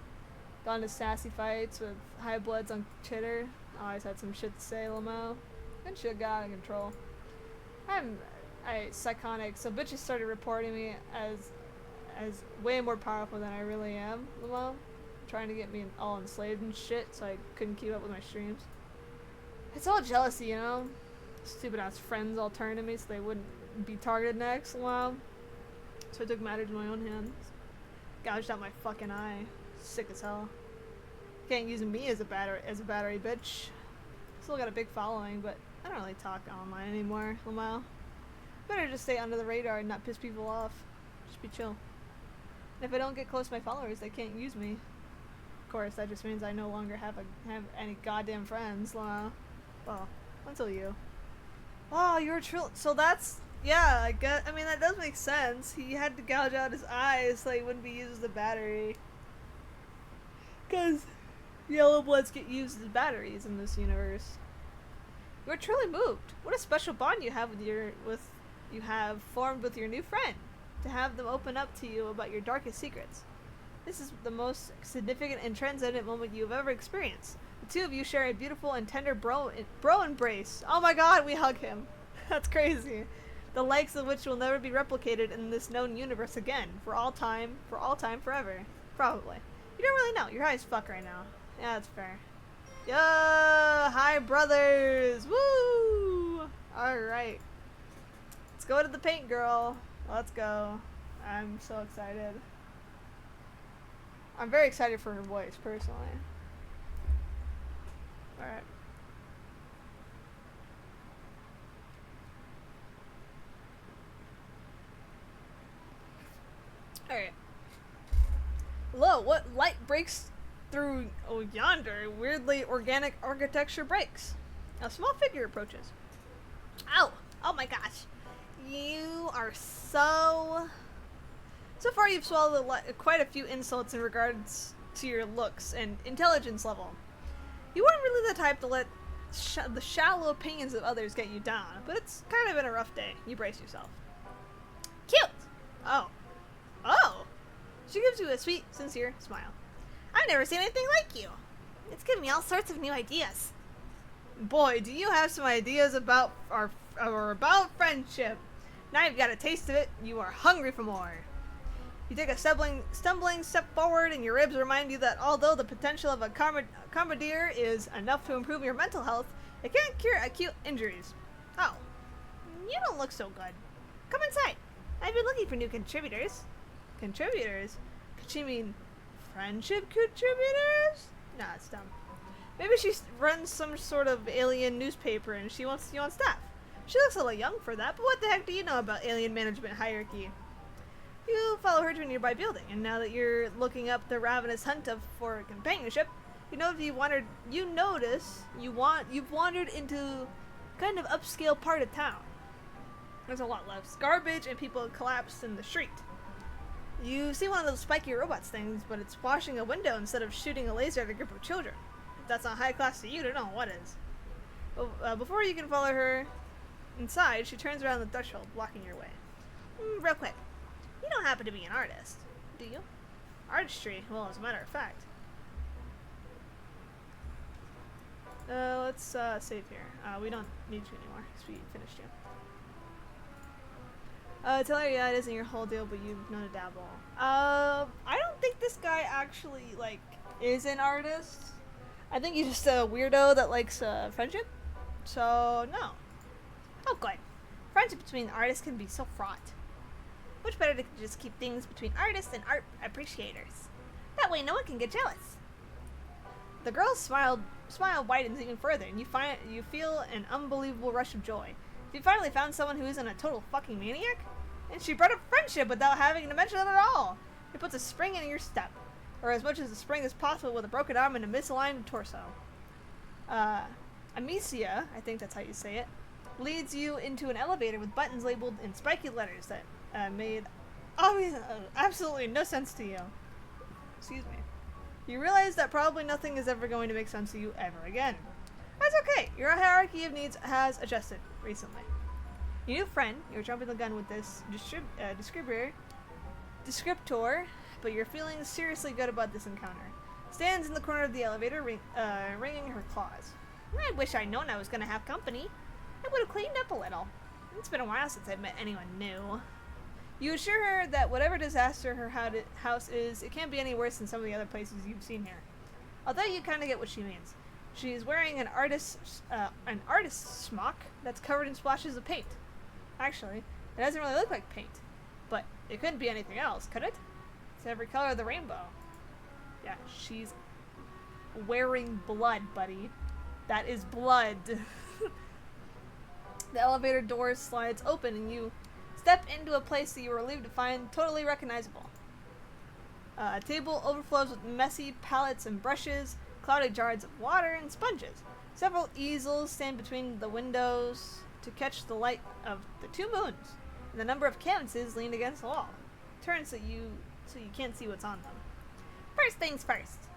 Gone to sassy fights with high bloods on Chitter. Always had some shit to say, Lamau. And shit got out of control. I'm psychotic, so bitches started reporting me as way more powerful than I really am, Lamau. Trying to get me all enslaved and shit, so I couldn't keep up with my streams. It's all jealousy, you know? Stupid ass friends all turned to me so they wouldn't be targeted next, Lamau. So I took matters in my own hands. Gouged out my fucking eye. Sick as hell. Can't use me as a battery, bitch. Still got a big following, but I don't really talk online anymore, Lamau. Better just stay under the radar and not piss people off. Just be chill. And if I don't get close to my followers, they can't use me. Of course, that just means I no longer have any goddamn friends, Lamau. Well, until you. Oh, you're true. So that's, yeah, I mean, that does make sense. He had to gouge out his eyes so he wouldn't be used as a battery. Because yellow bloods get used as batteries in this universe. You're truly moved. What a special bond you have formed with your new friend. To have them open up to you about your darkest secrets. This is the most significant and transcendent moment you have ever experienced. The two of you share a beautiful and tender bro embrace. Oh my god, we hug him. That's crazy. The likes of which will never be replicated in this known universe again. For all time, forever. Probably. You don't really know. You're high as fuck right now. Yeah, that's fair. Yo, hi brothers. Woo! Alright. Let's go to the paint girl. Let's go. I'm so excited. I'm very excited for her voice, personally. Alright. Alright. Hello, what light breaks through yonder, weirdly organic architecture breaks. A small figure approaches. Ow! Oh my gosh. You are so... So far you've swallowed quite a few insults in regards to your looks and intelligence level. You weren't really the type to let the shallow opinions of others get you down, but it's kind of been a rough day. You brace yourself. Cute! Oh. Oh! She gives you a sweet, sincere smile. I've never seen anything like you. It's given me all sorts of new ideas. Boy, do you have some ideas about about friendship. Now you've got a taste of it, you are hungry for more. You take a stumbling step forward, and your ribs remind you that although the potential of a commandeer is enough to improve your mental health, it can't cure acute injuries. Oh, you don't look so good. Come inside. I've been looking for new contributors. Contributors? Could she mean friendship contributors? Nah, it's dumb. Maybe she runs some sort of alien newspaper and she wants you on staff. She looks a little young for that, but what the heck do you know about alien management hierarchy? You follow her to a nearby building, and now that you're looking up the ravenous hunt for companionship, you've wandered into kind of upscale part of town. There's a lot less garbage and people collapsed in the street. You see one of those spiky robots things, but it's washing a window instead of shooting a laser at a group of children. If that's not high class to you, I don't know what is. Before you can follow her inside, she turns around the threshold, blocking your way. Real quick, you don't happen to be an artist, do you? Artistry? Well, as a matter of fact. Let's save here. We don't need you anymore, because we finished you. Tell her, yeah, it isn't your whole deal, but you've known to dabble. I don't think this guy actually, is an artist. I think he's just a weirdo that likes, friendship. So, no. Oh, good. Friendship between artists can be so fraught. Much better to just keep things between artists and art appreciators. That way no one can get jealous. The girl's smile widens even further, and you feel an unbelievable rush of joy. You finally found someone who isn't a total fucking maniac? And she brought up friendship without having to mention it at all. It puts a spring in your step. Or as much as a spring as possible with a broken arm and a misaligned torso. Amicia, I think that's how you say it, leads you into an elevator with buttons labeled in spiky letters that made absolutely no sense to you. Excuse me. You realize that probably nothing is ever going to make sense to you ever again. That's okay. Your hierarchy of needs has adjusted recently. Your new friend, you're jumping the gun with this descriptor, but you're feeling seriously good about this encounter. Stands in the corner of the elevator, wringing her claws. I wish I'd known I was going to have company. I would have cleaned up a little. It's been a while since I've met anyone new. You assure her that whatever disaster her house is, it can't be any worse than some of the other places you've seen here. Although you kind of get what she means. She's wearing an artist's smock that's covered in splashes of paint. Actually, it doesn't really look like paint. But it couldn't be anything else, could it? It's every color of the rainbow. Yeah, she's wearing blood, buddy. That is blood. The elevator door slides open and you step into a place that you were relieved to find totally recognizable. A table overflows with messy palettes and brushes, clouded jars of water, and sponges. Several easels stand between the windows to catch the light of the two moons, and the number of canvases leaned against the wall. Turn so you can't see what's on them. First things first.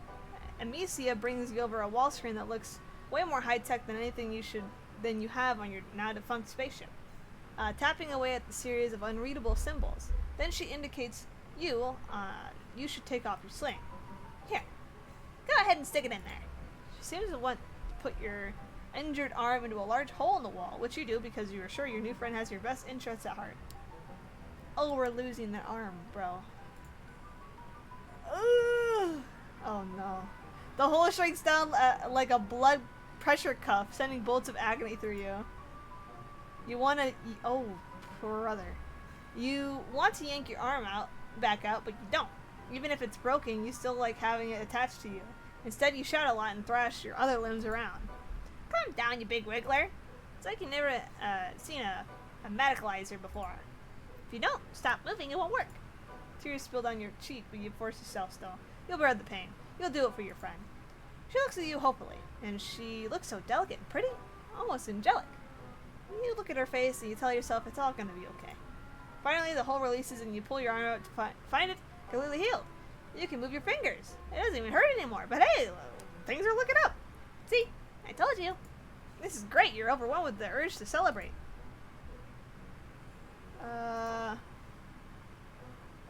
Amicia brings you over a wall screen that looks way more high-tech than anything you have on your now-defunct spaceship. Tapping away at the series of unreadable symbols. Then she indicates you should take off your sling. Here, go ahead and stick it in there. She seems to want to put your injured arm into a large hole in the wall, which you do because you are sure your new friend has your best interests at heart. Oh, we're losing that arm, bro. Ugh. Oh no. The hole shrinks down like a blood pressure cuff, sending bolts of agony through you. You want to... Oh, brother. You want to yank your arm back out, but you don't. Even if it's broken, you still like having it attached to you. Instead, you shout a lot and thrash your other limbs around. Calm down, you big wiggler. It's like you've never seen a medicalizer before. If you don't stop moving, it won't work. Tears spill down your cheek, but you force yourself still. You'll bear the pain. You'll do it for your friend. She looks at you hopefully, and she looks so delicate and pretty, almost angelic. You look at her face and you tell yourself it's all gonna be okay. Finally, the hole releases and you pull your arm out to find it completely healed. You can move your fingers. It doesn't even hurt anymore, but hey, things are looking up. See? I told you. This is great. You're overwhelmed with the urge to celebrate.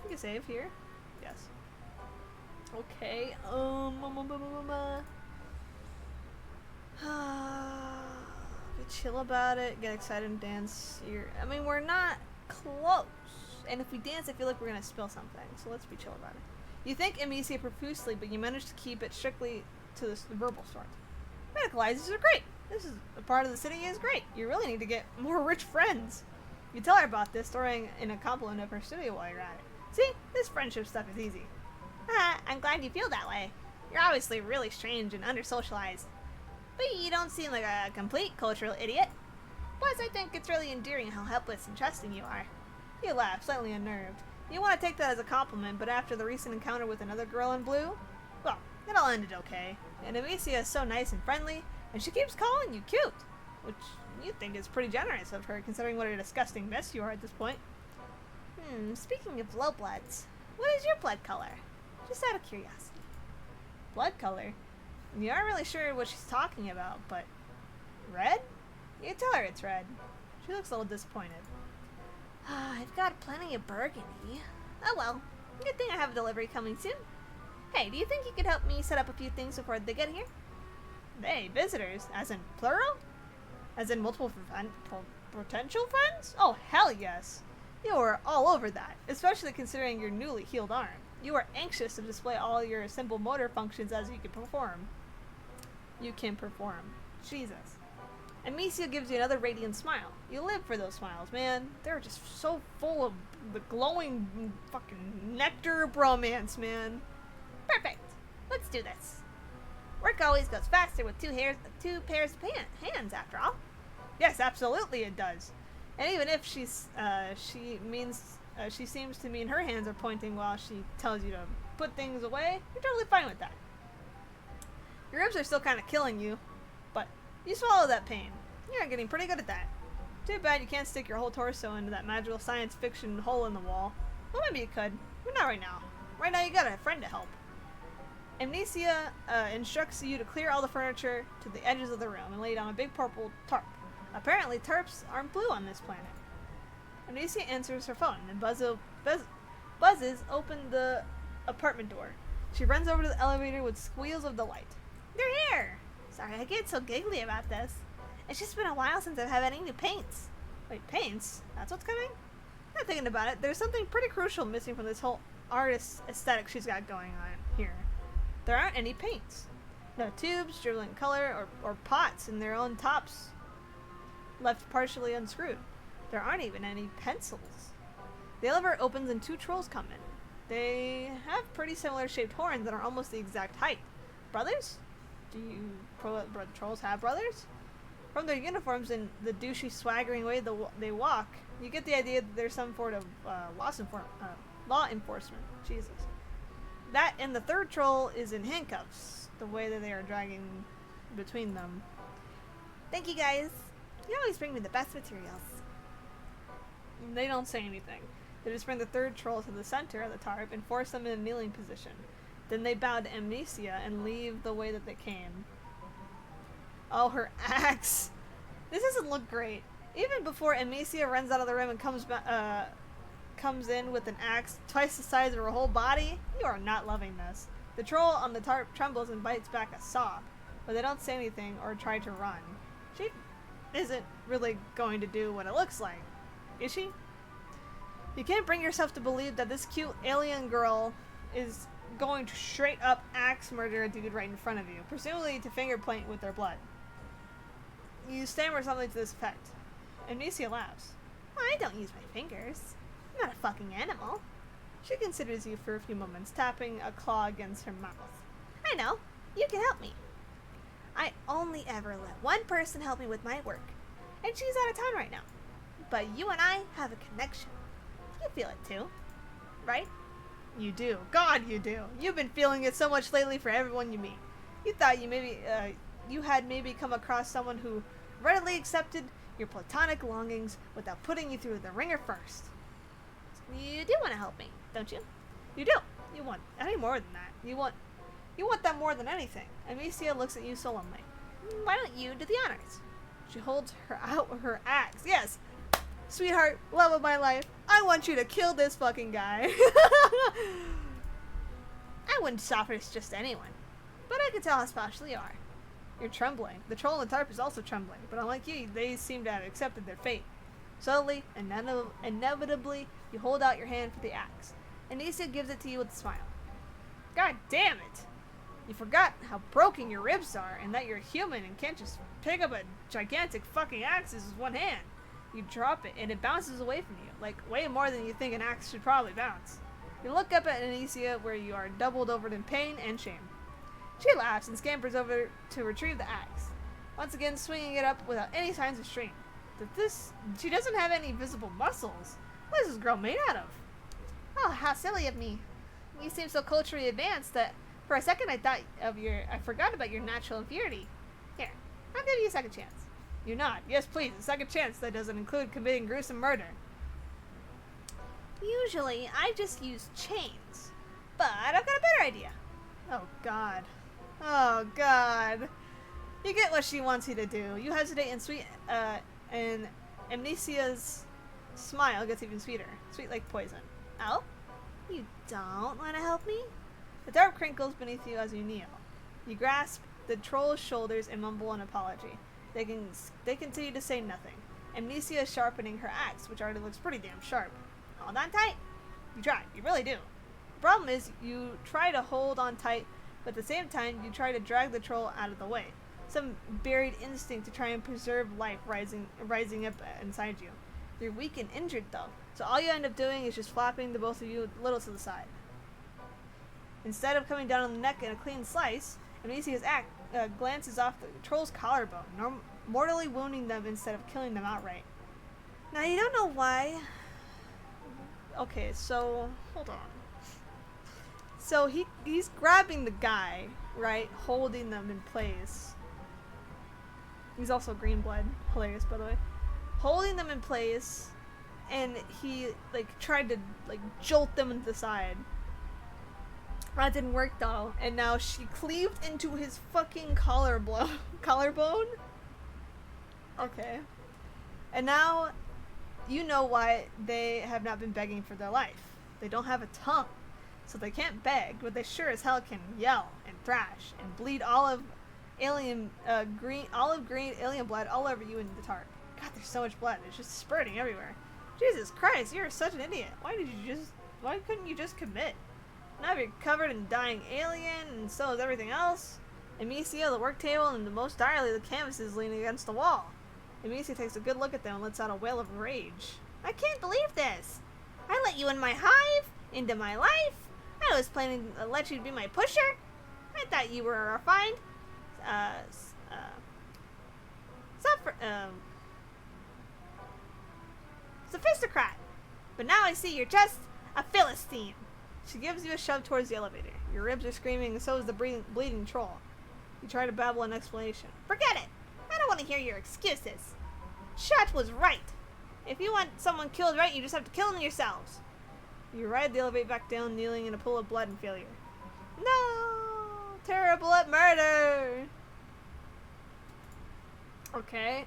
You can save here. Yes. Okay. Be chill about it. Get excited and dance. I mean, we're not close. And if we dance, I feel like we're gonna spill something. So let's be chill about it. You thank Amicia profusely, but you manage to keep it strictly to the verbal sort. Medicalizers are great. This is a part of the city is great. You really need to get more rich friends. You tell her about this, throwing in a compliment of her studio while you're at it. See, this friendship stuff is easy. I'm glad you feel that way. You're obviously really strange and under-socialized. But you don't seem like a complete cultural idiot. Plus, I think it's really endearing how helpless and trusting you are. You laugh, slightly unnerved. You want to take that as a compliment, but after the recent encounter with another girl in blue, well, it all ended okay. And Amicia is so nice and friendly, and she keeps calling you cute, which you think is pretty generous of her, considering what a disgusting mess you are at this point. Speaking of low bloods, what is your blood color? Just out of curiosity. Blood color? You aren't really sure what she's talking about, but red? You tell her it's red. She looks a little disappointed. I've got plenty of burgundy. Oh well, good thing I have a delivery coming soon. Hey, do you think you could help me set up a few things before they get here? They, visitors, as in plural? As in multiple potential friends? Oh, hell yes. You are all over that, especially considering your newly healed arm. You are anxious to display all your simple motor functions as you can perform. Jesus. Amicia gives you another radiant smile. You live for those smiles, man. They're just so full of the glowing fucking nectar of bromance, man. Perfect. Let's do this. Work always goes faster with two pairs of hands, after all. Yes, absolutely it does. And even if she seems to mean her hands are pointing while she tells you to put things away, you're totally fine with that. Your ribs are still kind of killing you, but you swallow that pain. You're getting pretty good at that. Too bad you can't stick your whole torso into that magical science fiction hole in the wall. Well, maybe you could, but not right now. Right now you got a friend to help. Amnesia instructs you to clear all the furniture to the edges of the room and lay down a big purple tarp. Apparently tarps aren't blue on this planet. Amnesia answers her phone and buzzes open the apartment door. She runs over to the elevator with squeals of delight. They're here! Sorry I get so giggly about this. It's just been a while since I've had any new paints. Wait, paints? That's what's coming? Not thinking about it, there's something pretty crucial missing from this whole artist aesthetic she's got going on here. There aren't any paints. No tubes, dribbling color, or pots in their own tops left partially unscrewed. There aren't even any pencils. The elevator opens and two trolls come in. They have pretty similar shaped horns that are almost the exact height. Brothers? Do trolls have brothers? From their uniforms and the douchey swaggering way they walk, you get the idea that there's some sort of law enforcement. Jesus. That and the third troll is in handcuffs, the way that they are dragging between them. Thank you guys. You always bring me the best materials. They don't say anything. They just bring the third troll to the center of the tarp and force them in a kneeling position. Then they bow to Amnesia and leave the way that they came. Oh, her axe! This doesn't look great. Even before Amnesia runs out of the room and comes in with an axe twice the size of her whole body, you are not loving this. The troll on the tarp trembles and bites back a sob, but they don't say anything or try to run. She isn't really going to do what it looks like, is she? You can't bring yourself to believe that this cute alien girl is going to straight up axe murder a dude right in front of you, presumably to finger point with their blood. You stammer something to this effect. Amnesia laughs. I don't use my fingers. I'm not a fucking animal. She considers you for a few moments, tapping a claw against her mouth. I know. You can help me. I only ever let one person help me with my work, and she's out of town right now. But you and I have a connection. You feel it too, right? You do. God, you do. You've been feeling it so much lately for everyone you meet. You thought you had maybe come across someone who readily accepted your platonic longings without putting you through the ringer first. You do want to help me, don't you? You do. You want any more than that. You want that more than anything. Amicia looks at you solemnly. Why don't you do the honors? She holds her axe. Yes! Sweetheart, love of my life, I want you to kill this fucking guy. I wouldn't stop for just anyone, but I can tell how special you are. You're trembling. The troll in the tarp is also trembling, but unlike you, they seem to have accepted their fate. Slowly, inevitably, you hold out your hand for the axe. Anicia gives it to you with a smile. God damn it! You forgot how broken your ribs are and that you're human and can't just pick up a gigantic fucking axe with one hand. You drop it and it bounces away from you, like way more than you think an axe should probably bounce. You look up at Anicia where you are doubled over in pain and shame. She laughs and scampers over to retrieve the axe, once again swinging it up without any signs of strain. She doesn't have any visible muscles. What is this girl made out of? Oh, how silly of me. You seem so culturally advanced that for a second I forgot about your natural inferiority. Here, I'll give you a second chance. You nod. Yes, please, a second chance that doesn't include committing gruesome murder. Usually, I just use chains, but I've got a better idea. Oh, God. Oh, God. You get what she wants you to do. You hesitate and Amnesia's smile gets even sweeter. Sweet like poison. Oh? You don't want to help me? The dark crinkles beneath you as you kneel. You grasp the troll's shoulders and mumble an apology. They continue to say nothing. Amnesia is sharpening her axe, which already looks pretty damn sharp. Hold on tight. You try. You really do. The problem is, you try to hold on tight, but at the same time, you try to drag the troll out of the way. Some buried instinct to try and preserve life rising up inside you. You're weak and injured, though, so all you end up doing is just flapping the both of you a little to the side. Instead of coming down on the neck in a clean slice, Amnesia's axe glances off the troll's collarbone, mortally wounding them instead of killing them outright. Now, you don't know why. Okay, so hold on. So he's grabbing the guy, right, holding them in place. He's also green blood, hilarious by the way. Holding them in place, and he tried to jolt them into the side. That didn't work though, and now she cleaved into his fucking collarbone? Okay. And now, you know why they have not been begging for their life. They don't have a tongue, so they can't beg, but they sure as hell can yell and thrash and bleed olive green alien blood all over you in the tarp. God, there's so much blood. It's just spurting everywhere. Jesus Christ, you're such an idiot. Why couldn't you just commit? Now you're covered in dying alien, and so is everything else. Amicia, the work table, and the most direly the canvas is leaning against the wall. Amicia takes a good look at them and lets out a wail of rage. I can't believe this! I let you in my hive, into my life. I was planning to let you be my pusher. I thought you were a refined, sophistocrat. But now I see you're just a Philistine. She gives you a shove towards the elevator. Your ribs are screaming, and so is the bleeding troll. You try to babble an explanation. Forget it! I don't want to hear your excuses. Shot was right. If you want someone killed right, you just have to kill them yourselves. You ride the elevator back down, kneeling in a pool of blood and failure. No! Terrible at murder! Okay,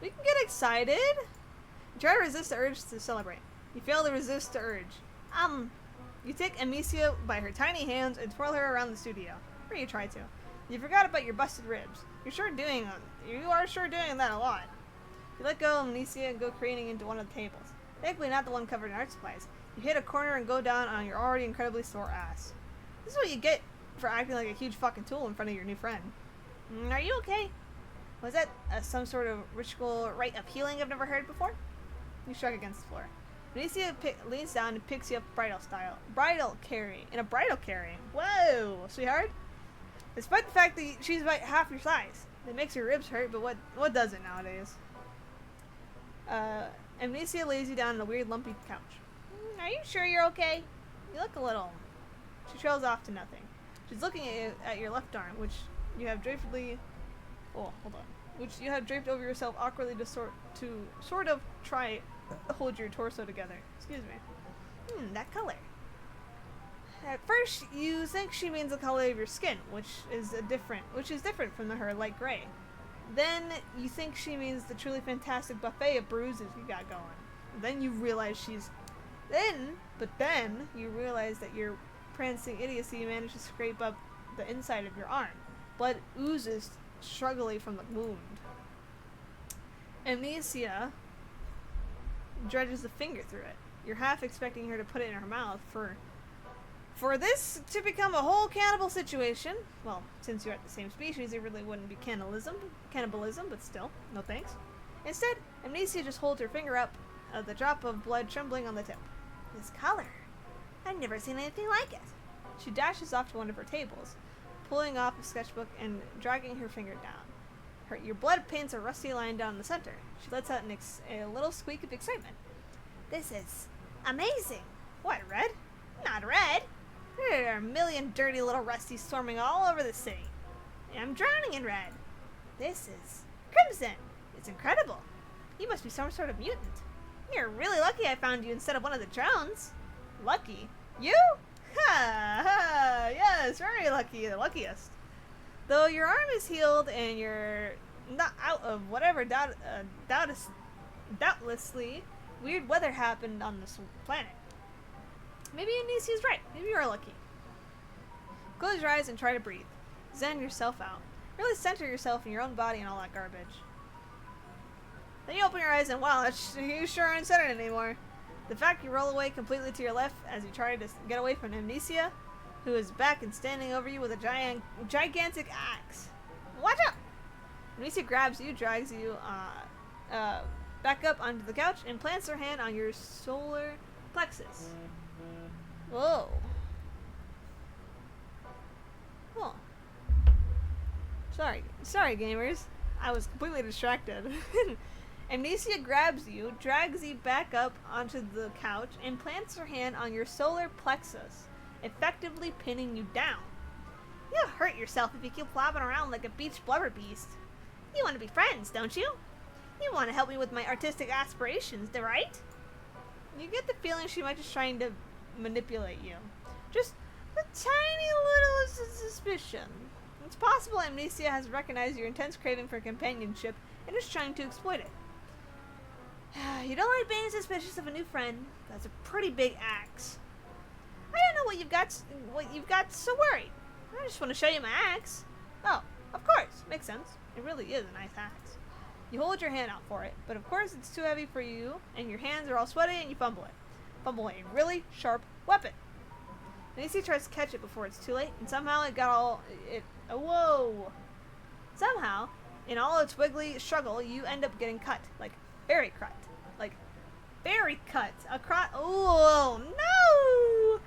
we can get excited. You try to resist the urge to celebrate. You fail to resist the urge. You take Amicia by her tiny hands and twirl her around the studio. Or you try to. You forgot about your busted ribs. You are sure doing that a lot. You let go of Amicia and go careening into one of the tables. Thankfully not the one covered in art supplies. You hit a corner and go down on your already incredibly sore ass. This is what you get for acting like a huge fucking tool in front of your new friend. Are you okay? Was that some sort of ritual rite of healing I've never heard before? You shrug against the floor. Amicia leans down and picks you up bridal carry. Whoa, sweetheart. Despite the fact that she's about half your size, it makes your ribs hurt, but what doesn't nowadays? Amnesia lays you down on a weird lumpy couch. Are you sure you're okay? You look a little... She trails off to nothing. She's looking at your left arm, which you have drapedly... Oh, hold on. Which you have draped over yourself awkwardly to sort of try to hold your torso together. Excuse me. That color. At first, you think she means the color of your skin, which is different from her light gray. Then you think she means the truly fantastic buffet of bruises you got going. Then you realize then you realize that your prancing idiocy managed to scrape up the inside of your arm. Blood oozes struggling from the wound. Amnesia dredges the finger through it. You're half expecting her to put it in her mouth for this to become a whole cannibal situation. Well, since you're at the same species, it really wouldn't be cannibalism, but still, no thanks. Instead, Amnesia just holds her finger up, the drop of blood trembling on the tip. This color. I've never seen anything like it. She dashes off to one of her tables, pulling off a sketchbook and dragging her finger down. Your blood paints a rusty line down the center. She lets out a little squeak of excitement. This is amazing. What, red? Not red. There are a million dirty little rusties swarming all over the city. I'm drowning in red. This is crimson. It's incredible. You must be some sort of mutant. You're really lucky I found you instead of one of the drones. Lucky? You? Ha ha! Yes, very lucky, the luckiest. Though your arm is healed and you're not out of whatever doubtlessly weird weather happened on this planet. Maybe Anisia's right. Maybe you're lucky. Close your eyes and try to breathe. Zen yourself out. Really center yourself in your own body and all that garbage. Then you open your eyes and wow, you sure aren't centered anymore. The fact you roll away completely to your left as you try to get away from Amnesia, who is back and standing over you with a gigantic axe. Watch out! Amnesia grabs you, drags you back up onto the couch, and plants her hand on your solar plexus. Whoa. Oh. Sorry, gamers. I was completely distracted. Amnesia grabs you, drags you back up onto the couch, and plants her hand on your solar plexus, effectively pinning you down. You'll hurt yourself if you keep flopping around like a beach blubber beast. You want to be friends, don't you? You want to help me with my artistic aspirations, right? You get the feeling she might just trying to manipulate you. Just a tiny little suspicion. It's possible Amnesia has recognized your intense craving for companionship and is trying to exploit it. You don't like being suspicious of a new friend. That's a pretty big axe. I don't know what you've got so worried. I just want to show you my axe. Oh, of course. Makes sense. It really is a nice axe. You hold your hand out for it, but of course it's too heavy for you, and your hands are all sweaty, and you fumble it. Fumble a really sharp weapon. Nancy tries to catch it before it's too late, and somehow whoa! Somehow, in all its wiggly struggle, you end up getting cut. Like, very cut. Across. Oh, no!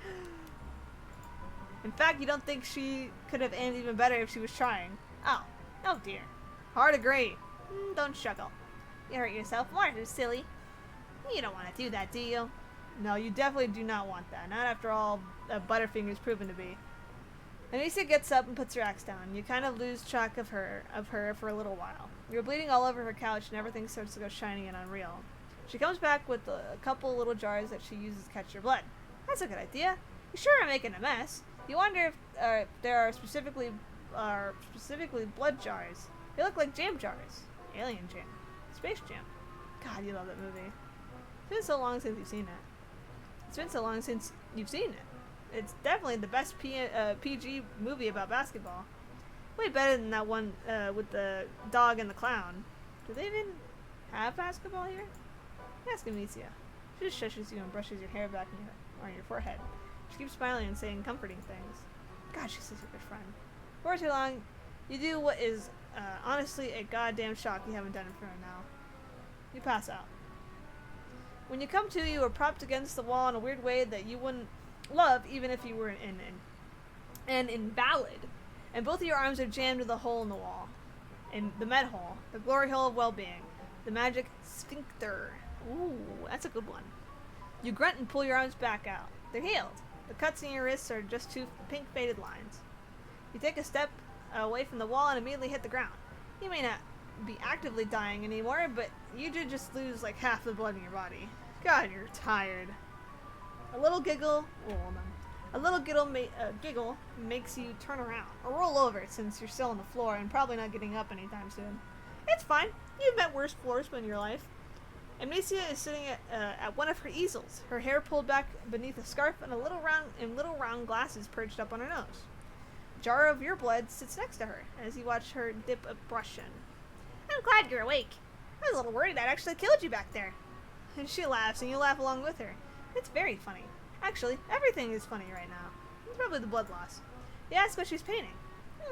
In fact, you don't think she could have ended even better if she was trying. Oh dear. Hard agree. Don't struggle. You hurt yourself more, you silly. You don't want to do that, do you? No, you definitely do not want that. Not after all Butterfinger's proven to be. Anisia gets up and puts her axe down. You kind of lose track of her for a little while. You're bleeding all over her couch and everything starts to go shiny and unreal. She comes back with a couple little jars that she uses to catch your blood. That's a good idea. You sure are making a mess. You wonder if there are specifically blood jars. They look like jam jars. Alien Jam. Space Jam. God, you love that movie. It's been so long since you've seen it. It's definitely the best PG movie about basketball. Way better than that one with the dog and the clown. Do they even have basketball here? Ask Amicia. She just shushes you and brushes your hair back on your forehead. She keeps smiling and saying comforting things. God, she's such a good friend. Before too long, you do what is honestly a goddamn shock you haven't done it for now. You pass out. When you come to, you are propped against the wall in a weird way that you wouldn't love even if you were an invalid. And both of your arms are jammed to the hole in the wall. In the med hole. The glory hole of well-being. The magic sphincter. Ooh, that's a good one. You grunt and pull your arms back out. They're healed. The cuts in your wrists are just two pink faded lines. You take a step away from the wall and immediately hit the ground. You may not be actively dying anymore, but you did just lose like half the blood in your body. God, you're tired. A little giggle, giggle makes you turn around or roll over since you're still on the floor and probably not getting up anytime soon. It's fine. You've met worse floors in your life. Amnesia is sitting at one of her easels, her hair pulled back beneath a scarf and little round glasses perched up on her nose. A jar of your blood sits next to her as you watch her dip a brush in. I'm glad you're awake. I was a little worried I'd actually killed you back there. And she laughs, and you laugh along with her. It's very funny. Actually, everything is funny right now. It's probably the blood loss. You ask what she's painting.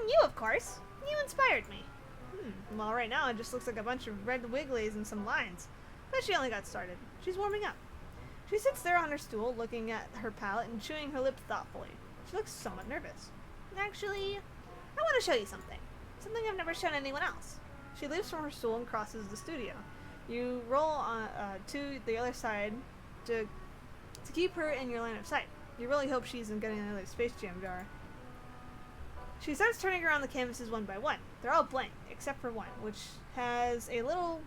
You, of course. You inspired me. Well, right now it just looks like a bunch of red wigglies and some lines. But she only got started. She's warming up. She sits there on her stool, looking at her palette and chewing her lip thoughtfully. She looks somewhat nervous. Actually, I want to show you something. Something I've never shown anyone else. She leaves from her stool and crosses the studio. You roll on, to the other side to keep her in your line of sight. You really hope she isn't getting another Space Jam jar. She starts turning around the canvases one by one. They're all blank, except for one, which has a little...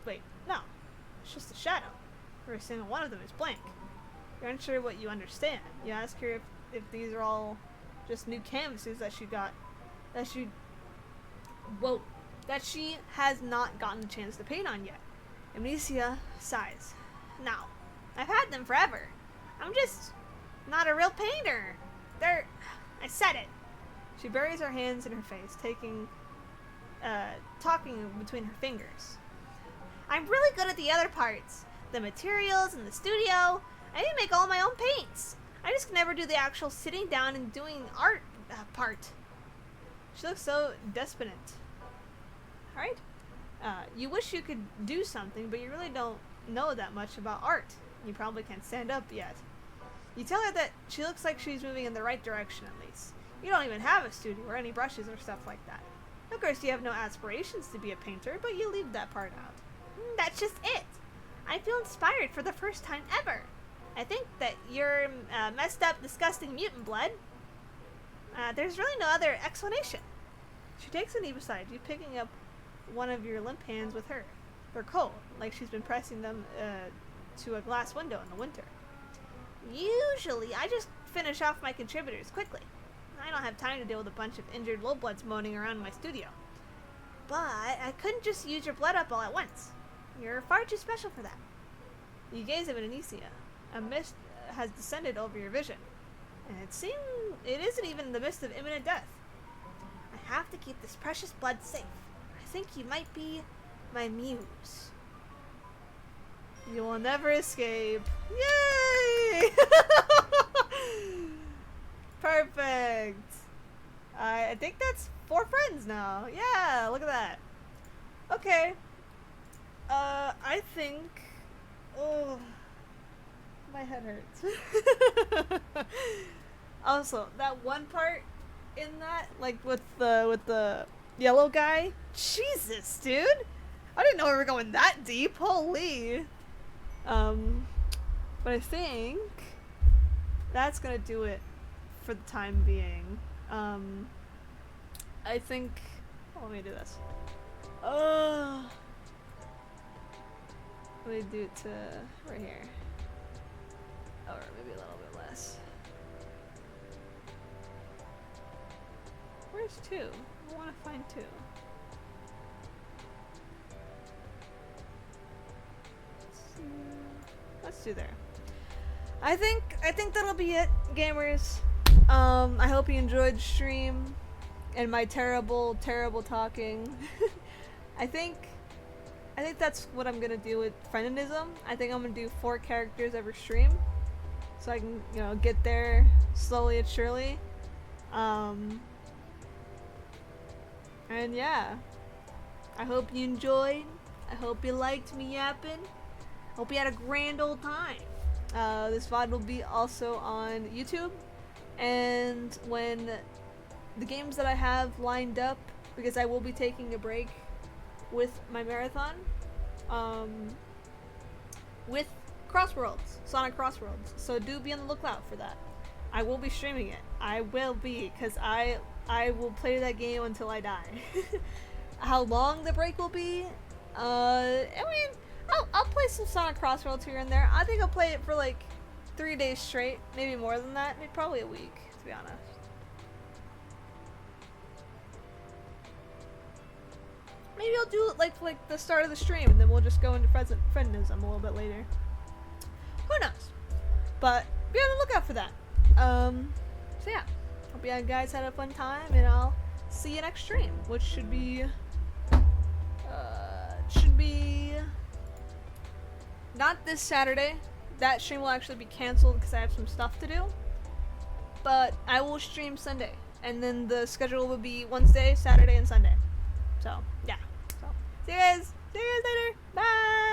Wait, no. It's just a shadow. Every single one of them is blank. You're unsure what you understand. You ask her if these are all just new canvases that she got... That she has not gotten the chance to paint on yet. Amnesia sighs. No. I've had them forever. I'm just not a real painter. I said it. She buries her hands in her face, talking between her fingers. I'm really good at the other parts. The materials and the studio. I even make all my own paints. I just never do the actual sitting down and doing art part. She looks so despondent. Alright? You wish you could do something, but you really don't know that much about art. You probably can't stand up yet. You tell her that she looks like she's moving in the right direction at least. You don't even have a studio or any brushes or stuff like that. Of course, you have no aspirations to be a painter, but you leave that part out. That's just it. I feel inspired for the first time ever. I think that you're messed up, disgusting mutant blood. There's really no other explanation. She takes a knee beside you, picking up one of your limp hands with her. They're cold, like she's been pressing them to a glass window in the winter. Usually, I just finish off my contributors quickly. I don't have time to deal with a bunch of injured lowbloods moaning around my studio. But I couldn't just use your blood up all at once. You're far too special for that. You gaze at Amnesia. A mist has descended over your vision, and it isn't even the mist of imminent death. I have to keep this precious blood safe. I think you might be my muse. You will never escape. Yay! Perfect. I think that's 4 friends now. Yeah, look at that. Okay. I think... Oh, my head hurts. Also, that one part in that, like with the yellow guy. Jesus, dude. I didn't know we were going that deep. Holy. But I think that's gonna do it for the time being. I think... let me do this. Let me do it to right here. Or maybe a little bit less. Where's 2? I want to find 2. Let's do there. I think that'll be it, gamers. I hope you enjoyed the stream and my terrible talking. I think that's what I'm gonna do with Friendism. I think I'm gonna do 4 characters every stream, so I can, get there slowly and surely. And yeah, I hope you enjoyed. I hope you liked me yapping. Hope you had a grand old time. This VOD will be also on YouTube, and when the games that I have lined up, because I will be taking a break with my marathon, with Crossworlds, Sonic Crossworlds. So do be on the lookout for that. I will be streaming it. I will be, because I will play that game until I die. How long the break will be? I mean, I'll play some Sonic Crossworlds here and there. I think I'll play it for like 3 days straight, maybe more than that, maybe probably a week, to be honest. Maybe I'll do it like the start of the stream, and then we'll just go into friendism a little bit later. Who knows? But be on the lookout for that. So yeah, hope you guys had a fun time, and I'll see you next stream, which should be not this Saturday. That stream will actually be canceled because I have some stuff to do. But I will stream Sunday, and then the schedule will be Wednesday, Saturday, and Sunday. So yeah. So see you guys later. Bye.